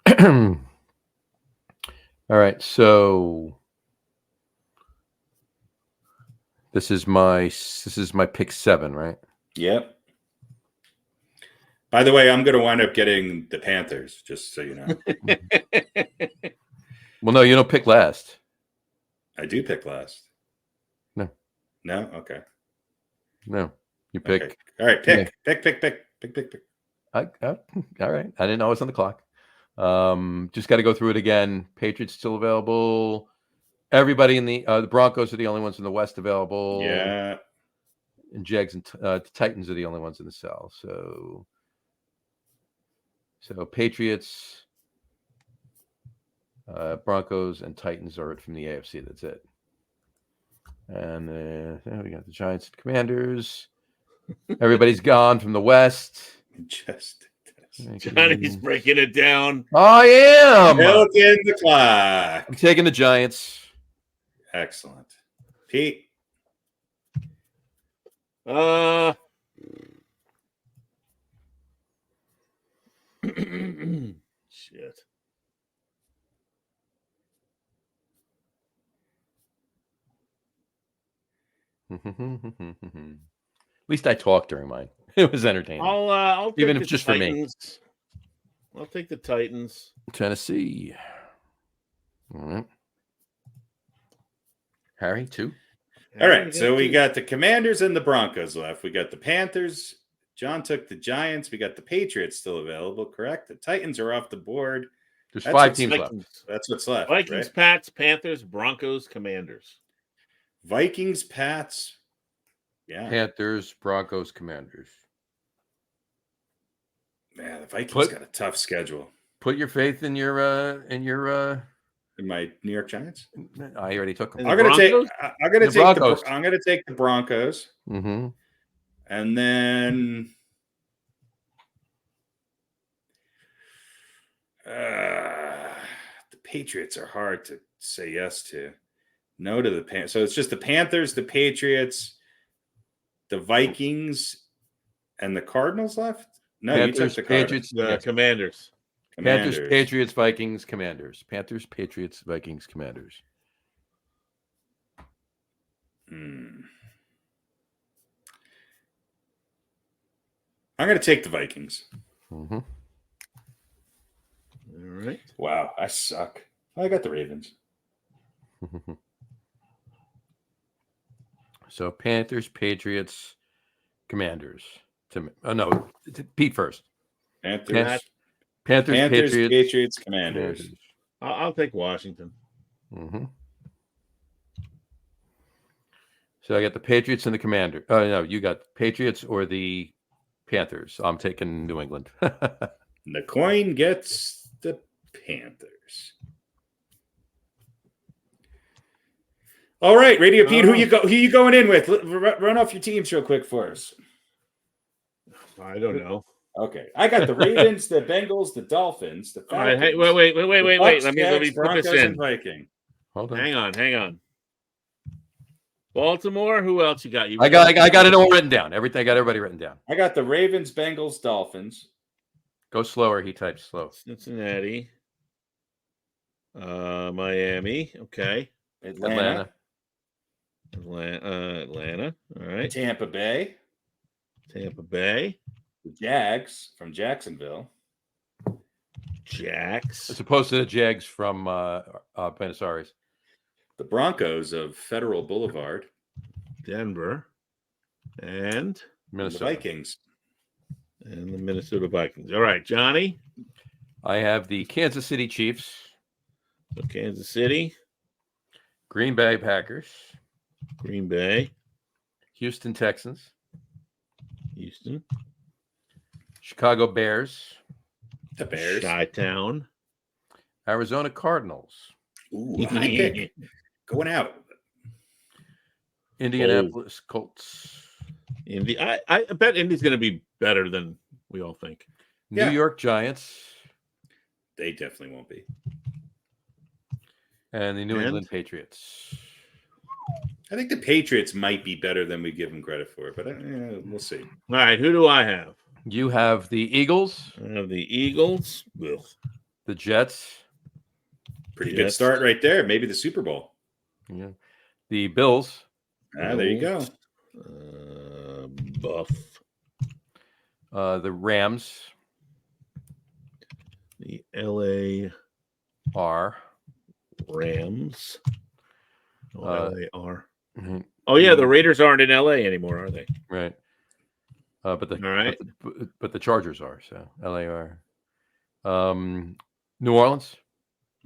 Speaker 1: All right, so this is my pick 7, right?
Speaker 2: Yep. By the way, I'm going to wind up getting the Panthers, just so you know.
Speaker 1: Well, no, you don't pick last.
Speaker 2: I do pick last.
Speaker 1: No.
Speaker 2: No? Okay.
Speaker 1: No, you pick.
Speaker 2: Okay. All right, pick.
Speaker 1: All right, I didn't know I was on the clock. Just got to go through it again. Patriots still available. Everybody in the Broncos are the only ones in the West available.
Speaker 2: Yeah.
Speaker 1: And Jags and Titans are the only ones in the South. So Patriots, Broncos, and Titans are from the AFC. That's it. And we got the Giants and Commanders. Everybody's gone from the West.
Speaker 2: Just
Speaker 3: Johnny's breaking it down.
Speaker 1: I am.
Speaker 2: milking the clock.
Speaker 1: I'm taking the Giants.
Speaker 2: Excellent. Pete.
Speaker 3: Shit.
Speaker 1: At least I talked during mine. It was entertaining.
Speaker 3: I'll
Speaker 1: Even
Speaker 3: take
Speaker 1: if
Speaker 3: the
Speaker 1: just for me.
Speaker 3: Titans. I'll take the Titans.
Speaker 1: Tennessee. All right. Harry, 2.
Speaker 2: All right. So we got the Commanders and the Broncos left. We got the Panthers. John took the Giants. We got the Patriots still available, correct? The Titans are off the board.
Speaker 1: There's
Speaker 2: That's
Speaker 1: 5
Speaker 2: what's
Speaker 1: teams
Speaker 3: Vikings.
Speaker 1: left.
Speaker 2: That's what's left.
Speaker 3: Vikings,
Speaker 2: right?
Speaker 3: Pats, Panthers, Broncos, Commanders.
Speaker 2: Vikings, Pats. Yeah.
Speaker 1: Panthers, Broncos, Commanders.
Speaker 2: Man, the Vikings got a tough schedule.
Speaker 1: Put your faith in your
Speaker 2: In my New York Giants.
Speaker 1: I already took them.
Speaker 2: I'm gonna take the Broncos.
Speaker 1: Mm-hmm.
Speaker 2: And then the Patriots are hard to say yes to. No to the Panthers. So it's just the Panthers, the Patriots, the Vikings, and the Cardinals left? No,
Speaker 1: Panthers,
Speaker 2: you took the
Speaker 1: Patriots,
Speaker 3: Commanders.
Speaker 1: Panthers, Patriots, Vikings, Commanders. Panthers, Patriots, Vikings, Commanders.
Speaker 2: I'm going to take the Vikings.
Speaker 1: Mm-hmm.
Speaker 3: All right.
Speaker 2: Wow, I suck. I got the Ravens.
Speaker 1: So Panthers, Patriots, Commanders. Pete first.
Speaker 2: Panthers,
Speaker 1: Patriots,
Speaker 2: Commanders.
Speaker 3: I'll take Washington.
Speaker 1: Mm-hmm. So I got the Patriots and the Commander. Oh no, you got Patriots or the Panthers. I'm taking New England.
Speaker 2: The coin gets the Panthers. All right, Radio Pete, who you going in with? Run off your teams real quick for us.
Speaker 3: I don't know.
Speaker 2: Okay, I got the Ravens, the Bengals, the Dolphins, the Falcons.
Speaker 3: All right, hey, wait.
Speaker 2: Bucks,
Speaker 3: Let
Speaker 2: Jets,
Speaker 3: me put
Speaker 2: Broncos,
Speaker 3: this in.
Speaker 2: and Viking.
Speaker 1: Hold on.
Speaker 3: Hang on. Baltimore. Who else you got?
Speaker 1: I got it all written down. Everything. I got everybody written down.
Speaker 2: I got the Ravens, Bengals, Dolphins.
Speaker 1: Go slower. He types slow.
Speaker 3: Cincinnati. Miami. Okay.
Speaker 2: Atlanta.
Speaker 3: Atlanta. All right.
Speaker 2: Tampa Bay.
Speaker 3: The
Speaker 2: Jags from Jacksonville.
Speaker 3: Jags.
Speaker 1: As opposed to the Jags from Buenos Aires.
Speaker 2: The Broncos of Federal Boulevard.
Speaker 3: Denver. And
Speaker 1: Minnesota.
Speaker 2: The Vikings.
Speaker 3: And the Minnesota Vikings. All right, Johnny.
Speaker 1: I have the Kansas City Chiefs.
Speaker 3: So Kansas City.
Speaker 1: Green Bay Packers.
Speaker 3: Green Bay.
Speaker 1: Houston Texans.
Speaker 3: Houston.
Speaker 1: Chicago Bears.
Speaker 2: The Bears.
Speaker 3: Chi-Town.
Speaker 1: Arizona Cardinals.
Speaker 2: Ooh, high pick. Going out.
Speaker 1: Indianapolis Colts.
Speaker 3: Indy. I bet Indy's going to be better than we all think.
Speaker 1: New York Giants.
Speaker 2: They definitely won't be.
Speaker 1: And the New England Patriots.
Speaker 2: I think the Patriots might be better than we give them credit for, but we'll see.
Speaker 3: All right, who do I have?
Speaker 1: You have the Eagles.
Speaker 3: I have the Eagles. Ugh.
Speaker 1: The Jets.
Speaker 2: Pretty good start right there. Maybe the Super Bowl.
Speaker 1: Yeah. The Bills.
Speaker 2: There you go.
Speaker 3: Buff.
Speaker 1: The Rams.
Speaker 3: The LA Rams. LAR.
Speaker 1: Mm-hmm.
Speaker 3: Oh yeah, the Raiders aren't in LA anymore, are they?
Speaker 1: Right. But the
Speaker 3: all right.
Speaker 1: But the Chargers are, so LAR. New Orleans.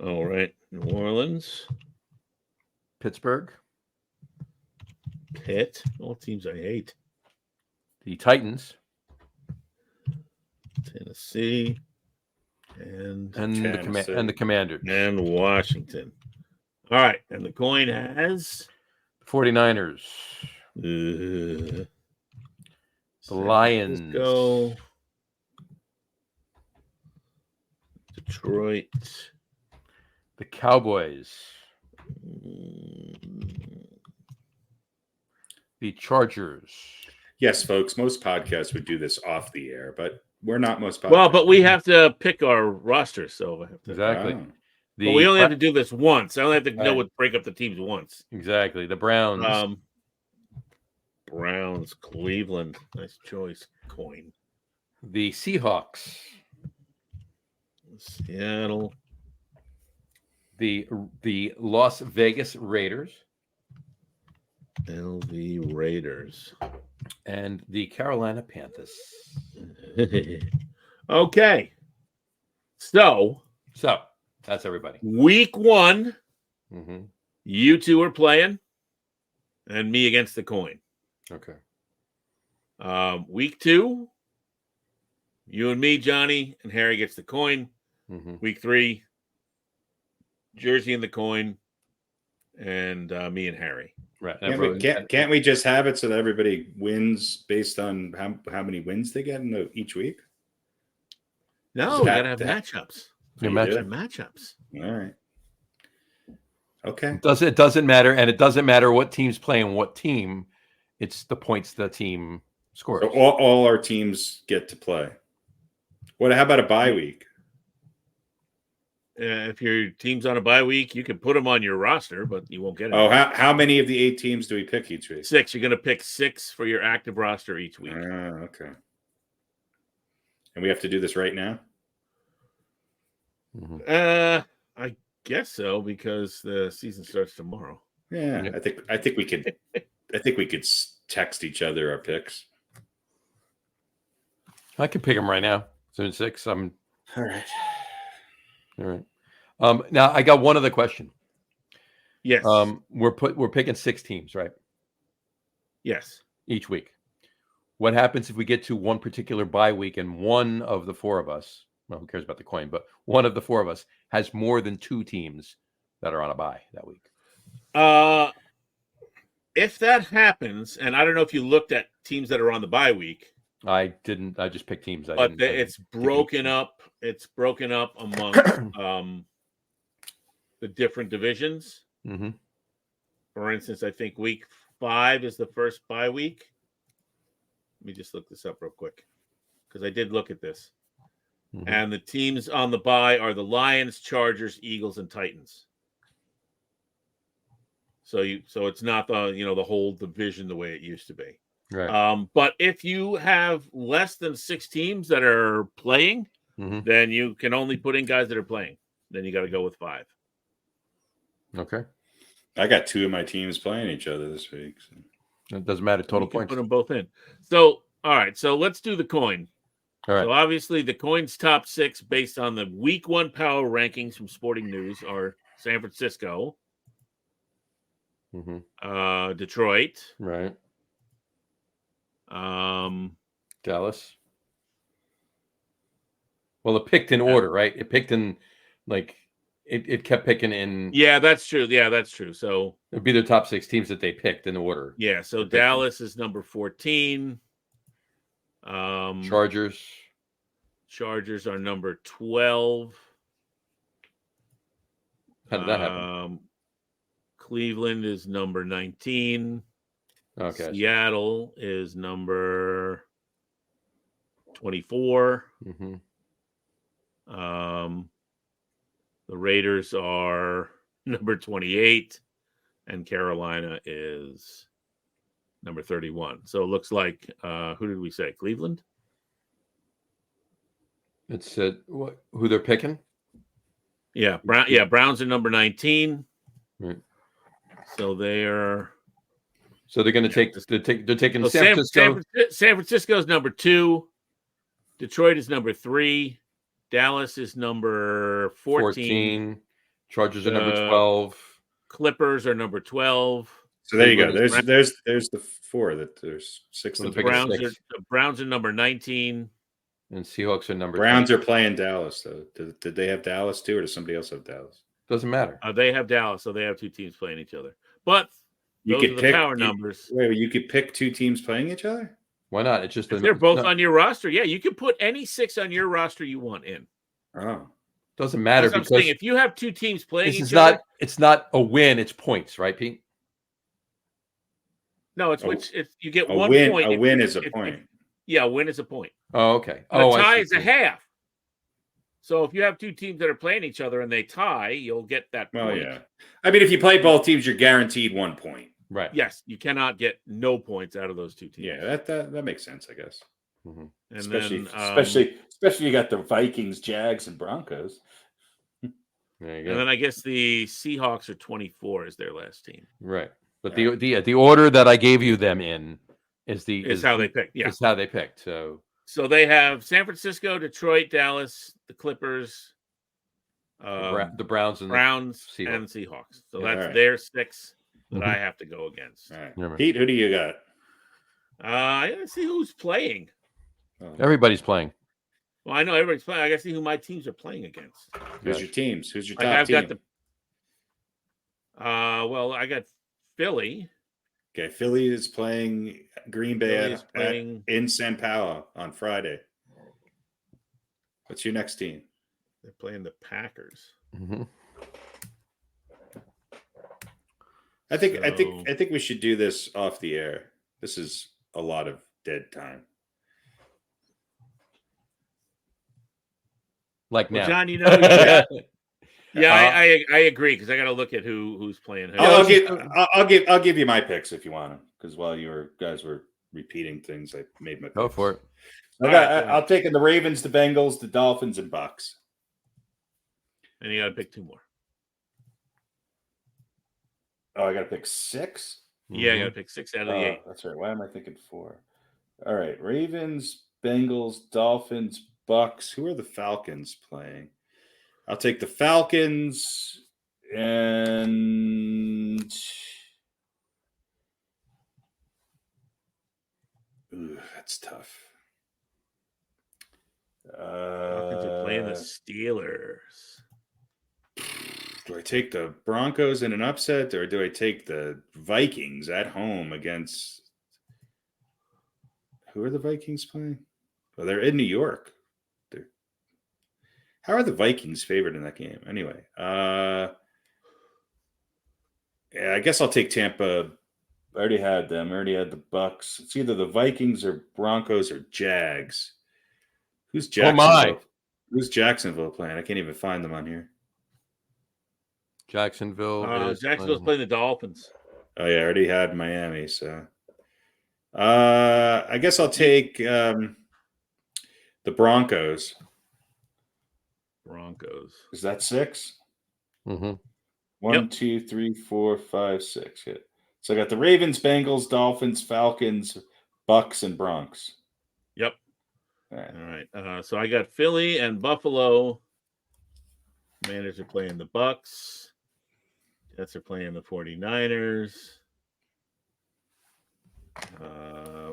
Speaker 3: All right. New Orleans.
Speaker 1: Pittsburgh.
Speaker 3: Pitt. All teams I hate.
Speaker 1: The Titans.
Speaker 3: Tennessee. And
Speaker 1: the Commanders.
Speaker 3: And Washington. All right. And the coin has
Speaker 1: 49ers. The Lions.
Speaker 3: Francisco, Detroit.
Speaker 1: The Cowboys. The Chargers.
Speaker 2: Yes, folks. Most podcasts would do this off the air, but we're not most podcasts.
Speaker 3: Well, but we have to pick our roster, so I have to,
Speaker 1: Exactly.
Speaker 2: Wow.
Speaker 3: but we only have to do this once. I only have to know
Speaker 1: Right.
Speaker 3: what break up the teams once.
Speaker 1: Exactly. The Browns.
Speaker 3: Browns, Cleveland. Nice choice. Coin.
Speaker 1: The Seahawks.
Speaker 3: Seattle.
Speaker 1: The Las Vegas Raiders.
Speaker 3: LV Raiders.
Speaker 1: And the Carolina Panthers.
Speaker 3: Okay. So
Speaker 1: that's everybody.
Speaker 3: week 1,
Speaker 1: Mm-hmm.
Speaker 3: you two are playing, and me against the coin.
Speaker 1: Okay.
Speaker 3: Week 2, you and me, Johnny, and Harry gets the coin.
Speaker 1: Mm-hmm.
Speaker 3: Week 3, Jersey and the coin, and me and Harry.
Speaker 1: Right.
Speaker 2: Can't we just have it so that everybody wins based on how many wins they get in each week?
Speaker 3: No, we gotta have matchups.
Speaker 1: Your
Speaker 3: Matchups.
Speaker 2: All right. Okay.
Speaker 1: It doesn't matter, and it doesn't matter what team's playing what team. It's the points the team scores.
Speaker 2: So all our teams get to play. How about a bye week?
Speaker 3: If your team's on a bye week, you can put them on your roster, but you won't get it.
Speaker 2: Oh, how many of the 8 teams do we pick each week?
Speaker 3: 6. You're going to pick 6 for your active roster each week.
Speaker 2: Okay. And we have to do this right now?
Speaker 1: Mm-hmm.
Speaker 3: I guess so, because the season starts tomorrow.
Speaker 2: Yeah, I think we could. I think we could text each other our picks.
Speaker 1: I could pick them right now. 7-6.
Speaker 2: All right.
Speaker 1: All right. Now I got one other question.
Speaker 3: Yes.
Speaker 1: We're picking 6 teams, right?
Speaker 3: Yes.
Speaker 1: Each week. What happens if we get to one particular bye week and one of the 4 of us, well, who cares about the coin, but one of the 4 of us has more than 2 teams that are on a bye that week?
Speaker 3: If that happens, and I don't know if you looked at teams that are on the bye week.
Speaker 1: I didn't. I just picked teams.
Speaker 3: It's broken up. It's broken up among the different divisions.
Speaker 1: Mm-hmm.
Speaker 3: For instance, I think week 5 is the first bye week. Let me just look this up real quick, because I did look at this. Mm-hmm. And the teams on the bye are the Lions, Chargers, Eagles, and Titans. So it's not the whole division the way it used to be.
Speaker 1: Right.
Speaker 3: But if you have less than 6 teams that are playing,
Speaker 1: mm-hmm.
Speaker 3: then you can only put in guys that are playing. Then you got to go with 5.
Speaker 1: Okay.
Speaker 2: I got 2 of my teams playing each other this week. So.
Speaker 1: It doesn't matter. Total points.
Speaker 3: Put them both in. So, all right. So let's do the coin.
Speaker 1: All right.
Speaker 3: So obviously the coin's top 6 based on the week 1 power rankings from Sporting News are San Francisco,
Speaker 1: mm-hmm.
Speaker 3: Detroit,
Speaker 1: right, Dallas. Well, it picked in order, right? It picked in it kept picking in.
Speaker 3: Yeah, that's true. Yeah, that's true. So
Speaker 1: it'd be the top 6 teams that they picked in order.
Speaker 3: Yeah. So Dallas is number 14.
Speaker 1: Chargers
Speaker 3: are number 12.
Speaker 1: How did that happen?
Speaker 3: Cleveland is number 19.
Speaker 1: Okay.
Speaker 3: Seattle is number 24.
Speaker 1: Mm-hmm.
Speaker 3: The Raiders are number 28, and Carolina is number 31. So it looks like who did we say? Cleveland?
Speaker 1: It said who they're picking?
Speaker 3: Yeah, Browns are number 19.
Speaker 1: Right.
Speaker 3: So they're
Speaker 1: going to take they're taking
Speaker 3: so
Speaker 1: San Francisco.
Speaker 3: San Francisco is number 2. Detroit is number 3. Dallas is number 14.
Speaker 1: Chargers are number 12.
Speaker 3: Clippers are number 12.
Speaker 2: So there you go. There's the 4 that there's 6 of
Speaker 3: the Browns are number 19.
Speaker 1: And Seahawks are number
Speaker 2: Browns
Speaker 1: 20.
Speaker 2: are playing Dallas, though. Did they have Dallas too, or does somebody else have Dallas?
Speaker 1: Doesn't matter.
Speaker 3: They have Dallas, so they have 2 teams playing each other. But
Speaker 2: you
Speaker 3: those
Speaker 2: could
Speaker 3: are the
Speaker 2: pick
Speaker 3: power numbers.
Speaker 2: Wait, you could pick 2 teams playing each other?
Speaker 1: Why not? It's just
Speaker 3: if they're both on your roster. Yeah, you can put any 6 on your roster you want in.
Speaker 2: Oh,
Speaker 1: doesn't matter
Speaker 3: That's what
Speaker 1: because
Speaker 3: I'm saying. If you have 2 teams playing
Speaker 1: this
Speaker 3: each
Speaker 1: is
Speaker 3: other,
Speaker 1: not. It's not a win. It's points, right, Pete?
Speaker 3: no, it's which it's you get
Speaker 2: a
Speaker 3: 1
Speaker 2: win.
Speaker 3: point.
Speaker 2: A win is a point.
Speaker 3: Yeah, a win is a point.
Speaker 1: Oh, okay.
Speaker 3: And a
Speaker 1: I
Speaker 3: tie
Speaker 1: see.
Speaker 3: is a half. So if you have 2 teams that are playing each other and they tie, you'll get that point.
Speaker 2: Well, yeah. I mean, if you play both teams, you're guaranteed 1 point.
Speaker 1: Right.
Speaker 3: Yes, you cannot get no points out of those 2 teams.
Speaker 2: Yeah, that makes sense, I guess.
Speaker 1: Mm-hmm.
Speaker 3: And
Speaker 2: especially you got the Vikings, Jags, and Broncos.
Speaker 1: There you go.
Speaker 3: And then I guess the Seahawks are 24 is their last team.
Speaker 1: Right. But the order that I gave you them in is
Speaker 3: how they picked. Yeah.
Speaker 1: Is how they picked.
Speaker 3: So they have San Francisco, Detroit, Dallas, the Clippers,
Speaker 1: the Browns and
Speaker 3: Seahawks. And Seahawks. So that's their 6 that I have to go against.
Speaker 2: All right. Pete, who do you got?
Speaker 3: I gotta see who's playing.
Speaker 1: Everybody's playing.
Speaker 3: Well, I know everybody's playing. I gotta see who my teams are playing against.
Speaker 2: Who's your teams? Who's your top
Speaker 3: I've
Speaker 2: team?
Speaker 3: got well, I got Philly.
Speaker 2: Okay, Philly is playing Green Bay in San Paulo on Friday. What's your next team?
Speaker 3: They're playing the Packers.
Speaker 1: Mm-hmm.
Speaker 2: I think we should do this off the air. This is a lot of dead time.
Speaker 1: Like now,
Speaker 3: John, you know, I agree because I got to look at who's playing who.
Speaker 2: I'll give you my picks if you want them, because while you guys were repeating things, I made my picks.
Speaker 1: Go for it.
Speaker 2: I'll take in the Ravens, the Bengals, the Dolphins, and Bucks.
Speaker 3: And you got to pick 2 more.
Speaker 2: Oh, I got to pick 6?
Speaker 3: Yeah, I got to pick 6 out of the 8.
Speaker 2: That's right. Why am I thinking 4? All right. Ravens, Bengals, Dolphins, Bucks. Who are the Falcons playing? I'll take the Falcons and that's tough.
Speaker 3: Falcons are playing the Steelers.
Speaker 2: Do I take the Broncos in an upset, or do I take the Vikings at home against? Who are the Vikings playing? Well, they're in New York. How are the Vikings favored in that game? Anyway, yeah, I guess I'll take Tampa. I already had them. I already had the Bucks. It's either the Vikings or Broncos or Jags. Who's Jacksonville?
Speaker 1: Oh my!
Speaker 2: Who's Jacksonville playing? I can't even find them on here.
Speaker 1: Jacksonville's
Speaker 3: playing the Dolphins.
Speaker 2: Oh yeah, I already had Miami. So, I guess I'll take the Broncos. Is that 6?
Speaker 1: Mm-hmm.
Speaker 2: 1, 2, 3, 4, 5, 6. Yeah. So I got the Ravens, Bengals, Dolphins, Falcons, Bucks, and Bronx.
Speaker 3: Yep.
Speaker 2: All
Speaker 3: right. So I got Philly and Buffalo. Commanders are playing the Bucks. Jets are playing the 49ers.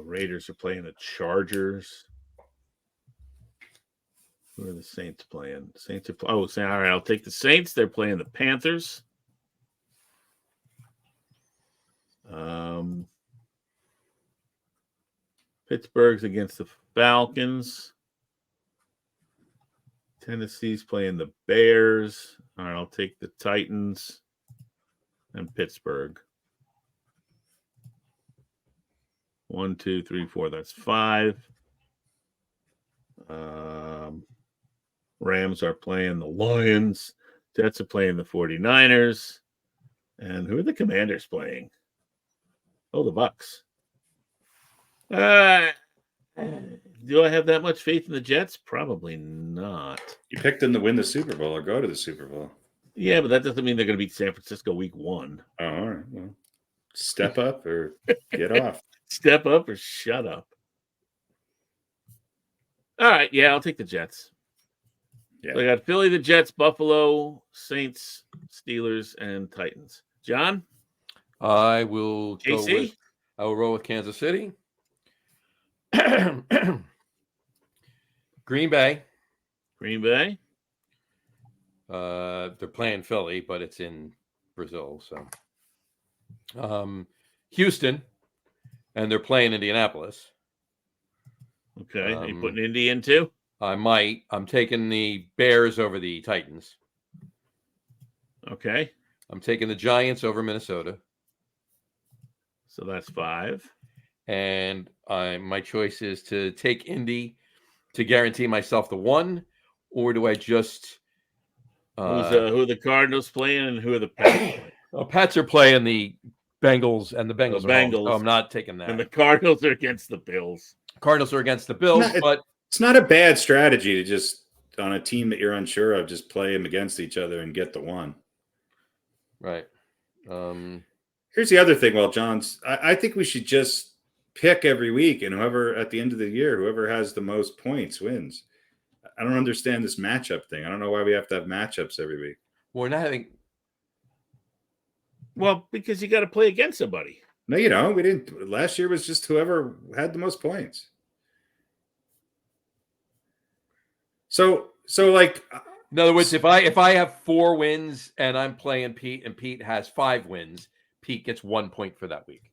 Speaker 3: Raiders are playing the Chargers. Who are the Saints playing? Saints are all right. I'll take the Saints. They're playing the Panthers. Pittsburgh's against the Falcons. Tennessee's playing the Bears. All right, I'll take the Titans and Pittsburgh. 1, 2, 3, 4. That's 5. Rams are playing the Lions. Jets are playing the 49ers. And who are the Commanders playing? Oh, the Bucks. Do I have that much faith in the Jets? Probably not.
Speaker 2: You picked them to win the Super Bowl or go to the Super Bowl.
Speaker 3: Yeah, but that doesn't mean they're going to beat San Francisco week 1.
Speaker 2: Oh, all right. Well, step up or get off.
Speaker 3: Step up or shut up. All right. Yeah, I'll take the Jets. Yeah. So I got Philly, the Jets, Buffalo, Saints, Steelers, and Titans. John?
Speaker 1: I will roll with Kansas City. Green Bay. They're playing Philly, but it's in Brazil. So, Houston, and they're playing Indianapolis.
Speaker 3: Okay. Are you putting Indy in too?
Speaker 1: I might. I'm taking the Bears over the Titans.
Speaker 3: Okay.
Speaker 1: I'm taking the Giants over Minnesota.
Speaker 3: So that's 5.
Speaker 1: And my choice is to take Indy to guarantee myself the 1, or do I just...
Speaker 3: who are the Cardinals playing and who are the Pats playing?
Speaker 1: Well, Pats are playing the Bengals, and the Bengals
Speaker 3: The
Speaker 1: are home,
Speaker 3: Bengals.
Speaker 1: so I'm not taking that.
Speaker 3: And the Cardinals are against the Bills.
Speaker 1: Cardinals are against the Bills, but
Speaker 2: it's not a bad strategy to just, on a team that you're unsure of, just play them against each other and get the 1.
Speaker 1: Right.
Speaker 2: Here's the other thing. Well, I think we should just pick every week, and whoever at the end of the year, whoever has the most points wins. I don't understand this matchup thing. I don't know why we have to have matchups every week.
Speaker 1: We're not having.
Speaker 3: Well, because you got to play against somebody.
Speaker 2: No, you don't. We didn't. Last year was just whoever had the most points. So like,
Speaker 1: in other words, if I have 4 wins and I'm playing Pete, and Pete has 5 wins, Pete gets 1 point for that week.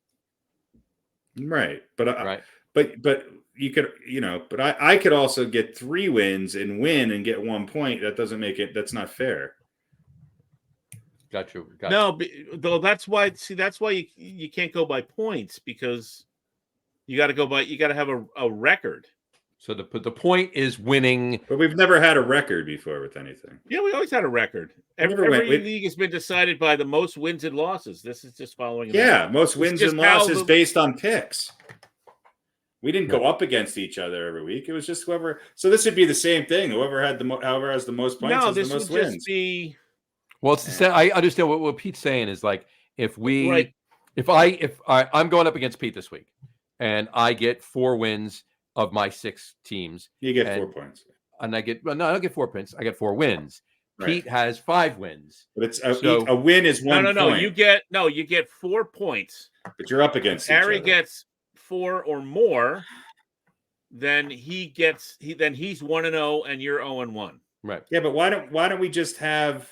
Speaker 2: Right, but
Speaker 1: right,
Speaker 2: but you could, but I could also get 3 wins and win and get 1 point. That doesn't make it. That's not fair.
Speaker 1: Got you.
Speaker 3: No, though that's why. See, that's why you can't go by points, because you got to have a record.
Speaker 1: So the point is winning.
Speaker 2: But we've never had a record before with anything.
Speaker 3: Yeah, we always had a record. Every league has been decided by the most wins and losses. This is just following.
Speaker 2: Most wins and losses based on picks. We didn't go up against each other every week. It was just whoever. So this would be the same thing. Whoever has the most points has the most wins.
Speaker 3: Just be.
Speaker 1: Well, it's the same. I understand what Pete's saying is like, if I'm going up against Pete this week, and I get 4 wins of my 6 teams,
Speaker 2: you get 4 points,
Speaker 1: and I don't get 4 points. I get 4 wins. Right. Pete has 5 wins,
Speaker 2: but it's a win is 1 point.
Speaker 3: No. You get 4 points,
Speaker 2: but you're up against
Speaker 3: Harry gets 4 or more. Then he's 1-0, and you're 0-1.
Speaker 1: Right.
Speaker 2: Yeah, but why don't we just have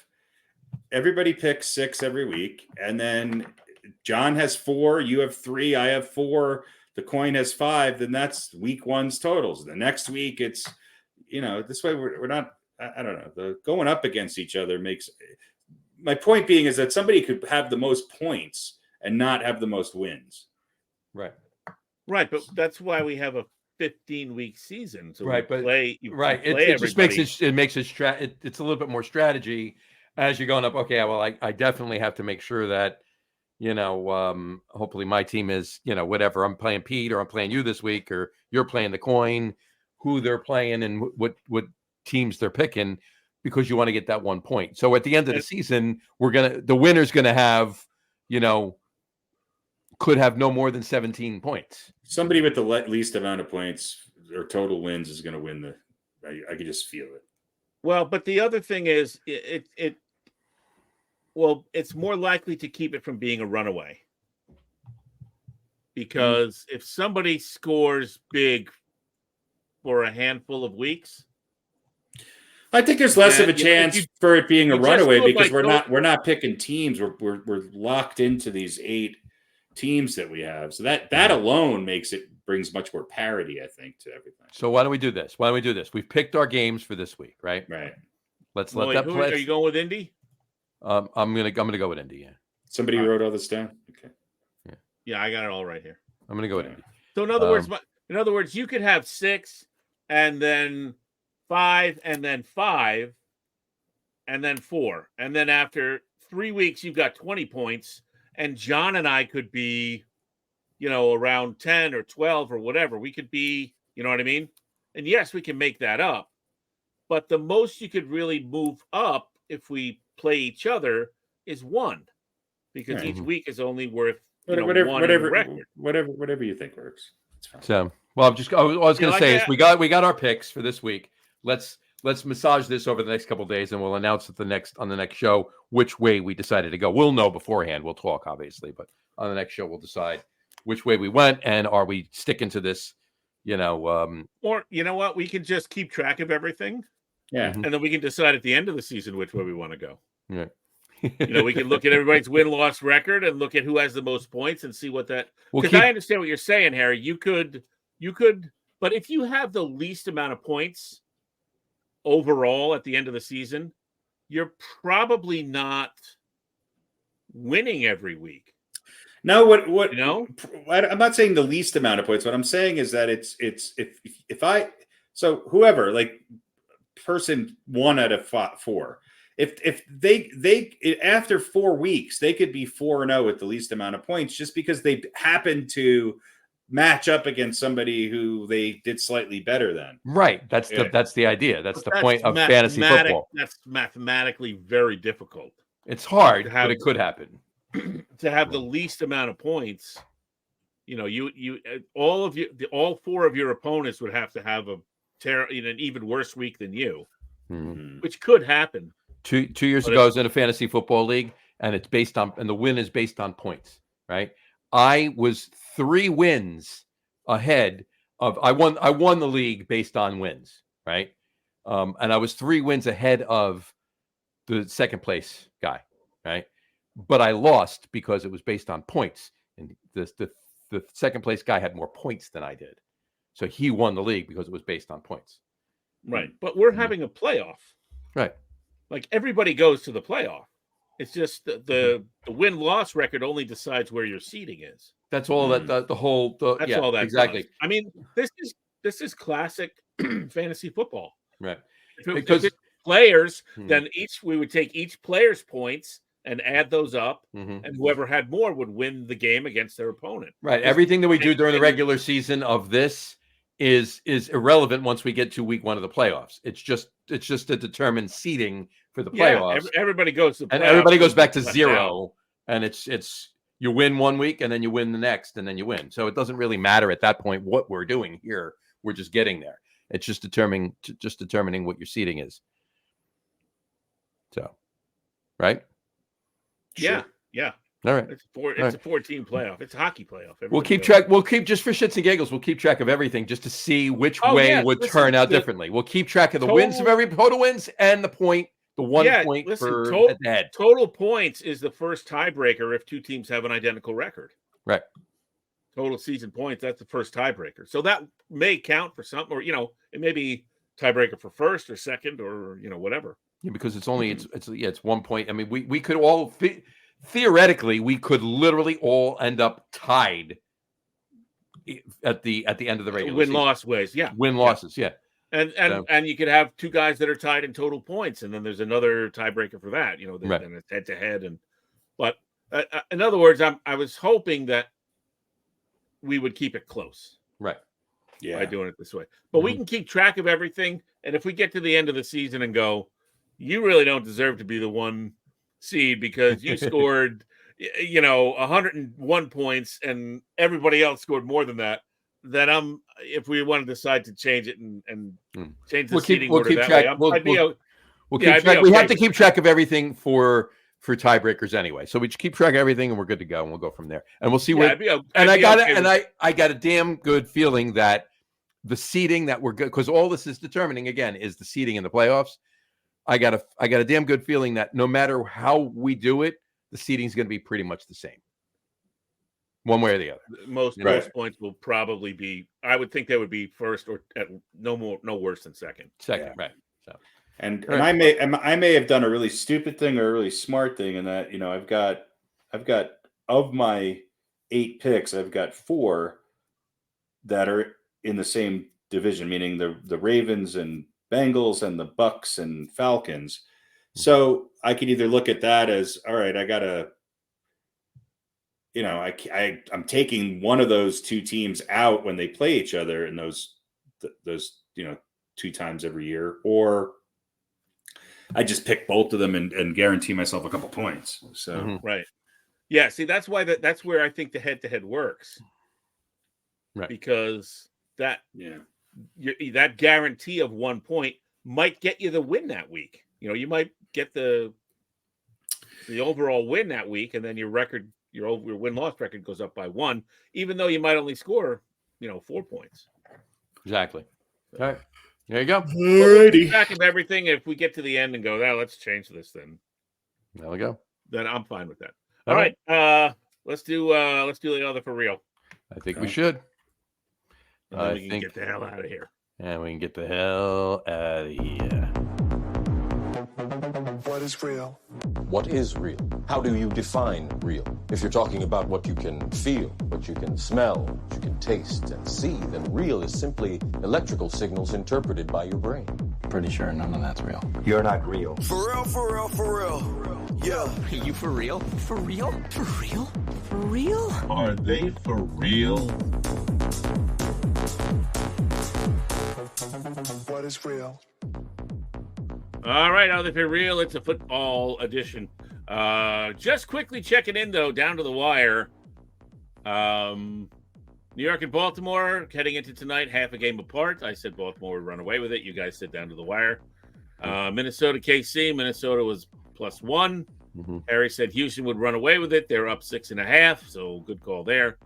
Speaker 2: everybody pick 6 every week, and then John has 4, you have 3, I have 4, the coin has 5, then that's week 1's totals. The next week it's, this way we're not, I don't know, the going up against each other makes, my point being is that somebody could have the most points and not have the most wins.
Speaker 1: Right.
Speaker 3: Right, but that's why we have a 15-week season. So
Speaker 1: right, but
Speaker 3: play,
Speaker 1: it just makes it's a little bit more strategy as you're going up. Okay, well, I definitely have to make sure that, hopefully my team is, whatever, I'm playing Pete or I'm playing you this week, or you're playing the coin, who they're playing and what teams they're picking, because you want to get that 1 point. So at the end of the season, the winner's going to have, could have no more than 17 points. Somebody
Speaker 2: with the least amount of points or total wins is going to win I can just feel it.
Speaker 3: Well, but the other thing is it's more likely to keep it from being a runaway, because if somebody scores big for a handful of weeks,
Speaker 2: I think there's less of a chance for it being a runaway, because we're not picking teams. We're locked into these 8 teams that we have. So that alone brings much more parity, I think, to everything.
Speaker 1: So why don't we do this? We've picked our games for this week, right?
Speaker 2: Right.
Speaker 1: Let's let that play.
Speaker 3: Are you going with Indy?
Speaker 1: I'm gonna go with Indy. Yeah.
Speaker 2: Somebody wrote all this down. Okay.
Speaker 3: Yeah, I got it all right here.
Speaker 1: I'm gonna go with Indy.
Speaker 3: So in other words, you could have 6, and then 5, and then 5, and then 4, and then after 3 weeks, you've got 20 points, and John and I could be, around 10 or 12 or whatever. We could be, you know what I mean? And yes, we can make that up, but the most you could really move up if we play each other is 1, because each week is only worth
Speaker 2: whatever you think works. It's fine.
Speaker 1: So, well, I was going to say is we got our picks for this week. Let's massage this over the next couple of days, and we'll announce on the next show which way we decided to go. We'll know beforehand. We'll talk, obviously, but on the next show we'll decide which way we went, and are we sticking to this?
Speaker 3: Or you know what? We can just keep track of everything.
Speaker 2: Yeah,
Speaker 3: and then we can decide at the end of the season which way we want to go.
Speaker 1: Yeah.
Speaker 3: We can look at everybody's win-loss record and look at who has the most points and see what that. Because I understand what you're saying, Harry. You could But if you have the least amount of points overall at the end of the season, you're probably not winning every week.
Speaker 2: No, what
Speaker 3: you know?
Speaker 2: I'm not saying the least amount of points. What I'm saying is that it's if I so whoever like person 1 out of 4, if they after 4 weeks they could be 4-0 with the least amount of points just because they happen to match up against somebody who they did slightly better than.
Speaker 1: Right. That's the idea. That's the point of fantasy football.
Speaker 3: That's mathematically very difficult.
Speaker 1: It's hard, but it could happen.
Speaker 3: To have the least amount of points, all 4 of your opponents would have to have an even worse week than you, which could happen.
Speaker 1: Two years ago, I was in a fantasy football league, and the win is based on points, right? I was 3 wins ahead of I won the league based on wins, right? And I was 3 wins ahead of the second place guy, right? But I lost because it was based on points, and the second place guy had more points than I did, so he won the league because it was based on points.
Speaker 3: Right, but we're having a playoff,
Speaker 1: right?
Speaker 3: Like everybody goes to the playoff. It's just the win-loss record only decides where your seeding is.
Speaker 1: That's all that that's all that exactly.
Speaker 3: Does. I mean, this is classic fantasy football,
Speaker 1: right?
Speaker 3: Because if it's players, then we would take each player's points and add those up, and whoever had more would win the game against their opponent.
Speaker 1: Right. Everything that we do during the regular season of this is irrelevant once we get to week 1 of the playoffs. It's just to determine seeding for the playoffs.
Speaker 3: Yeah, everybody goes to the playoffs,
Speaker 1: and everybody goes back to 0, and it's you win 1 week and then you win the next and then you win. So it doesn't really matter at that point what we're doing here. We're just getting there. It's just determining what your seeding is. So, right?
Speaker 3: Yeah, yeah.
Speaker 1: All right.
Speaker 3: It's a 4-team playoff. It's a hockey playoff.
Speaker 1: We'll keep track. We'll keep just for shits and giggles. We'll keep track of everything just to see which way would turn out differently. We'll keep track of the wins of every total wins and the 1 point for head.
Speaker 3: Total points is the first tiebreaker if 2 teams have an identical record.
Speaker 1: Right.
Speaker 3: Total season points, that's the first tiebreaker. So that may count for something, or it may be tiebreaker for first or second or whatever.
Speaker 1: Yeah, because it's only it's 1 point. I mean, we could all theoretically we could literally all end up tied at the end of the regular
Speaker 3: win-loss ways. Yeah,
Speaker 1: win-losses. Yeah.
Speaker 3: And you could have 2 guys that are tied in total points, and then there's another tiebreaker for that. Then it's head-to-head. But in other words, I was hoping that we would keep it close,
Speaker 1: right?
Speaker 3: Yeah, by doing it this way. But we can keep track of everything, and if we get to the end of the season and go, you really don't deserve to be the 1 seed because you scored, 101 points, and everybody else scored more than that. Then if we want to decide to change it and change the seeding order that way,
Speaker 1: we have to keep track of everything for tiebreakers anyway. So we just keep track of everything and we're good to go, and we'll go from there. And we'll see where. I got a damn good feeling that the seeding that we're good, because all this is determining again is the seeding in the playoffs. I got a damn good feeling that no matter how we do it, the seeding is going to be pretty much the same, one way or the other.
Speaker 3: Most points will probably be. I would think they would be first or at no worse than second.
Speaker 1: Right? So,
Speaker 2: and I may have done a really stupid thing or a really smart thing in that I've got of my 8 picks, I've got 4 that are in the same division, meaning the Ravens and Bengals and the Bucks and Falcons. So I could either look at that as, all right, I gotta, I'm taking one of those 2 teams out when they play each other in those 2 times every year, or I just pick both of them and guarantee myself a couple points. So
Speaker 3: right, yeah. See, that's why that's where I think the head-to-head works,
Speaker 1: right? Because
Speaker 3: that that guarantee of 1 point might get you the win that week. You might get the overall win that week, and then your win-loss record goes up by 1, even though you might only score 4 points.
Speaker 1: Exactly. All right, there you go.
Speaker 2: Alrighty.
Speaker 3: Back of everything. If we get to the end and go, let's change this, then
Speaker 1: there we go.
Speaker 3: Then I'm fine with that. All right. Let's do the other for real.
Speaker 1: I think we should.
Speaker 3: And then we can get the hell out of here.
Speaker 1: And we can get the hell out of here.
Speaker 4: What is real?
Speaker 5: What is real? How do you define real? If you're talking about what you can feel, what you can smell, what you can taste and see, then real is simply electrical signals interpreted by your brain.
Speaker 6: Pretty sure none of that's real.
Speaker 4: You're not real.
Speaker 7: For real, for real, for real. Yeah.
Speaker 6: Are you for real? For real? For real? For real?
Speaker 8: Are they for real?
Speaker 4: What is real?
Speaker 3: All right, Are They For Real? It's a football edition. Just quickly checking in, though, down to the wire. New York and Baltimore heading into tonight, half a game apart. I said Baltimore would run away with it. You guys said down to the wire. Minnesota, KC. Minnesota was +1.
Speaker 1: Mm-hmm.
Speaker 3: Harry said Houston would run away with it. They're up 6.5, so good call there.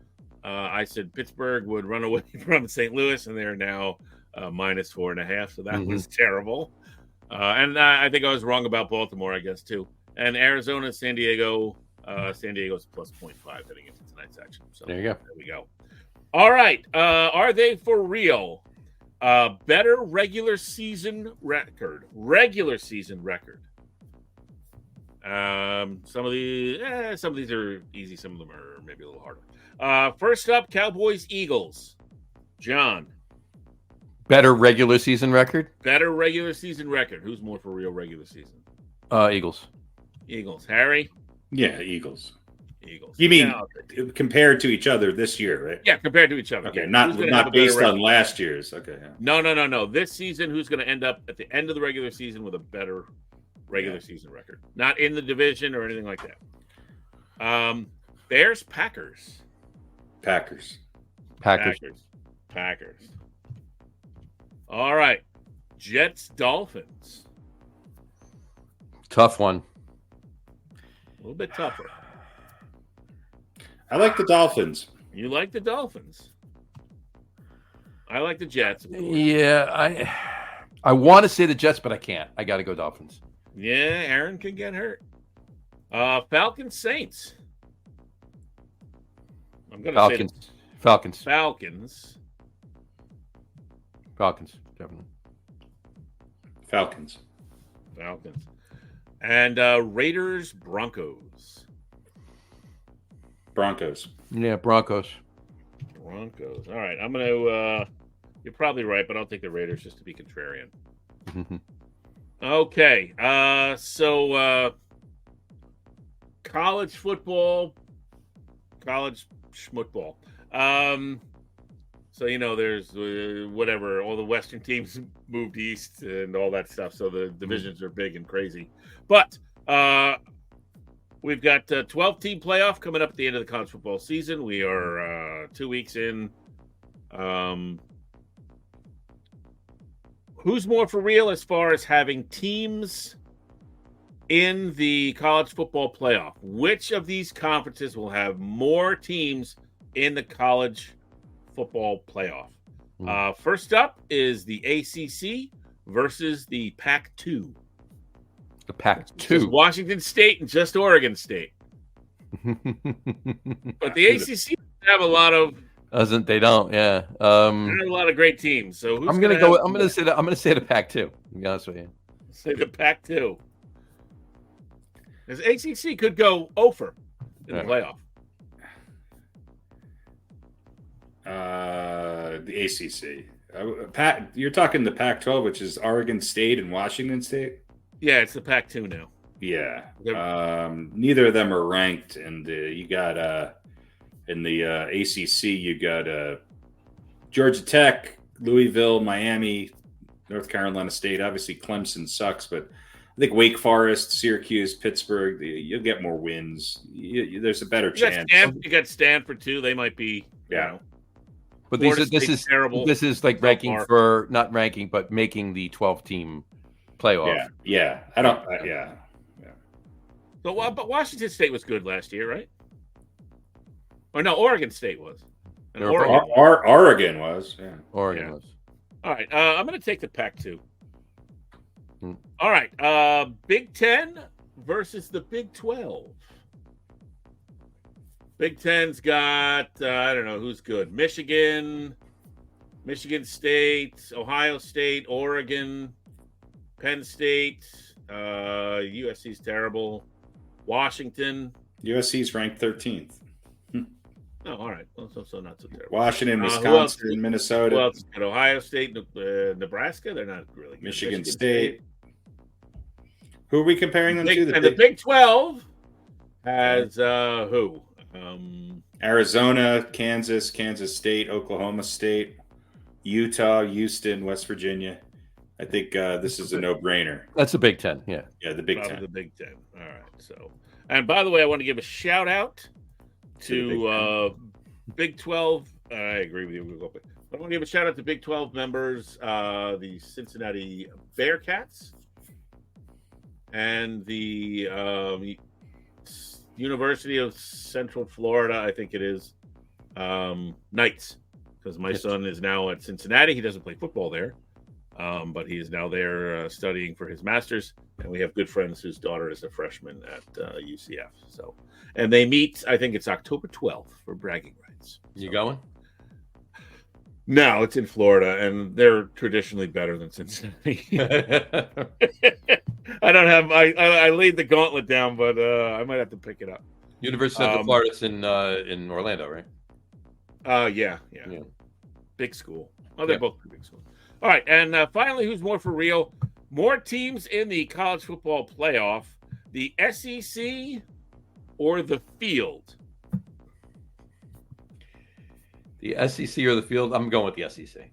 Speaker 3: I said Pittsburgh would run away from St. Louis, and they're now -4.5, so that was terrible. And I think I was wrong about Baltimore, I guess, too. And Arizona, San Diego. San Diego's +0.5 heading into tonight's action. So
Speaker 1: There you go.
Speaker 3: There we go. All right. Are they for real? Better regular season record. Regular season record. Some of these are easy. Some of them are maybe a little harder. First up, Cowboys, Eagles. John.
Speaker 1: Better regular season record?
Speaker 3: Better regular season record. Who's more for real regular season?
Speaker 1: Eagles.
Speaker 3: Eagles. Harry?
Speaker 2: Yeah, Eagles.
Speaker 3: Eagles.
Speaker 2: You mean
Speaker 3: Yeah.
Speaker 2: compared to each other this year, right?
Speaker 3: Yeah, compared to each other.
Speaker 2: Okay,
Speaker 3: Who's
Speaker 2: not
Speaker 3: gonna have a better
Speaker 2: based on
Speaker 3: record?
Speaker 2: last year's. Okay. Yeah.
Speaker 3: No. This season, who's going to end up at the end of the regular season with a better regular season record? Not in the division or anything like that. Bears, Packers.
Speaker 2: Packers.
Speaker 3: Packers. All right. Jets, Dolphins.
Speaker 1: Tough one.
Speaker 3: A little bit tougher.
Speaker 2: I like the Dolphins.
Speaker 3: You like the Dolphins. I like the Jets.
Speaker 1: Yeah, I want to say the Jets, but I can't. I got to go Dolphins.
Speaker 3: Yeah, Aaron can get hurt. Falcons, Saints. I'm going to say
Speaker 1: Falcons.
Speaker 3: Falcons,
Speaker 1: definitely.
Speaker 2: Falcons.
Speaker 3: And Raiders, Broncos.
Speaker 1: Yeah, Broncos.
Speaker 3: All right, I'm going to you're probably right, but I'll take the Raiders just to be contrarian. Okay. So college football, college schmootball. So, there's whatever, all the Western teams moved east and all that stuff. So the divisions are big and crazy. But we've got a 12-team playoff coming up at the end of the college football season. We are 2 weeks in. Who's more for real as far as having teams in the college football playoff? Which of these conferences will have more teams in the college football playoff? First up is the ACC versus the Pac-2.
Speaker 1: The Pac-2.
Speaker 3: Just Washington State and just Oregon State. But the ACC have a lot of
Speaker 1: They don't. Yeah.
Speaker 3: there are a lot of great teams. So who's
Speaker 1: I'm gonna go. I'm gonna say the Pac-2. To be honest with you.
Speaker 3: Say the Pac-2. Because ACC could go over in the playoff.
Speaker 2: The ACC. You're talking the Pac-12, which is Oregon State and Washington State.
Speaker 3: Yeah, it's the Pac-2 now.
Speaker 2: Yeah. Neither of them are ranked, and you got in the ACC, you got Georgia Tech, Louisville, Miami, North Carolina State. Obviously, Clemson sucks, but I think Wake Forest, Syracuse, Pittsburgh, you'll get more wins. There's a better chance.
Speaker 3: You got Stanford too. They might be.
Speaker 2: Yeah.
Speaker 1: But this is terrible. This is like ranking for not ranking, but making the 12-team playoff.
Speaker 2: Yeah. I don't. Yeah.
Speaker 3: But Washington State was good last year, right? Or no, Oregon State was. And
Speaker 2: Oregon was. Yeah.
Speaker 1: Oregon was.
Speaker 3: All right. I'm going to take the Pac-2. All right. Big Ten versus the Big 12. Big Ten's got, I don't know who's good. Michigan, Michigan State, Ohio State, Oregon, Penn State. USC's terrible. Washington.
Speaker 2: USC's ranked 13th.
Speaker 3: Oh, all right. Well, so not so terrible.
Speaker 2: Washington, Wisconsin, Minnesota.
Speaker 3: Well, Ohio State, Nebraska. They're not really good.
Speaker 2: Michigan State. Who are we comparing them to?
Speaker 3: The Big 12 has who?
Speaker 2: Arizona, Kansas, Kansas State, Oklahoma State, Utah, Houston, West Virginia. I think this is a no-brainer.
Speaker 1: That's the Big Ten, yeah.
Speaker 2: Yeah, the Big
Speaker 3: Probably
Speaker 2: Ten.
Speaker 3: the Big Ten. All right. So, and by the way, I want to give a shout out to Big 12. I agree with you. I want to give a shout out to Big 12 members, the Cincinnati Bearcats and the University of Central Florida, I think it is, Knights, because my son is now at Cincinnati. He doesn't play football there, but he is now there studying for his master's, and we have good friends whose daughter is a freshman at UCF. So, and they meet, I think it's October 12th for bragging rights.
Speaker 1: You going?
Speaker 3: No, it's in Florida, and they're traditionally better than Cincinnati. I laid the gauntlet down, but I might have to pick it up.
Speaker 1: University of Central Florida's in Orlando, right?
Speaker 3: Yeah. Big school. Oh, they're both big schools. All right, and finally, who's more for real? More teams in the college football playoff, the SEC or the field?
Speaker 1: The SEC or the field? I'm going with the SEC.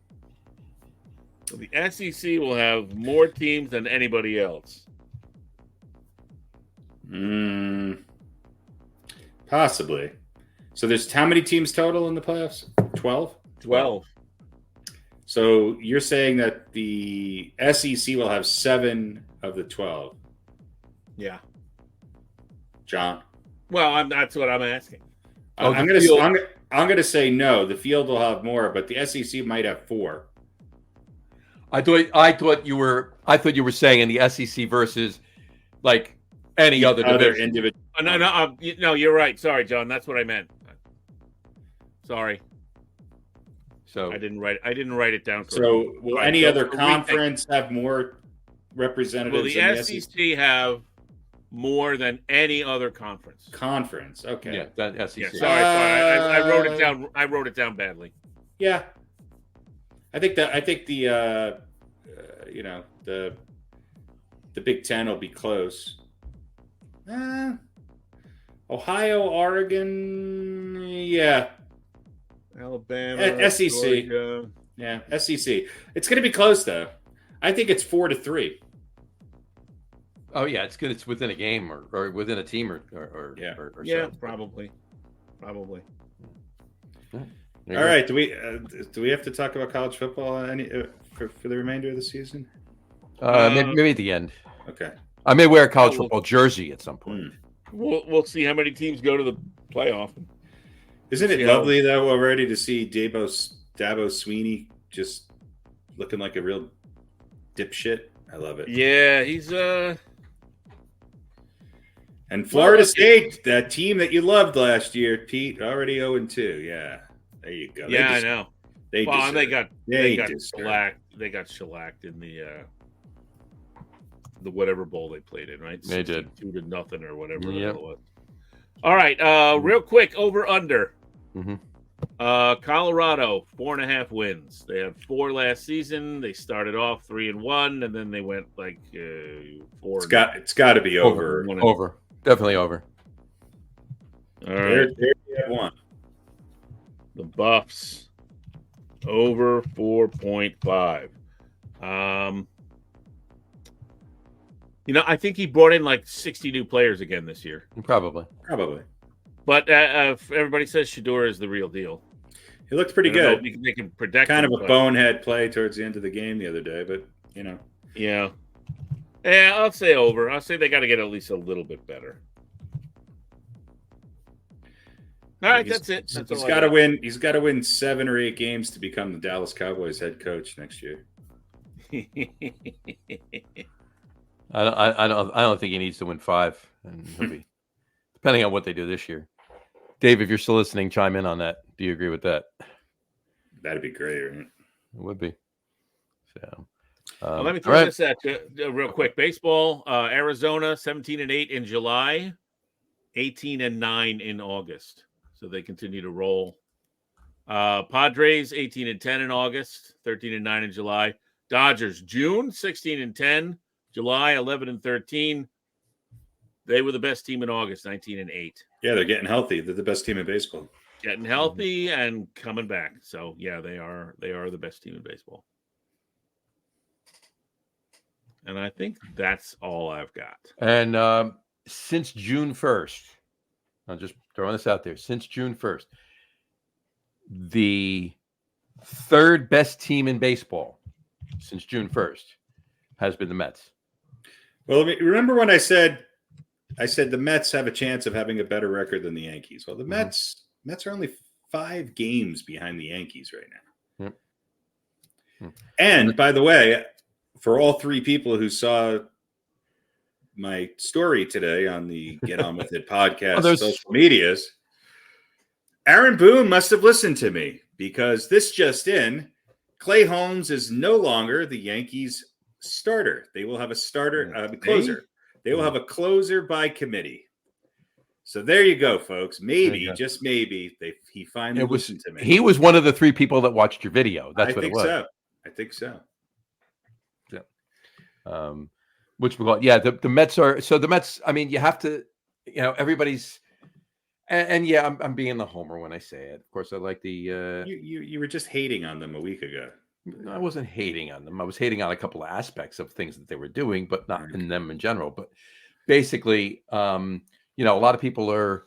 Speaker 3: So the SEC will have more teams than anybody else.
Speaker 2: Possibly. So there's how many teams total in the playoffs? 12?
Speaker 3: 12.
Speaker 2: So you're saying that the SEC will have 7 of the 12.
Speaker 3: Yeah.
Speaker 2: John?
Speaker 3: Well, that's what I'm asking.
Speaker 2: I'm going to say no. The field will have more, but the SEC might have 4.
Speaker 1: I thought you were saying in the SEC versus like any other division.
Speaker 2: Individual.
Speaker 3: No, you're right. Sorry, John. That's what I meant. Sorry.
Speaker 1: So
Speaker 3: I didn't write it down.
Speaker 2: So will any other conference have more representatives?
Speaker 3: Will the SEC have more than any other conference?
Speaker 2: Conference. Okay.
Speaker 1: Yeah, that SEC.
Speaker 3: Yeah, sorry. I wrote it down. I wrote it down badly.
Speaker 2: Yeah. I think the Big Ten will be close. Ohio, Oregon, yeah.
Speaker 3: Alabama,
Speaker 2: SEC.
Speaker 3: Georgia.
Speaker 2: Yeah, SEC. It's going to be close though. I think it's 4-3.
Speaker 1: Oh yeah, it's good. It's within a game or within a team or so.
Speaker 3: Probably.
Speaker 2: All right. Do we have to talk about college football for the remainder of the season?
Speaker 1: Maybe at the end.
Speaker 2: Okay.
Speaker 1: I may wear a college football jersey at some point.
Speaker 3: We'll see how many teams go to the playoff.
Speaker 2: Isn't it lovely though already to see Dabo Sweeney just looking like a real dipshit? I love it.
Speaker 3: Yeah, he's
Speaker 2: and Florida State, that team that you loved last year, Pete, already 0-2. Yeah, there you go.
Speaker 3: Yeah, I know.
Speaker 2: They got
Speaker 3: shellacked in the whatever bowl they played in, right?
Speaker 1: They did
Speaker 3: 2-0 or whatever it was. All right, real quick, over under.
Speaker 1: Mm-hmm.
Speaker 3: Colorado 4.5 wins. They had 4 last season. They started off 3-1, and then they went like 4.
Speaker 2: It's got to be over.
Speaker 1: Over. Definitely over.
Speaker 3: All right.
Speaker 2: There you have one.
Speaker 3: The Buffs over 4.5. I think he brought in like 60 new players again this year.
Speaker 1: Probably.
Speaker 3: But everybody says Shedeur is the real deal.
Speaker 2: He looked pretty good.
Speaker 3: They can protect
Speaker 2: kind
Speaker 3: him,
Speaker 2: of a bonehead play towards the end of the game the other day, but
Speaker 3: Yeah. Yeah, I'll say over. I'll say they got to get at least a little bit better. All right, that's it.
Speaker 2: He's got to win. He's got to win 7 or 8 games to become the Dallas Cowboys head coach next year.
Speaker 1: I don't think he needs to win 5, and he'll be, depending on what they do this year. Dave, if you're still listening, chime in on that. Do you agree with that?
Speaker 2: That'd be great, right?
Speaker 1: would be. So,
Speaker 3: Well, let me
Speaker 1: all
Speaker 3: throw
Speaker 1: right.
Speaker 3: this at you real quick. Baseball, Arizona 17-8 in July, 18-9 in August. So they continue to roll. Padres 18-10 in August, 13-9 in July. Dodgers June 16-10, July 11-13. They were the best team in August, 19-8.
Speaker 2: Yeah, they're getting healthy. They're the best team in baseball.
Speaker 3: Getting healthy and coming back. So yeah, they are the best team in baseball. And I think that's all I've got.
Speaker 1: And since June 1st, I'm just throwing this out there. Since June 1st, the third best team in baseball since June 1st has been the Mets.
Speaker 2: Well, remember when I said the Mets have a chance of having a better record than the Yankees? Well, the Mets are only 5 games behind the Yankees right now.
Speaker 1: Yep.
Speaker 2: And by the way, for all 3 people who saw my story today on the Get On With It podcast social medias, Aaron Boone must have listened to me, because this just in, Clay Holmes is no longer the Yankees starter. They will have a starter, closer. They will have a closer by committee. So there you go, folks. Maybe, just maybe, he finally listened to me.
Speaker 1: He was one of the 3 people that watched your video. That's what it was.
Speaker 2: I think so.
Speaker 1: Yeah. Which we call, the Mets are, so the Mets, I mean, you have to, everybody's, and yeah, I'm being the homer when I say it. Of course, I like the.
Speaker 2: You were just hating on them a week ago.
Speaker 1: I wasn't hating on them. I was hating on a couple of aspects of things that they were doing, but not in them in general. But basically, a lot of people are,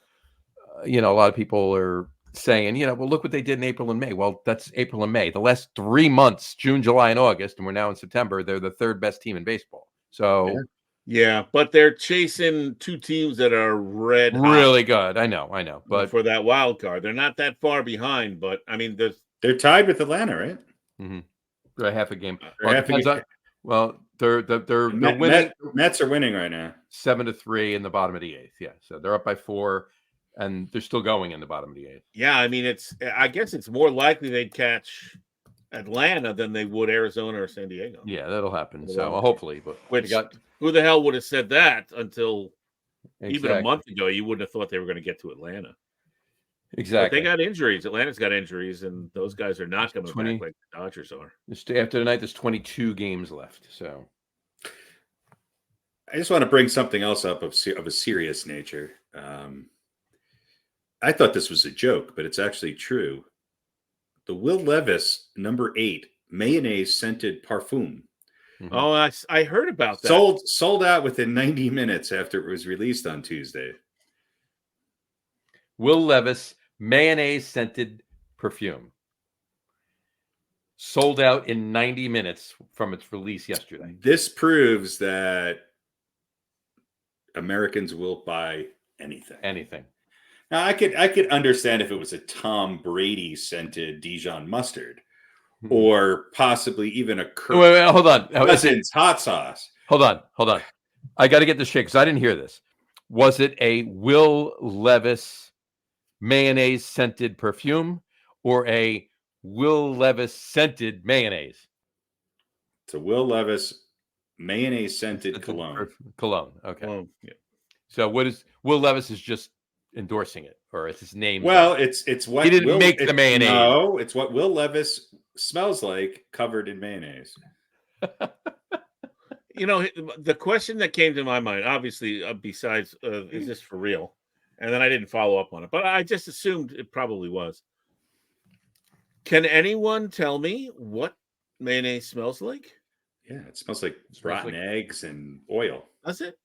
Speaker 1: saying, well, look what they did in April and May. Well, that's April and May. The last 3 months, June, July, and August, and we're now in September. They're the third best team in baseball. So.
Speaker 3: Yeah, but they're chasing 2 teams that are
Speaker 1: really good. I know. But
Speaker 3: for that wild card, they're not that far behind. But I mean,
Speaker 2: they're tied with Atlanta, right?
Speaker 1: Mm-hmm. They're half a game.
Speaker 2: Well,
Speaker 1: they're winning.
Speaker 2: Mets are winning right now,
Speaker 1: 7-3 in the bottom of the 8th. Yeah, so they're up by 4, and they're still going in the bottom of the 8th.
Speaker 3: Yeah, I mean, I guess it's more likely they'd catch Atlanta than they would Arizona or San Diego.
Speaker 1: Yeah, that'll happen. So hopefully, but
Speaker 3: who the hell would have said that until even a month ago? You wouldn't have thought they were going to get to Atlanta.
Speaker 1: Exactly.
Speaker 3: But they got injuries. Atlanta's got injuries, and those guys are not coming back like the Dodgers are.
Speaker 1: After tonight, there's 22 games left. So
Speaker 2: I just want to bring something else up of a serious nature. I thought this was a joke, but it's actually true. The Will Levis number 8 mayonnaise scented parfum.
Speaker 3: Mm-hmm. Oh, I heard about that.
Speaker 2: Sold out within 90 minutes after it was released on Tuesday.
Speaker 1: Will Levis mayonnaise scented perfume sold out in 90 minutes from its release yesterday.
Speaker 2: This proves that Americans will buy anything. Now, I could understand if it was a Tom Brady scented Dijon mustard, or possibly even a Kirk
Speaker 1: wait, hold on.
Speaker 2: Cousins hot sauce.
Speaker 1: Hold on. I got to get this straight because I didn't hear this. Was it a Will Levis mayonnaise scented perfume or a Will Levis scented mayonnaise?
Speaker 2: It's a Will Levis mayonnaise scented cologne.
Speaker 1: Cologne. Okay.
Speaker 3: Oh, yeah.
Speaker 1: So what is Will Levis is just endorsing it, or it's his name?
Speaker 2: Well, it's what
Speaker 1: he didn't make the mayonnaise.
Speaker 2: No, it's what Will Levis smells like covered in mayonnaise.
Speaker 3: The question that came to my mind, obviously, besides, is this for real? And then I didn't follow up on it, but I just assumed it probably was. Can anyone tell me what mayonnaise smells like?
Speaker 2: Yeah, it smells like rotten eggs and oil.
Speaker 3: Does it?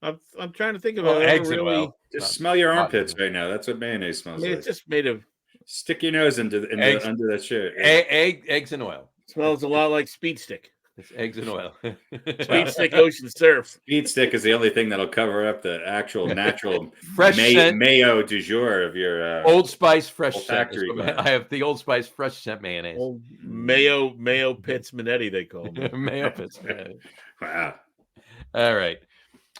Speaker 3: I'm trying to think about
Speaker 1: eggs and oil.
Speaker 2: Just smell your armpits right now. That's what mayonnaise smells like.
Speaker 3: It's just made of.
Speaker 2: Stick your nose under that shit.
Speaker 1: Eggs and oil.
Speaker 3: Smells a lot like Speed Stick.
Speaker 1: It's eggs and oil.
Speaker 3: Speed Stick Ocean Surf.
Speaker 2: Speed Stick is the only thing that'll cover up the actual natural
Speaker 1: fresh
Speaker 2: mayo du jour of your
Speaker 1: Old Spice fresh scent.
Speaker 2: factory.
Speaker 1: I have the Old Spice fresh scent mayonnaise.
Speaker 3: Mayo Pitts Minetti, they call them.
Speaker 1: Mayo Pitts Minetti.
Speaker 2: Wow.
Speaker 1: All right.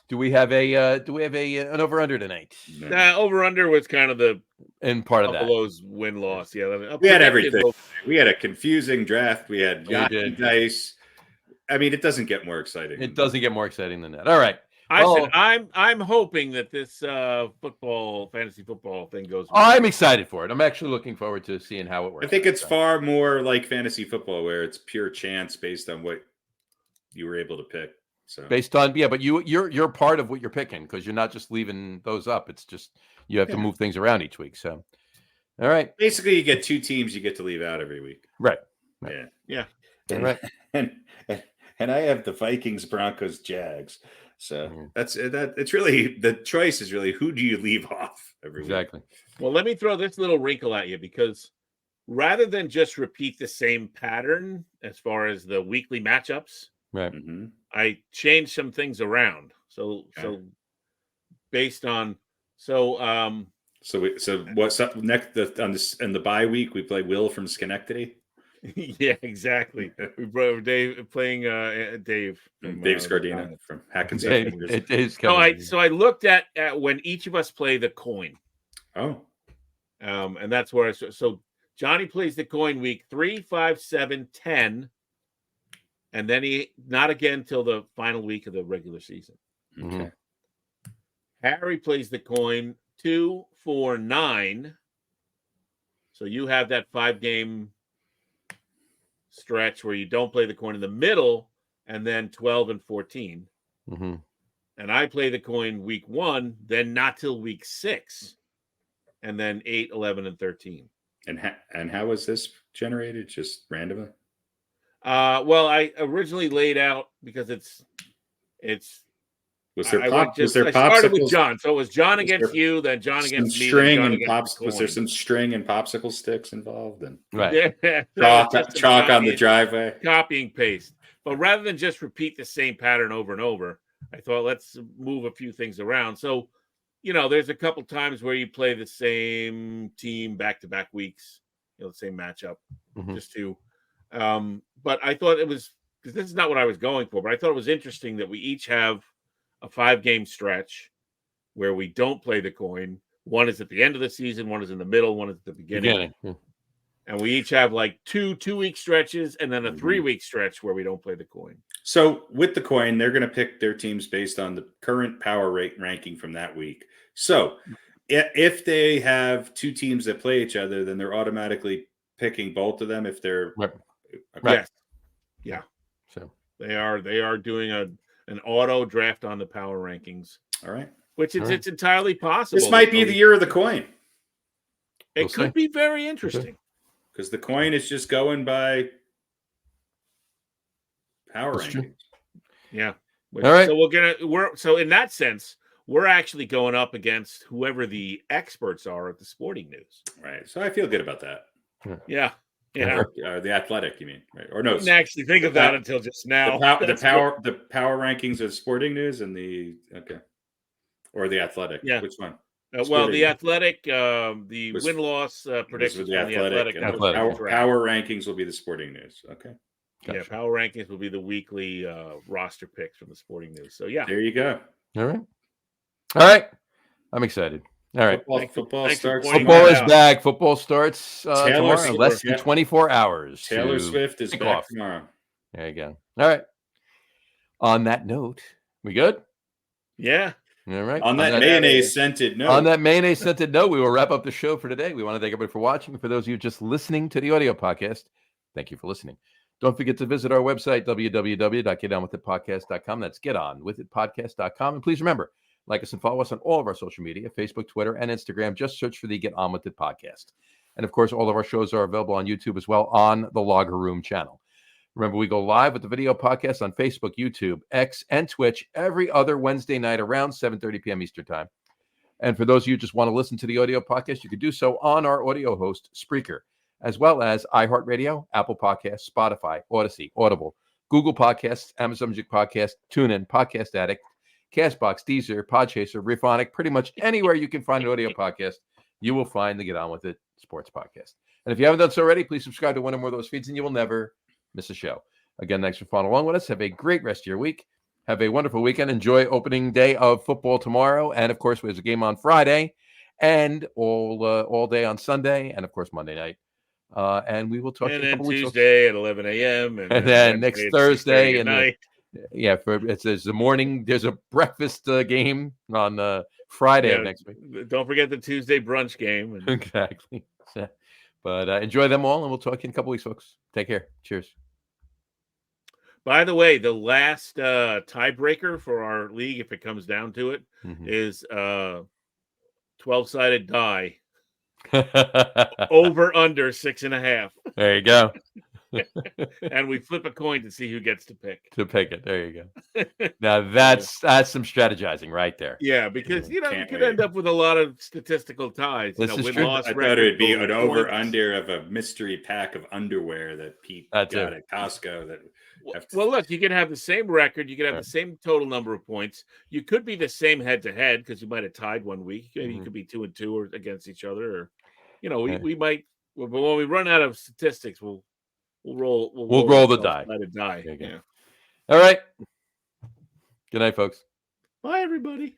Speaker 1: Do we have an over under tonight?
Speaker 3: Nah, over under was kind of the
Speaker 1: And part of that.
Speaker 3: Buffalo's win loss. Yeah,
Speaker 2: We had everything. We had a confusing draft. We had
Speaker 1: We did.
Speaker 2: dice. I mean, it doesn't get more exciting.
Speaker 1: It doesn't get more exciting than that. All right.
Speaker 3: I said I'm hoping that this fantasy football thing goes well.
Speaker 1: I'm excited for it. I'm actually looking forward to seeing how it works.
Speaker 2: I think it's far more like fantasy football, where it's pure chance based on what you were able to pick. So
Speaker 1: based on but you're part of what you're picking, because you're not just leaving those up. It's just you have to move things around each week. So, all right.
Speaker 2: Basically, you get 2 teams you get to leave out every week.
Speaker 1: Right.
Speaker 3: Yeah.
Speaker 1: All right.
Speaker 2: And I have the Vikings, Broncos, Jags. So it's really the choice is really who do you leave off every week.
Speaker 3: Well, let me throw this little wrinkle at you, because rather than just repeat the same pattern as far as the weekly matchups,
Speaker 1: right?
Speaker 3: I changed some things around. So based on
Speaker 2: what's up next in the bye week? We play Will from Schenectady.
Speaker 3: Yeah, exactly. We brought Dave playing Dave
Speaker 2: Scardina from Hackensack.
Speaker 3: So I looked at when each of us play the coin.
Speaker 2: Oh,
Speaker 3: and that's where so Johnny plays the coin week 3, 5, 7, 10, and then he not again till the final week of the regular season.
Speaker 2: Okay.
Speaker 3: Harry plays the coin 2, 4, 9. So you have that 5-game stretch where you don't play the coin in the middle, and then 12 and 14. And I play the coin week 1, then not till week 6, and then 8, 11, and 13.
Speaker 2: And how was this generated? Just randomly?
Speaker 3: Well, I originally laid out because it's.
Speaker 2: Was there
Speaker 3: I started with John, so it was John against you, then John against me.
Speaker 2: String and pops. Was there some string and popsicle sticks involved? And
Speaker 1: right,
Speaker 2: chalk on the driveway,
Speaker 3: copy and paste. But rather than just repeat the same pattern over and over, I thought let's move a few things around. So, there's a couple times where you play the same team back-to-back weeks, the same matchup, just to. But I thought it was because this is not what I was going for, but I thought it was interesting that we each have a 5-game stretch where we don't play the coin. One is at the end of the season, one is in the middle, one is at the beginning. And we each have like 2-week stretches and then a 3-week stretch where we don't play the coin.
Speaker 2: So with the coin, they're going to pick their teams based on the current power rate ranking from that week. So if they have 2 teams that play each other, then they're automatically picking both of them if they're
Speaker 1: right.
Speaker 3: Yes. Yeah.
Speaker 1: So
Speaker 3: they are doing an auto draft on the power rankings.
Speaker 2: All right.
Speaker 3: Which it's entirely possible.
Speaker 2: This might be the year of the coin.
Speaker 3: It could be very interesting.
Speaker 2: Because the coin is just going by power rankings.
Speaker 3: Yeah.
Speaker 1: All right.
Speaker 3: So in that sense, we're actually going up against whoever the experts are at the Sporting News.
Speaker 2: Right. So I feel good about that.
Speaker 3: Yeah.
Speaker 2: Yeah. The Athletic, you mean? Right. Or no.
Speaker 3: I didn't actually think of that until just now.
Speaker 2: The power rankings of Sporting News and or the Athletic.
Speaker 3: Yeah.
Speaker 2: Which one?
Speaker 3: The Athletic, the win-loss predictions
Speaker 2: the Athletic. Power rankings will be the Sporting News. Okay.
Speaker 3: Gotcha. Yeah, power rankings will be the weekly roster picks from the Sporting News. So, yeah.
Speaker 2: There you go.
Speaker 1: All right. I'm excited. All right.
Speaker 2: Football starts.
Speaker 1: Football is back. Football starts tomorrow, less than 24 hours.
Speaker 2: Taylor Swift is back tomorrow.
Speaker 1: There you go. All right. On that note, we good?
Speaker 3: Yeah.
Speaker 1: All right.
Speaker 2: On that mayonnaise-scented note.
Speaker 1: We will wrap up the show for today. We want to thank everybody for watching. For those of you just listening to the audio podcast, thank you for listening. Don't forget to visit our website, www.getonwithitpodcast.com. That's getonwithitpodcast.com. And please remember, like us and follow us on all of our social media, Facebook, Twitter, and Instagram. Just search for the Get On With It podcast. And, of course, all of our shows are available on YouTube as well on the Logger Room channel. Remember, we go live with the video podcast on Facebook, YouTube, X, and Twitch every other Wednesday night around 7:30 p.m. Eastern Time. And for those of you who just want to listen to the audio podcast, you can do so on our audio host, Spreaker, as well as iHeartRadio, Apple Podcasts, Spotify, Odyssey, Audible, Google Podcasts, Amazon Music Podcast, TuneIn, Podcast Addict, Castbox, Deezer, Podchaser, Riffonic, pretty much anywhere you can find an audio podcast, you will find the Get On With It Sports Podcast. And if you haven't done so already, please subscribe to one or more of those feeds and you will never miss a show. Again, thanks for following along with us. Have a great rest of your week. Have a wonderful weekend. Enjoy opening day of football tomorrow. And, of course, there's a game on Friday and all day on Sunday and, of course, Monday night. And we will talk to you in a couple weeks.
Speaker 3: Tuesday at 11 a.m.
Speaker 1: And then next Thursday.
Speaker 3: And night.
Speaker 1: There's a morning. There's a breakfast game on Friday of next week.
Speaker 3: Don't forget the Tuesday brunch game.
Speaker 1: Exactly. But enjoy them all, and we'll talk to you in a couple weeks, folks. Take care. Cheers.
Speaker 3: By the way, the last tiebreaker for our league, if it comes down to it, is 12-sided die. Over under 6.5.
Speaker 1: There you go.
Speaker 3: And we flip a coin to see who gets to pick.
Speaker 1: It. There you go. Now that's some strategizing right there.
Speaker 3: Yeah, because you could end up with a lot of statistical ties.
Speaker 1: This is true.
Speaker 2: I thought it'd be an over under of a mystery pack of underwear that Pete got at Costco.
Speaker 3: Well, look, you can have the same record. You can have the same total number of points. You could be the same head to head because you might have tied one week. You could be 2-2 or against each other, or we might. But when we run out of statistics, we'll roll
Speaker 1: the die.
Speaker 3: Die. Yeah.
Speaker 1: All right. Good night, folks.
Speaker 3: Bye, everybody.